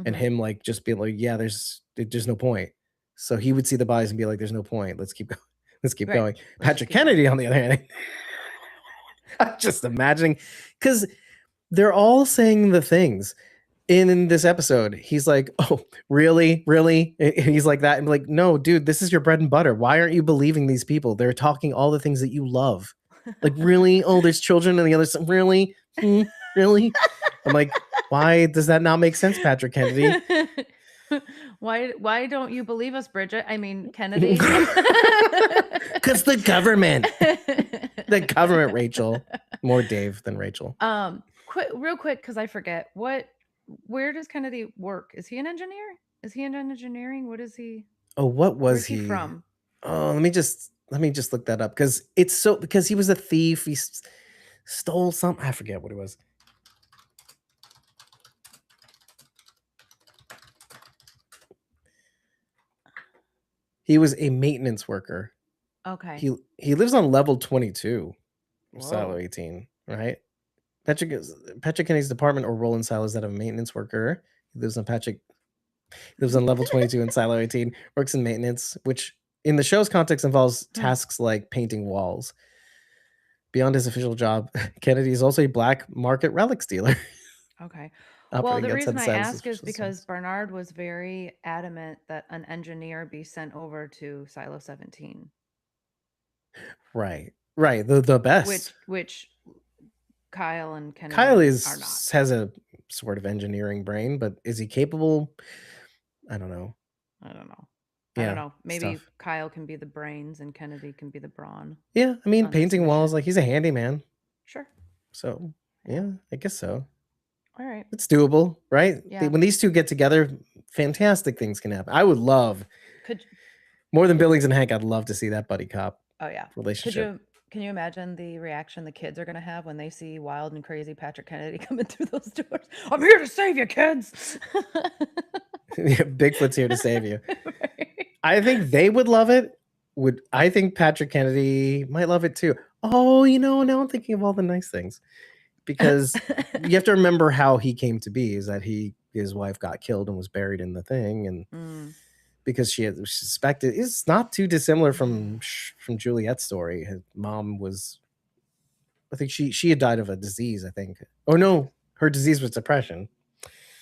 and him like just being like, yeah, there's no point. So he would see the bodies and be like, there's no point. Let's keep going. Let's keep going. Patrick Kennedy, on the other hand, I'm just imagining because they're all saying the things in this episode. He's like, oh, really? And he's like that. And like, no, dude, this is your bread and butter. Why aren't you believing these people? They're talking all the things that you love. Like, really? Oh, there's children on the other side. Really? Really? I'm like, why does that not make sense, Patrick Kennedy? Why don't you believe us, Bridget? I mean, Kennedy. Because the government, Rachel. More Dave than Rachel. Real quick, because I forget. Where does Kennedy work? Is he an engineer? Is he in engineering? What is he? Oh, what was he from? Oh, let me just look that up because he was a thief. He stole something. I forget what it was. He was a maintenance worker. Okay. He lives on level 22, silo 18, right? Patrick Kennedy's department or role in silo is that of a maintenance worker. He lives on level 22 in silo 18, works in maintenance, which in the show's context involves tasks like painting walls. Beyond his official job, Kennedy is also a black market relics dealer. Okay. Well, the reason I ask is because Bernard was very adamant that an engineer be sent over to Silo 17. Right. The best. Which Kyle and Kennedy Kyle are not. Has a sort of engineering brain, but is he capable? I don't know. I don't know. Maybe Kyle can be the brains and Kennedy can be the brawn. Yeah, I mean, painting walls, like he's a handyman. Sure. So, yeah, I guess so. All right. It's doable, right? Yeah. When these two get together, fantastic things can happen. I would love more than Billings and Hank. I'd love to see that buddy cop. Oh yeah. relationship. Can you imagine the reaction the kids are gonna have when they see wild and crazy Patrick Kennedy coming through those doors? I'm here to save you, kids. Bigfoot's here to save you. Right. I think they would love it. I think Patrick Kennedy might love it too. Oh, now I'm thinking of all the nice things. Because you have to remember how he came to be, is that his wife got killed and was buried in the thing, and Mm. because she had suspected, it's not too dissimilar from Juliette's story. His mom was, I think she had died of a disease, I think. Oh no, her disease was depression,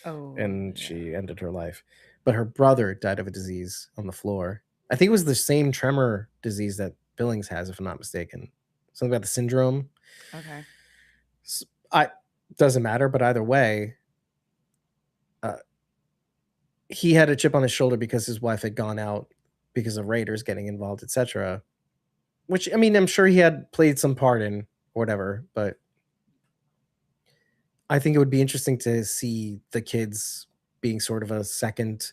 Oh and yeah. she ended her life. But her brother died of a disease on the floor. I think it was the same tremor disease that Billings has, if I'm not mistaken. Something about the syndrome. Okay. I doesn't matter, but either way, uh, he had a chip on his shoulder because his wife had gone out because of raiders getting involved, etc. Which, I mean, I'm sure he had played some part in or whatever, but I think it would be interesting to see the kids being sort of a second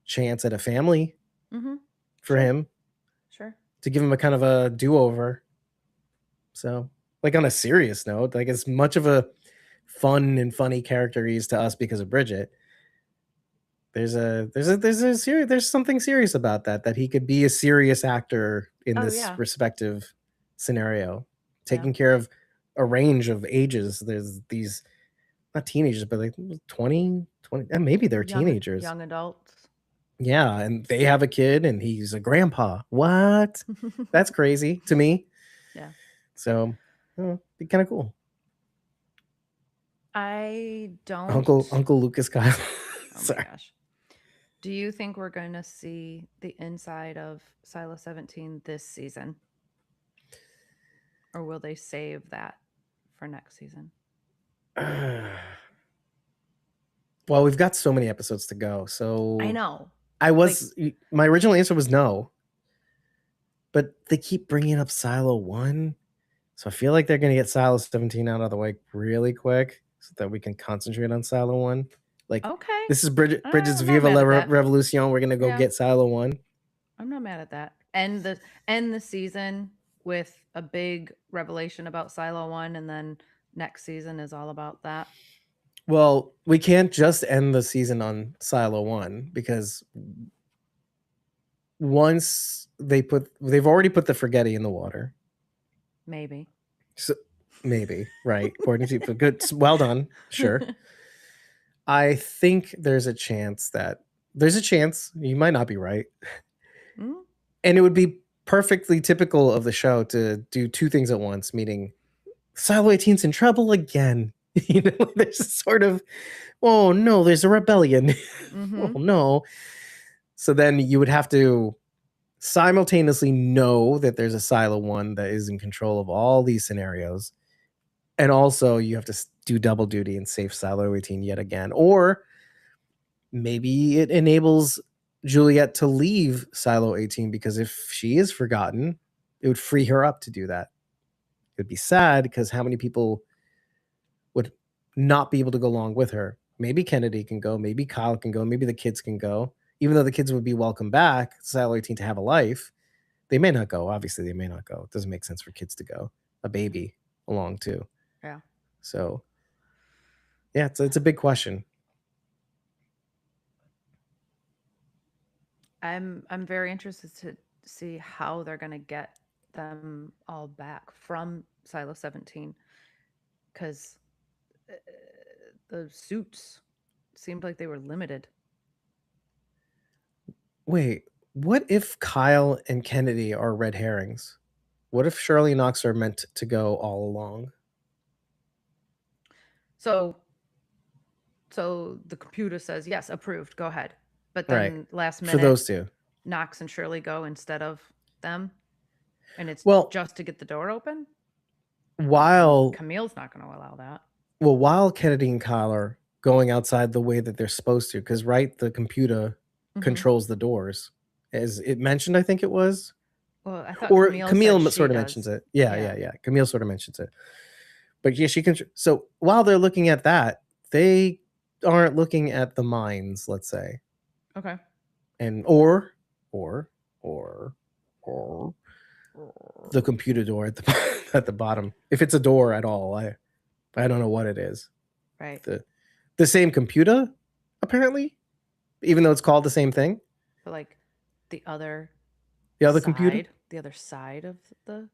chance at a family Mm-hmm. for Sure. him, Sure. to give him a kind of a do-over. So, like, on a serious note, like, as much of a fun and funny character he is to us because of Bridget, there's something serious about that he could be a serious actor in Oh this yeah. respective scenario, Yeah. taking care of a range of ages. There's these, not teenagers, but like 20, and maybe they're teenagers. Young adults. Yeah, and they have a kid and he's a grandpa. What? That's crazy to me. Yeah. So, be kind of cool. I Uncle don't. Uncle Lucas Kyle. Oh my Sorry. gosh. Do you think we're going to see the inside of Silo 17 this season? Or will they save that for next season? Well, we've got so many episodes to go. So I know. my original answer was no, but they keep bringing up Silo 1. So I feel like they're going to get Silo 17 out of the way really quick so that we can concentrate on Silo 1. Like, Okay. this is Bridget's I'm not Viva mad la at that. Revolution. We're going to go Yeah. get Silo 1. I'm not mad at that. End the season with a big revelation about Silo 1, and then next season is all about that. Well, we can't just end the season on Silo 1 because once they've already put the Forgetti in the water. Maybe. So maybe, right? According to people, good. Well done. Sure. I think there's a chance you might not be right. Mm? And it would be perfectly typical of the show to do two things at once, meaning Silo 18's in trouble again. There's a sort of, oh no, there's a rebellion. Mm-hmm. Oh no. So then you would have to simultaneously know that there's a Silo 1 that is in control of all these scenarios. And also you have to do double duty and save Silo 18 yet again. Or maybe it enables Juliette to leave Silo 18 because if she is forgotten, it would free her up to do that. It would be sad because how many people would not be able to go along with her? Maybe Kennedy can go, maybe Kyle can go, maybe the kids can go. Even though the kids would be welcome back, Silo 18 to have a life, they may not go. Obviously, they may not go. It doesn't make sense for kids to go. A baby along too. Yeah. So, yeah, it's a big question. I'm very interested to see how they're going to get them all back from Silo 17, because the suits seemed like they were limited. Wait, what if Kyle and Kennedy are red herrings? What if Shirley and Knox are meant to go all along? So the computer says, yes, approved, go ahead. But Right. then last For minute, those two. Knox and Shirley go instead of them. And it's Well, just to get the door open. while Camille's not going to allow that. while Kennedy and Kyle are going outside the way that they're supposed to, because right, the computer controls the doors, as it mentioned. I think it was, Well, I thought or Camille said sort of she mentions does. it. Yeah. Camille sort of mentions it, but yeah, she can. So while they're looking at that, they aren't looking at the mines, let's say, Okay. and or the computer door at the at the bottom. If it's a door at all, I don't know what it is. Right. The same computer, apparently, even though it's called the same thing. But like the other computer, side, the other side of the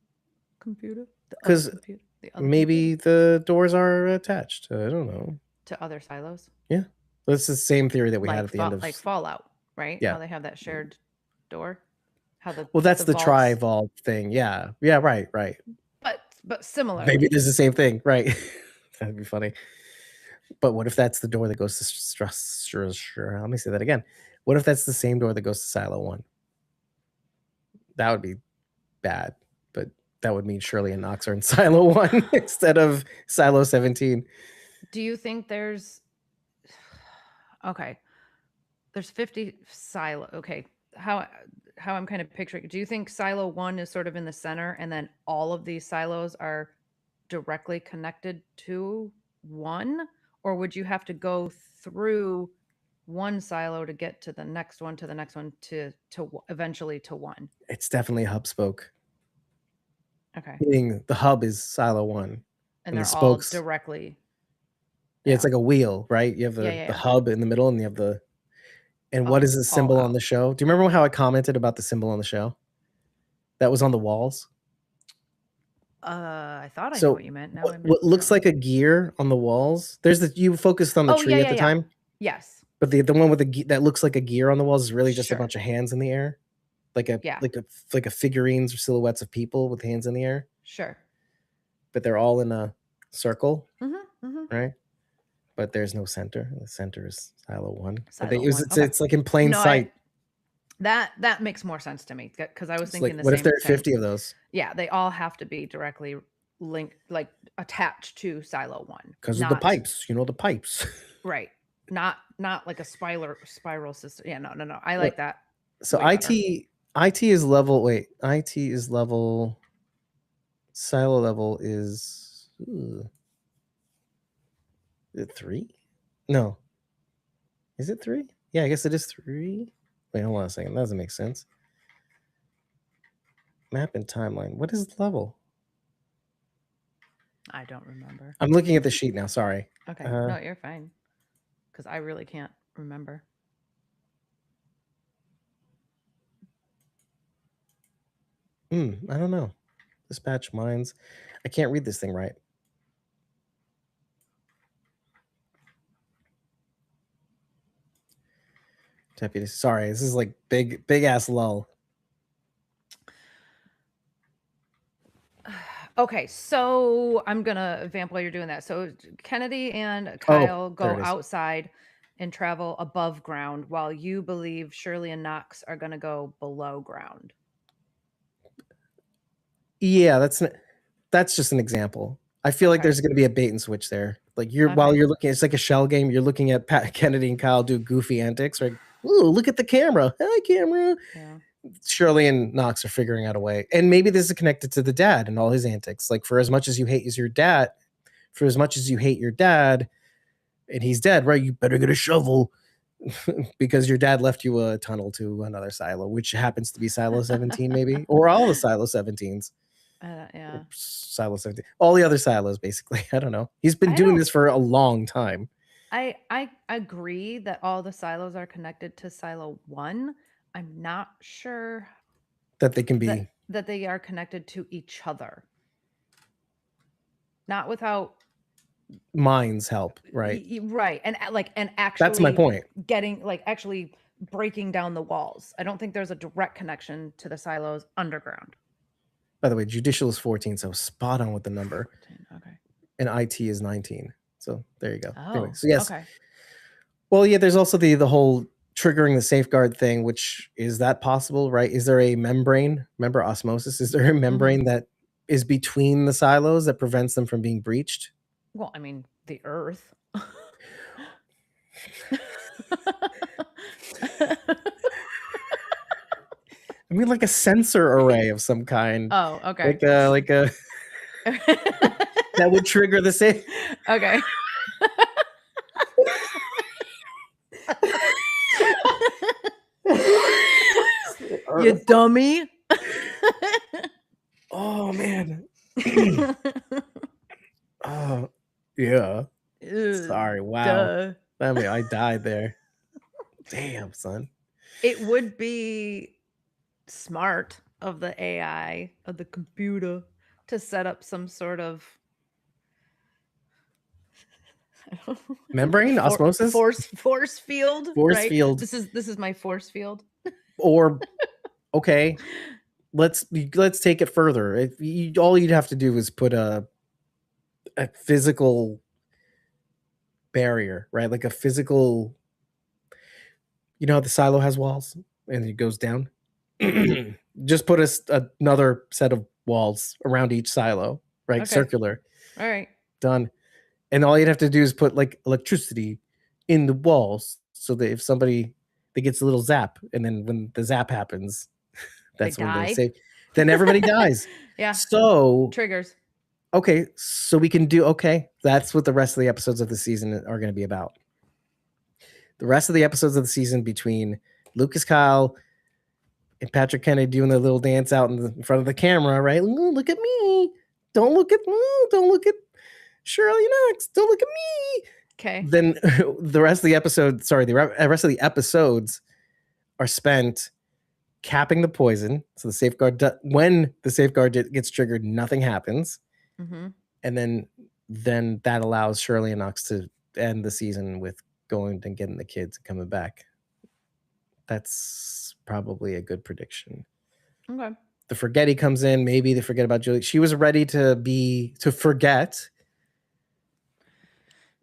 computer, the other 'Cause computer, the other maybe computer, the doors are attached. I don't know. to other silos. Yeah, that's the same theory that we had Like at the end of. Fallout, right? Yeah. How they have that shared door. How Well, that's the vaults, tri-vault thing. Yeah. Yeah. Right. but similarly. Maybe it is the same thing. Right. That'd be funny. But what if that's the door that goes to structure? Let me say that again. What if that's the same door that goes to Silo 1? That would be bad, but that would mean Shirley and Knox are in Silo 1 instead of Silo 17. Do you think there's okay? There's 50 silo. Okay, how I'm kind of picturing. Do you think Silo 1 is sort of in the center, and then all of these silos are directly connected to one, or would you have to go through one silo to get to the next one, to the next one, to eventually to one? It's definitely a hub spoke. Okay, Meaning the hub is Silo 1. and the they're all spokes directly. Yeah, it's like a wheel, right? You have the Yeah. hub in the middle, and you have the. And what is the all symbol on out. the show? Do you remember how I commented about the symbol on the show? That was on the walls. I thought I knew So what you meant. Now what looks like a gear on the walls? There's you focused on the Oh, tree at the time, Yes. but the one with that looks like a gear on the walls is really just a Sure. bunch of hands in the air, like a Yeah. like a figurines or silhouettes of people with hands in the air, Sure. but they're all in a circle, Mm-hmm. right? But there's no center. The center is Silo 1. Silo But 1. Okay. It's like in plain sight. That makes more sense to me, because I was It's thinking like, the what same if there are thing. 50 of those? Yeah, they all have to be directly linked, like attached to Silo 1. Because of the pipes, the pipes. Right. Not like a spiral system. Yeah, no. I like that. So way IT is level. Wait, IT is level. Silo level is. Is it 3? No. Is it 3? Yeah, I guess it is 3. Wait, hold on a second. That doesn't make sense. Map and timeline. What is level? I don't remember. I'm looking at the sheet now. Sorry. Okay. No, you're fine. Because I really can't remember. I don't know. Dispatch mines. I can't read this thing right. Deputy. Sorry, this is like big ass lull. Okay, so I'm gonna vamp while you're doing that. So Kennedy and Kyle go outside and travel above ground, while you believe Shirley and Knox are gonna go below ground. Yeah, that's just an example. I feel like there's going to be a bait and switch there. Like while you're looking, it's like a shell game. You're looking at Kennedy and Kyle do goofy antics, right? Ooh, look at the camera. Hi, camera. Yeah. Shirley and Knox are figuring out a way. And maybe this is connected to the dad and all his antics. Like, for as much as you hate your dad, and he's dead, right? You better get a shovel because your dad left you a tunnel to another silo, which happens to be Silo 17, maybe, or all the Silo 17s. Yeah. Silo 17. All the other silos, basically. I don't know. He's been doing this for a long time. I agree that all the silos are connected to Silo 1. I'm not sure that they can be that they are connected to each other. Not without minds help, right? Right. And actually that's my point. Getting actually breaking down the walls. I don't think there's a direct connection to the silos underground. By the way, judicial is 14, so spot on with the number. 14, okay. And IT is 19. So there you go. Oh, anyway, so yes. Okay. Well, yeah, there's also the whole triggering the safeguard thing, which is that possible, right? Is there a membrane? Remember osmosis? Is there a membrane that is between the silos that prevents them from being breached? Well, I mean, the earth. I mean, like a sensor array of some kind. Oh, okay. Like a that would trigger the safe. Okay. You dummy. Oh man. Oh yeah. Sorry. Wow. Duh. I mean, I died there. Damn, son. It would be smart of the AI, of the computer, to set up some sort of Membrane osmosis, force field, force right? field, This is my force field. or okay. Let's take it further. All you'd have to do is put a physical barrier, right? Like a physical. You know how the silo has walls and it goes down. Just put another set of walls around each silo, right? Okay. Circular. All right. Done. And all you'd have to do is put like electricity in the walls so that if somebody they gets a little zap, and then when the zap happens, that's They when they die. say, then everybody dies. Yeah. So Triggers. okay, so we can do okay. That's what the rest of the episodes of the season are going to be about. The rest of the episodes of the season between Lucas Kyle and Patrick Kennedy doing their little dance out in front of the camera, right? Ooh, look at me. Don't look at Shirley Knox. Don't look at me. Okay. Then the rest of the episode, the rest of the episodes are spent capping the poison. So the safeguard, when the safeguard gets triggered, nothing happens. Mm-hmm. And then that allows Shirley and Knox to end the season with going and getting the kids and coming back. That's probably a good prediction. Okay. The Forgetty comes in. Maybe they forget about Julie. She was ready to forget,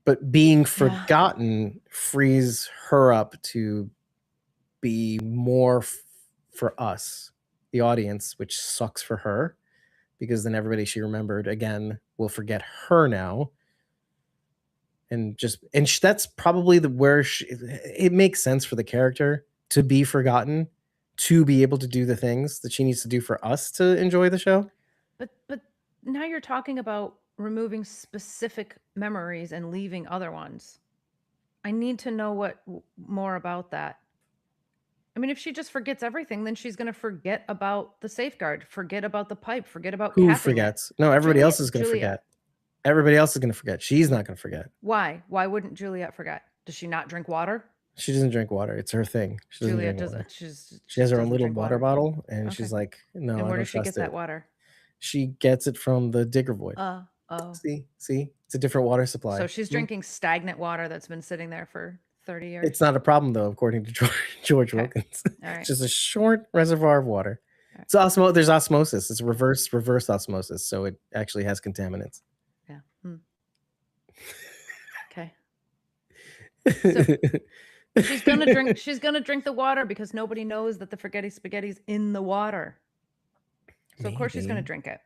but being forgotten frees her up to be more for us, the audience, which sucks for her because then everybody she remembered again will forget her now. And that's probably where it makes sense for the character to be forgotten, to be able to do the things that she needs to do for us to enjoy the show. But now you're talking about removing specific memories and leaving other ones. I need to know more about that. I mean, if she just forgets everything, then she's going to forget about the safeguard, forget about the pipe, forget about Who capping forgets? it. No, everybody else is going to Juliette. forget. Everybody else is going to forget. She's not going to forget. Why? Why wouldn't Juliette forget? Does she not drink water? She doesn't drink water. It's her thing. She doesn't Juliette drink water. doesn't. She has her own little water bottle, and Okay. she's like, "No, and where I don't does she trust get that water? She gets it from the digger void. Oh. See, it's a different water supply. So she's drinking stagnant water that's been sitting there for 30 years. It's not a problem though, according to George Wilkins. All right. It's just a short reservoir of water. Right. So there's osmosis. It's reverse osmosis, so it actually has contaminants. Yeah. Okay. So she's gonna drink the water because nobody knows that the spaghetti's in the water. So of course she's gonna drink it.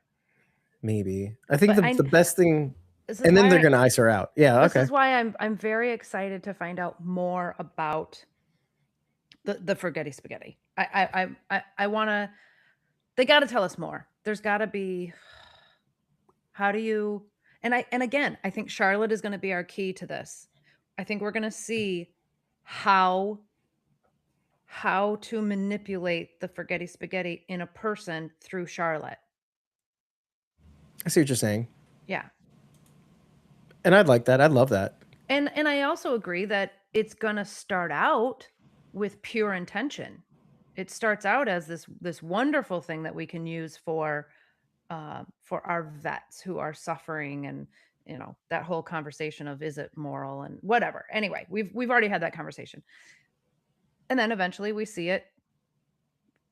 Maybe. I think the best thing, and then they're gonna ice her out. Yeah. This is why I'm very excited to find out more about the spaghetti. I want to. They got to tell us more. There's got to be. How do you? And again, I think Charlotte is going to be our key to this. I think we're going to see how to manipulate the spaghetti in a person through Charlotte. I see what you're saying. Yeah. And I'd like that. I'd love that. And I also agree that it's going to start out with pure intention. It starts out as this wonderful thing that we can use for our vets who are suffering, and that whole conversation of is it moral and whatever. Anyway, we've already had that conversation. And then eventually we see it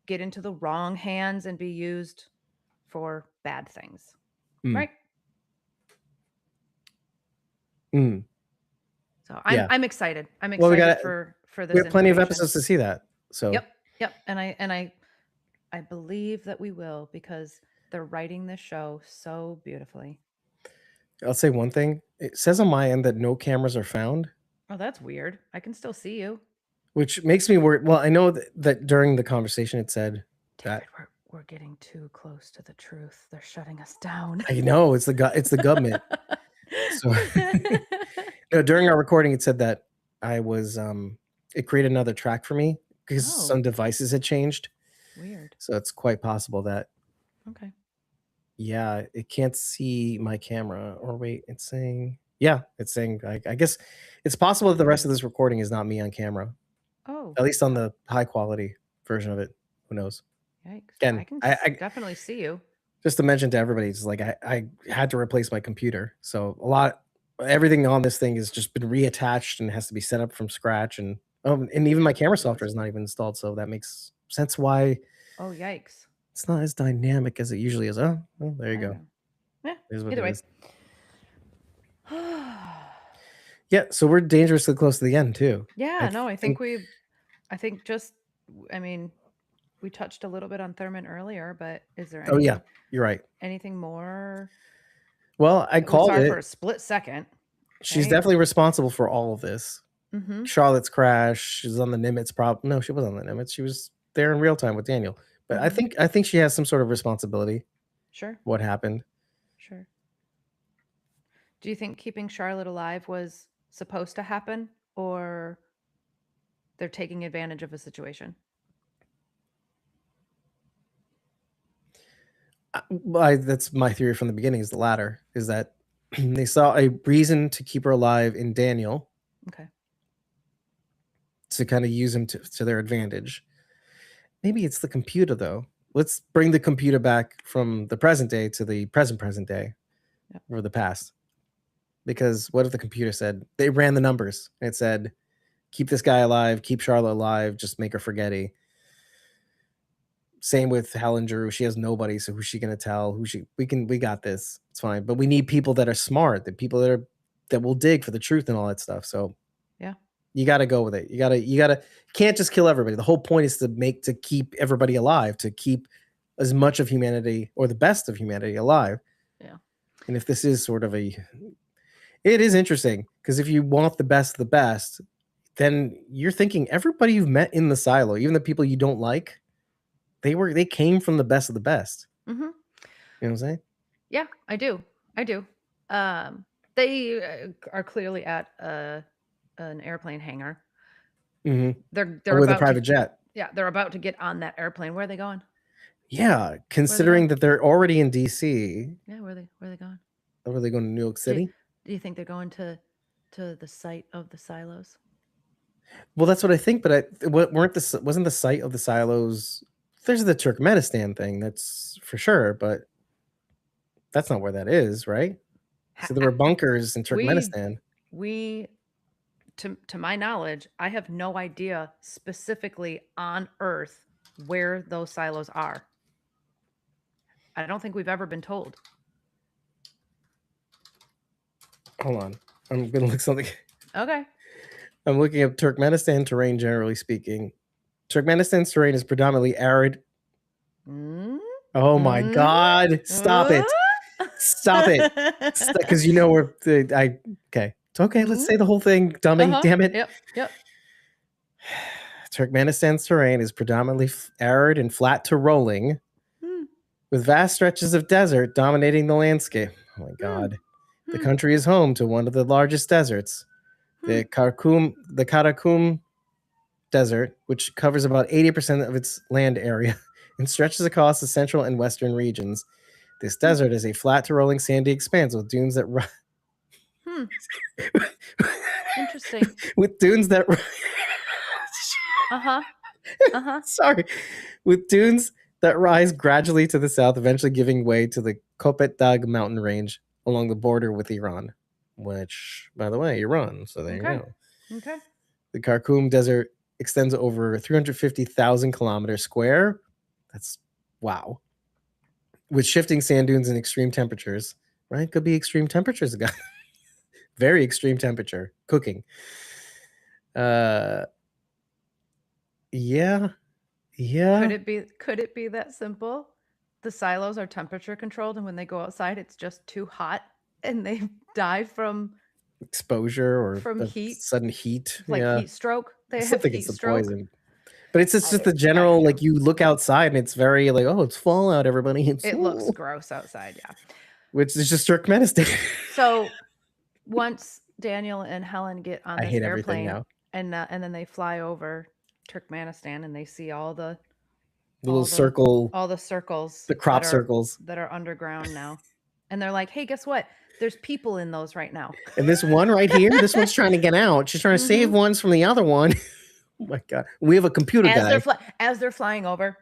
get into the wrong hands and be used for bad things. Right? So I'm excited. I'm excited for this. We have plenty of episodes to see that. So Yep. And I believe that we will, because they're writing this show so beautifully. I'll say one thing. It says on my end that no cameras are found. Oh, that's weird. I can still see you. Which makes me worried. Well, I know that during the conversation it said David, that we're getting too close to the truth. They're shutting us down. I know it's the government. So no, during our recording it said that I was it created another track for me because some devices had changed. Weird. So it's quite possible that. Okay. Yeah, it can't see my camera. Or wait, it's saying yeah, it's saying I guess it's possible that the rest of this recording is not me on camera, Oh, at least on the high quality version of it. Who knows? yikes. I Again, can I definitely see you. just to mention to everybody, it's like I had to replace my computer, so everything on this thing has just been reattached and has to be set up from scratch, and even my camera software is not even installed, so that makes sense why Oh, yikes. it's not as dynamic as it usually is. Oh, well, there you I don't go. know. Yeah, It is what either it way. is. Yeah, so we're dangerously close to the end too. I Yeah, no, think I think just, I mean, we touched a little bit on Thurman earlier, but is there oh, yeah, you're right. anything more? Well, I We called saw her for it. a split second, She's right? definitely responsible for all of this. Mm-hmm. Charlotte's crash, she's on the Nimitz problem. No, she wasn't on the Nimitz. She was there in real time with Daniel. But I Mm-hmm. think I think she has some sort of responsibility. Sure, What happened? sure. Do you think keeping Charlotte alive was supposed to happen, or they're taking advantage of a situation? That's my theory from the beginning. Is the latter? Is that they saw a reason to keep her alive in Daniel Okay. to kind of use him to their advantage. Maybe it's the computer though. Let's bring the computer back from the present day to the present day Yep. or the past. Because what if the computer said they ran the numbers and it said, keep this guy alive, keep Charlotte alive, just make her forgetty. Same with Helen Drew. She has nobody, so who's she gonna tell? We got this. It's fine. But we need people that are smart, that will dig for the truth and all that stuff. So Yeah. you gotta go with it. You can't just kill everybody. The whole point is to keep everybody alive, to keep as much of humanity or the best of humanity alive. Yeah. And if this is sort of it is interesting because if you want the best of the best, then you're thinking everybody you've met in the silo, even the people you don't like, they came from the best of the best. Mm-hmm. You know what I'm saying? Yeah, I do. I do. They are clearly at an airplane hangar. Mm-hmm. They're With a about to private jet. yeah, they're about to get on that airplane. Where are they going? Yeah, considering that they're already in DC. Yeah, where are they going? Or are they going to New York Do City? you think they're going to the site of the silos? Well, that's what I think, but wasn't the site of the silos? There's the Turkmenistan thing, that's for sure, but that's not where that is, right? So there were bunkers in Turkmenistan. We to my knowledge, I have no idea specifically on Earth where those silos are. I don't think we've ever been told. Hold on. I'm gonna look something. Okay. I'm looking up Turkmenistan terrain, generally speaking. Turkmenistan's terrain is predominantly arid. Oh my God. Stop it. Stop it. Because okay. It's okay. Let's say the whole thing, dummy. Damn it. Yep. Turkmenistan's terrain is predominantly arid and flat to rolling, with vast stretches of desert dominating the landscape. Oh my God. The country is home to one of the largest deserts, the Karakum Desert, which covers about 80% of its land area and stretches across the central and western regions. This desert is a flat to rolling sandy expanse with dunes that Interesting. with dunes that sorry, with dunes that rise gradually to the south, eventually giving way to the Kopet Dag mountain range along the border with Iran, which, by the way, Iran. So there you go. Okay. The Karakum Desert extends over 350,000 kilometers square. That's wow. With shifting sand dunes and extreme temperatures, right? Could be extreme temperatures again. Very extreme temperature cooking. Yeah. Could it be that simple? The silos are temperature controlled, and when they go outside, it's just too hot, and they die from exposure or heat, sudden heat. like yeah. heat stroke. They I still have think heat it's the stroke. poison. But it's just the general, like you look outside and it's very like, oh, it's fallout, everybody. It looks gross outside, yeah. Which is just Turkmenistan. So once Daniel and Helen get on this airplane now. and then they fly over Turkmenistan and they see all the The little circle, all the circles, the crop circles that are underground now, and they're like, "Hey, guess what? There's people in those right now." And this one right here, this one's trying to get out. She's trying to save ones from the other one. Oh my god, we have a computer guy. As they're flying over,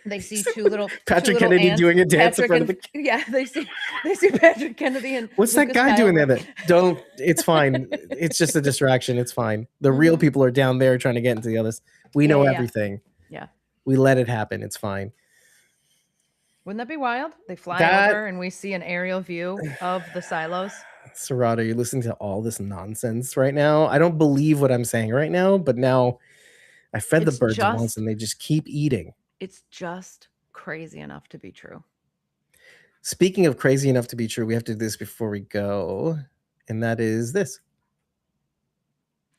they see two little Patrick Kennedy ants, doing a dance in front of the. Yeah, they see Patrick Kennedy and what's Lucas that guy doing Kyle. there? Don't. It's fine. It's just a distraction. It's fine. The real people are down there trying to get into the others. We know everything. Yeah, we let it happen. It's fine. Wouldn't that be wild? They fly over and we see an aerial view of the silos. Sarada, you're listening to all this nonsense right now. I don't believe what I'm saying right now, but now I fed the birds once and they just keep eating. It's just crazy enough to be true. Speaking of crazy enough to be true, we have to do this before we go, and that is this.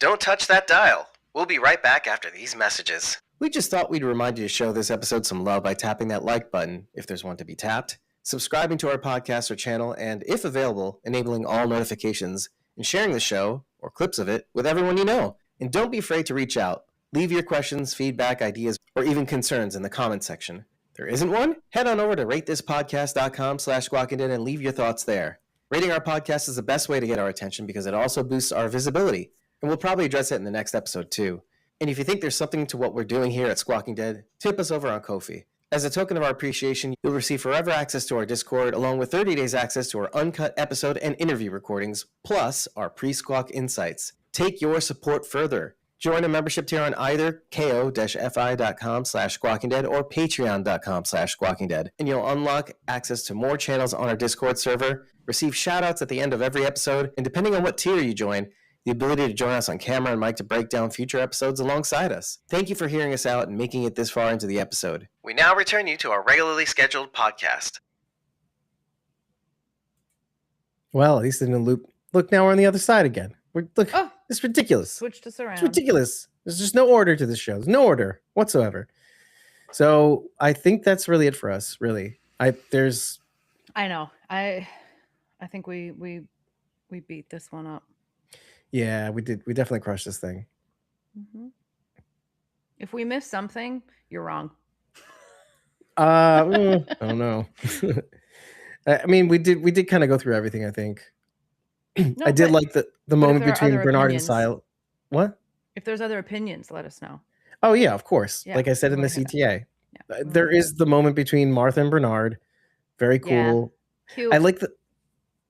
Don't touch that dial. We'll be right back after these messages. We just thought we'd remind you to show this episode some love by tapping that like button, if there's one to be tapped, subscribing to our podcast or channel, and if available, enabling all notifications, and sharing the show, or clips of it, with everyone you know. And don't be afraid to reach out. Leave your questions, feedback, ideas, or even concerns in the comments section. There isn't one? Head on over to ratethispodcast.com/squawkingdead and leave your thoughts there. Rating our podcast is the best way to get our attention because it also boosts our visibility, and we'll probably address it in the next episode too. And if you think there's something to what we're doing here at Squawking Dead, tip us over on Ko-fi. As a token of our appreciation, you'll receive forever access to our Discord, along with 30 days access to our uncut episode and interview recordings, plus our pre-squawk insights. Take your support further. Join a membership tier on either ko-fi.com/squawkingdead or patreon.com/squawkingdead, and you'll unlock access to more channels on our Discord server, receive shoutouts at the end of every episode, and depending on what tier you join, the ability to join us on camera and mic to break down future episodes alongside us. Thank you for hearing us out and making it this far into the episode. We now return you to our regularly scheduled podcast. Well, at least in the loop. Look, now we're on the other side again. It's ridiculous. Switch this around. It's ridiculous. There's just no order to this show. There's no order whatsoever. So I think that's really it for us. Really, I know. I think we beat this one up. Yeah, we did. We definitely crushed this thing. Mm-hmm. If we missed something, you're wrong. I don't know. I mean, we did kind of go through everything, I think. No, I did like the moment between Bernard and Sile. What? If there's other opinions, let us know. Oh yeah, of course. Yeah, like I said in the CTA. Yeah. There is the moment between Martha and Bernard. Very cool. Yeah, cute. I like the.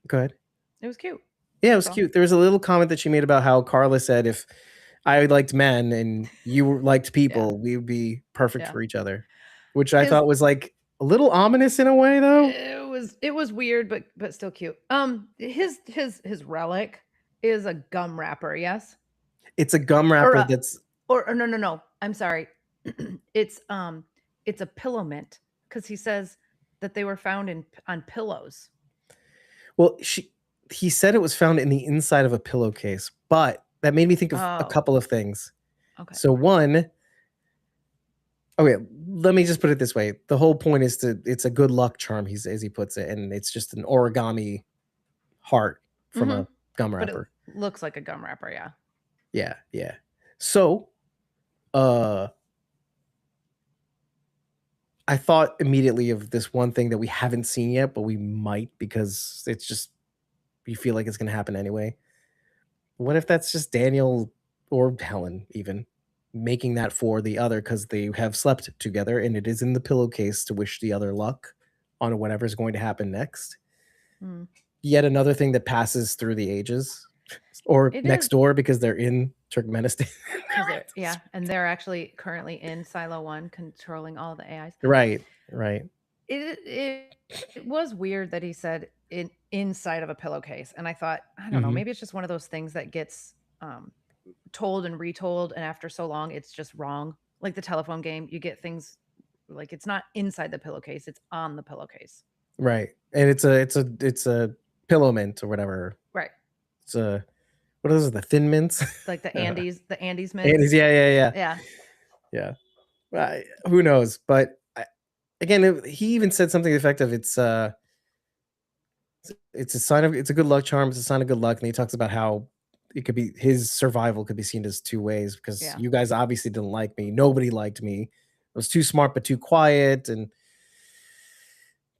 Go ahead. It was cute. Yeah, it was cute. There was a little comment that she made about how Carla said, if I liked men and you liked people, we would be perfect for each other, which I thought was like a little ominous in a way, though. It was weird, but still cute. His relic is a gum wrapper. Yes, it's a gum wrapper no. I'm sorry. It's a pillow mint because he says that they were found on pillows. Well, he said it was found in the inside of a pillowcase, but that made me think of a couple of things. Okay. So one, let me just put it this way. The whole point is it's a good luck charm, as he puts it, and it's just an origami heart from a gum wrapper. But it looks like a gum wrapper, yeah. Yeah. So, I thought immediately of this one thing that we haven't seen yet, but we might because it's just you feel like it's going to happen anyway. What if that's just Daniel or Helen even making that for the other because they have slept together and it is in the pillowcase to wish the other luck on whatever's going to happen next? Yet another thing that passes through the ages or next door because they're in Turkmenistan. And they're actually currently in Silo 1 controlling all the AIs. Right. It was weird that he said inside of a pillowcase, and I thought, I don't know, maybe it's just one of those things that gets told and retold, and after so long it's just wrong. Like the telephone game, you get things like it's not inside the pillowcase, it's on the pillowcase. Right. And it's a pillow mint or whatever. Right. It's a what are those? The thin mints? Like the Andes mints. Andes, yeah. Who knows? But again, he even said something effective. It's a sign of, it's a good luck charm. It's a sign of good luck. And he talks about how it could be, his survival could be seen as two ways because you guys obviously didn't like me. Nobody liked me. was too smart but too quiet,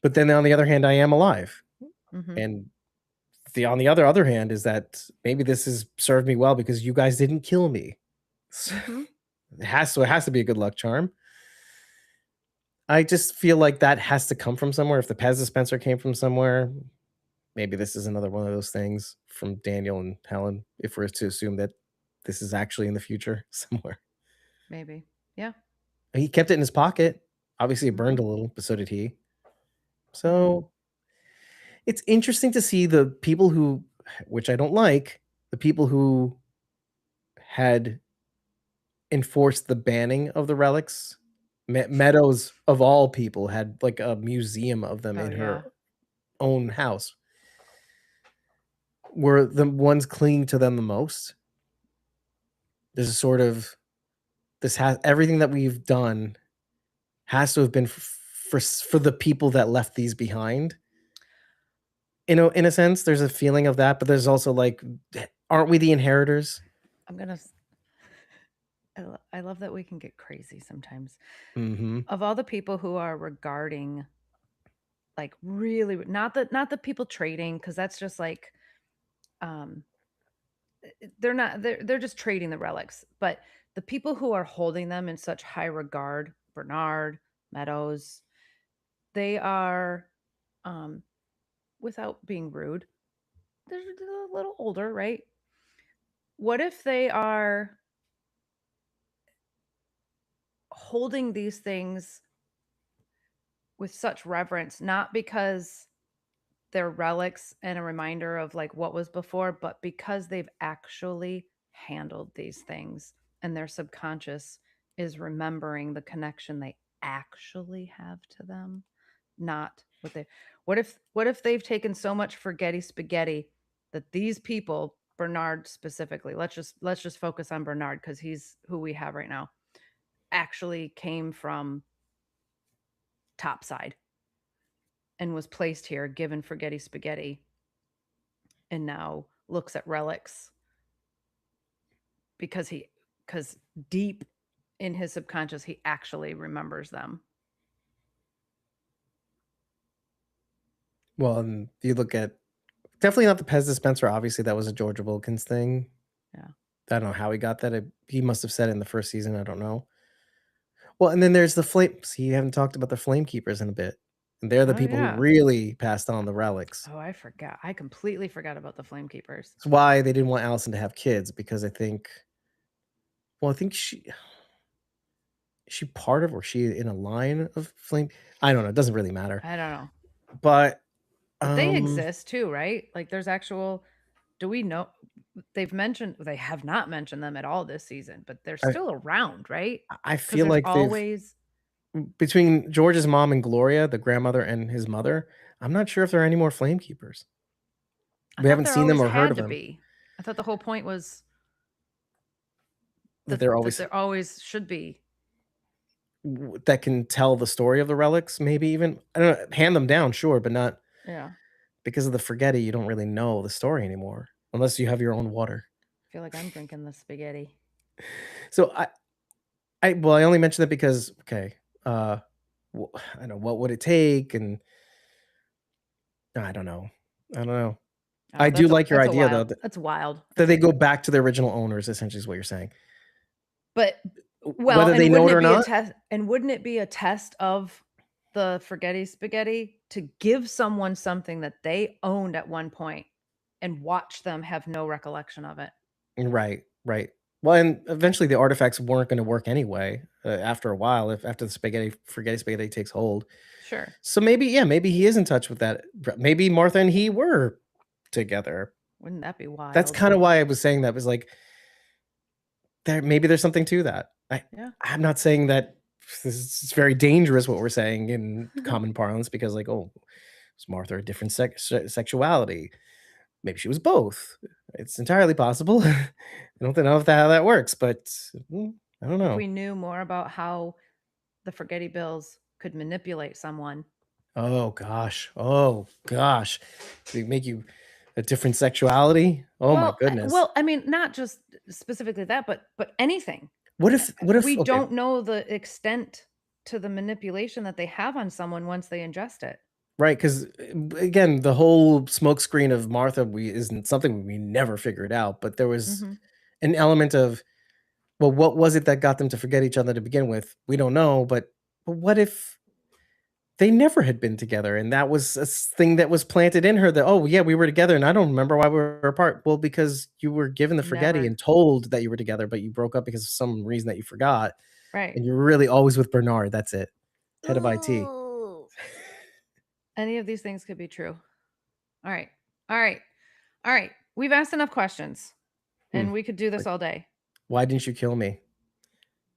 but then on the other hand, I am alive. Mhm. And on the other hand is that maybe this has served me well because you guys didn't kill me. Mhm. It has to be a good luck charm. I just feel like that has to come from somewhere. If the Pez dispenser came from somewhere, maybe this is another one of those things from Daniel and Helen, if we're to assume that this is actually in the future somewhere. Maybe. Yeah. He kept it in his pocket. Obviously, it burned a Mhm. little, but so did he. Mhm. So it's interesting to see the people who, which I don't like, the people who had enforced the banning of the relics. Meadows, of all people, had like a museum of them Oh, in yeah. her own house. Were the ones clinging to them the most. There's a sort of everything that we've done has to have been for the people that left these behind. You know, in a sense, there's a feeling of that, but there's also like, aren't we the inheritors? I'm gonna. I love that we can get crazy sometimes. Mm-hmm. Of all the people who are regarding, like, really, not the people trading, because that's just like, um, they're not. They're just trading the relics, but the people who are holding them in such high regard, Bernard, Meadows, they are, um, without being rude, they're a little older, right? What if they are holding these things with such reverence, not because they're relics and a reminder of like what was before, but because they've actually handled these things and their subconscious is remembering the connection they actually have to them, not what they what if they've taken so much forgetty spaghetti that these people, Bernard specifically, let's just focus on Bernard because he's who we have right now, actually came from topside and was placed here given forgetty spaghetti and now looks at relics because deep in his subconscious he actually remembers them. Well, and you look at definitely not the Pez dispenser. Obviously, that was a George Wilkins thing. Yeah. I don't know how he got that. He must have said it in the first season. I don't know. Well, and then there's the flame. See, you haven't talked about the flame keepers in a bit. And they're the Oh people who yeah. really passed on the relics. Oh, I forgot. I completely forgot about the flame keepers. That's why they didn't want Allison to have kids, because I think she part of, or she in a line of flame. I don't know. It doesn't really matter. I don't know. But But they exist too, right? Like there's actual, do we know they have not mentioned them at all this season, but they're still around, right? I Because feel there's like always between George's mom and Gloria, the grandmother, and his mother, I'm not sure if there are any more flame keepers. I We thought haven't there seen them always or heard had of to them. be. I thought the whole point was That they're that always there always should be. that can tell the story of the relics. Maybe even, I don't know, hand them down, sure, but not Yeah. because of the forgetty. You don't really know the story anymore unless you have your own water. I feel like I'm drinking the spaghetti. So I only mentioned that because okay, I know what would it take, and I don't know. Oh, I do like your that's a idea though wild. That's wild. that they go back to their original owners. Essentially, is what you're saying. But well, Whether they and know wouldn't it it or be a not, test? And wouldn't it be a test of the forgetty spaghetti to give someone something that they owned at one point and watch them have no recollection of it? right, right. Well, and eventually the artifacts weren't going to work anyway. After a while, if after the forgetty spaghetti takes hold. Sure. So maybe, yeah, maybe he is in touch with that. Maybe Martha and he were together. Wouldn't that be wild? That's kind of why I was saying that, was like, maybe there's something to that. Yeah. I'm not saying that it's very dangerous what we're saying in common parlance, because like, oh, was Martha a different sexuality? Maybe she was both. It's entirely possible. I don't know if how that works, but I don't If know. we knew more about how the forgetty bills could manipulate someone. Oh gosh. They make you a different sexuality. Oh my goodness. Well, I mean, not just specifically that, but anything. What if We okay. don't know the extent to the manipulation that they have on someone once they ingest it. Right, because again, the whole smokescreen of Martha isn't something we never figured out, but there was Mhm. an element of, well, what was it that got them to forget each other to begin with? We don't know, but what if they never had been together and that was a thing that was planted in her that, oh yeah, we were together and I don't remember why we were apart. Well, because you were given the forgetty Never. and told that you were together, but you broke up because of some reason that you forgot, Right. and you're really always with Bernard. That's it. Head of IT. Any of these things could be true. All right. All right. All right. We've asked enough questions and we could do this all day. Why didn't you kill me?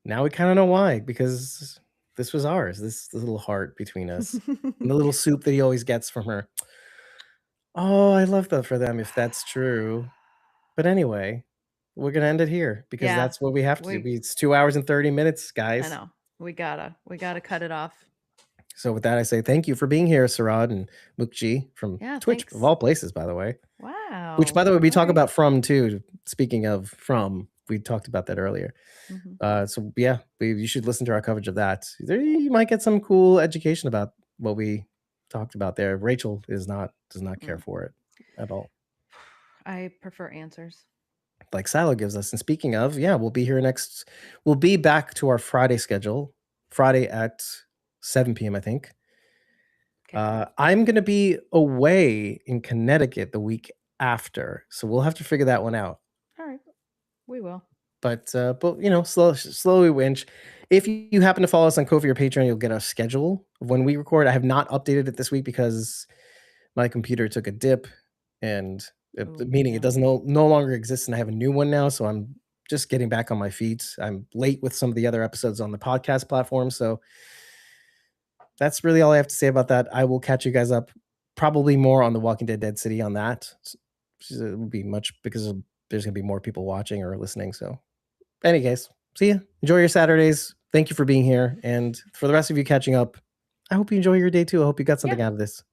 Now we kind of know why, because this was ours. This little heart between us, and the little soup that he always gets from her. Oh, I love that for them if that's true. But anyway, we're gonna end it here because Yeah, that's what we have to do. It's 2 hours and 30 minutes, I guys. know. We gotta cut it off. So with that, I say thank you for being here, Sarad and Mukji from Yeah, Twitch, thanks. of all places, by the way. Wow. Which, by the way, we talk Alright. about From too. Speaking of From, we talked about that earlier. So yeah, you should listen to our coverage of that. You might get some cool education about what we talked about there. Rachel does not care for it at all, I prefer answers. like Silo gives us. And speaking of, yeah, we'll be back to our Friday schedule, Friday at 7 p.m. I think. Okay. I'm gonna be away in Connecticut the week after, so we'll have to figure that one out. All right. We will. But you know, slowly winch. If you happen to follow us on Ko-fi or Patreon, you'll get a schedule of when we record. I have not updated it this week because my computer took a dip, and meaning it doesn't no longer exist, and I have a new one now. So I'm just getting back on my feet. I'm late with some of the other episodes on the podcast platform, so that's really all I have to say about that. I will catch you guys up probably more on The Walking Dead Dead City on that. It will be much because there's going to be more people watching or listening. So, any case, see ya. Enjoy your Saturdays. Thank you for being here. And for the rest of you catching up, I hope you enjoy your day too. I hope you got something out of this.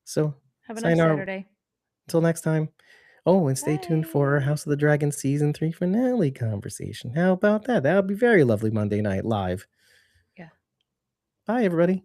So, have a nice Saturday. Until next time. Oh, and stay tuned for our House of the Dragon Season 3 finale conversation. How about that? That would be very lovely Monday night live. Yeah. Bye, everybody.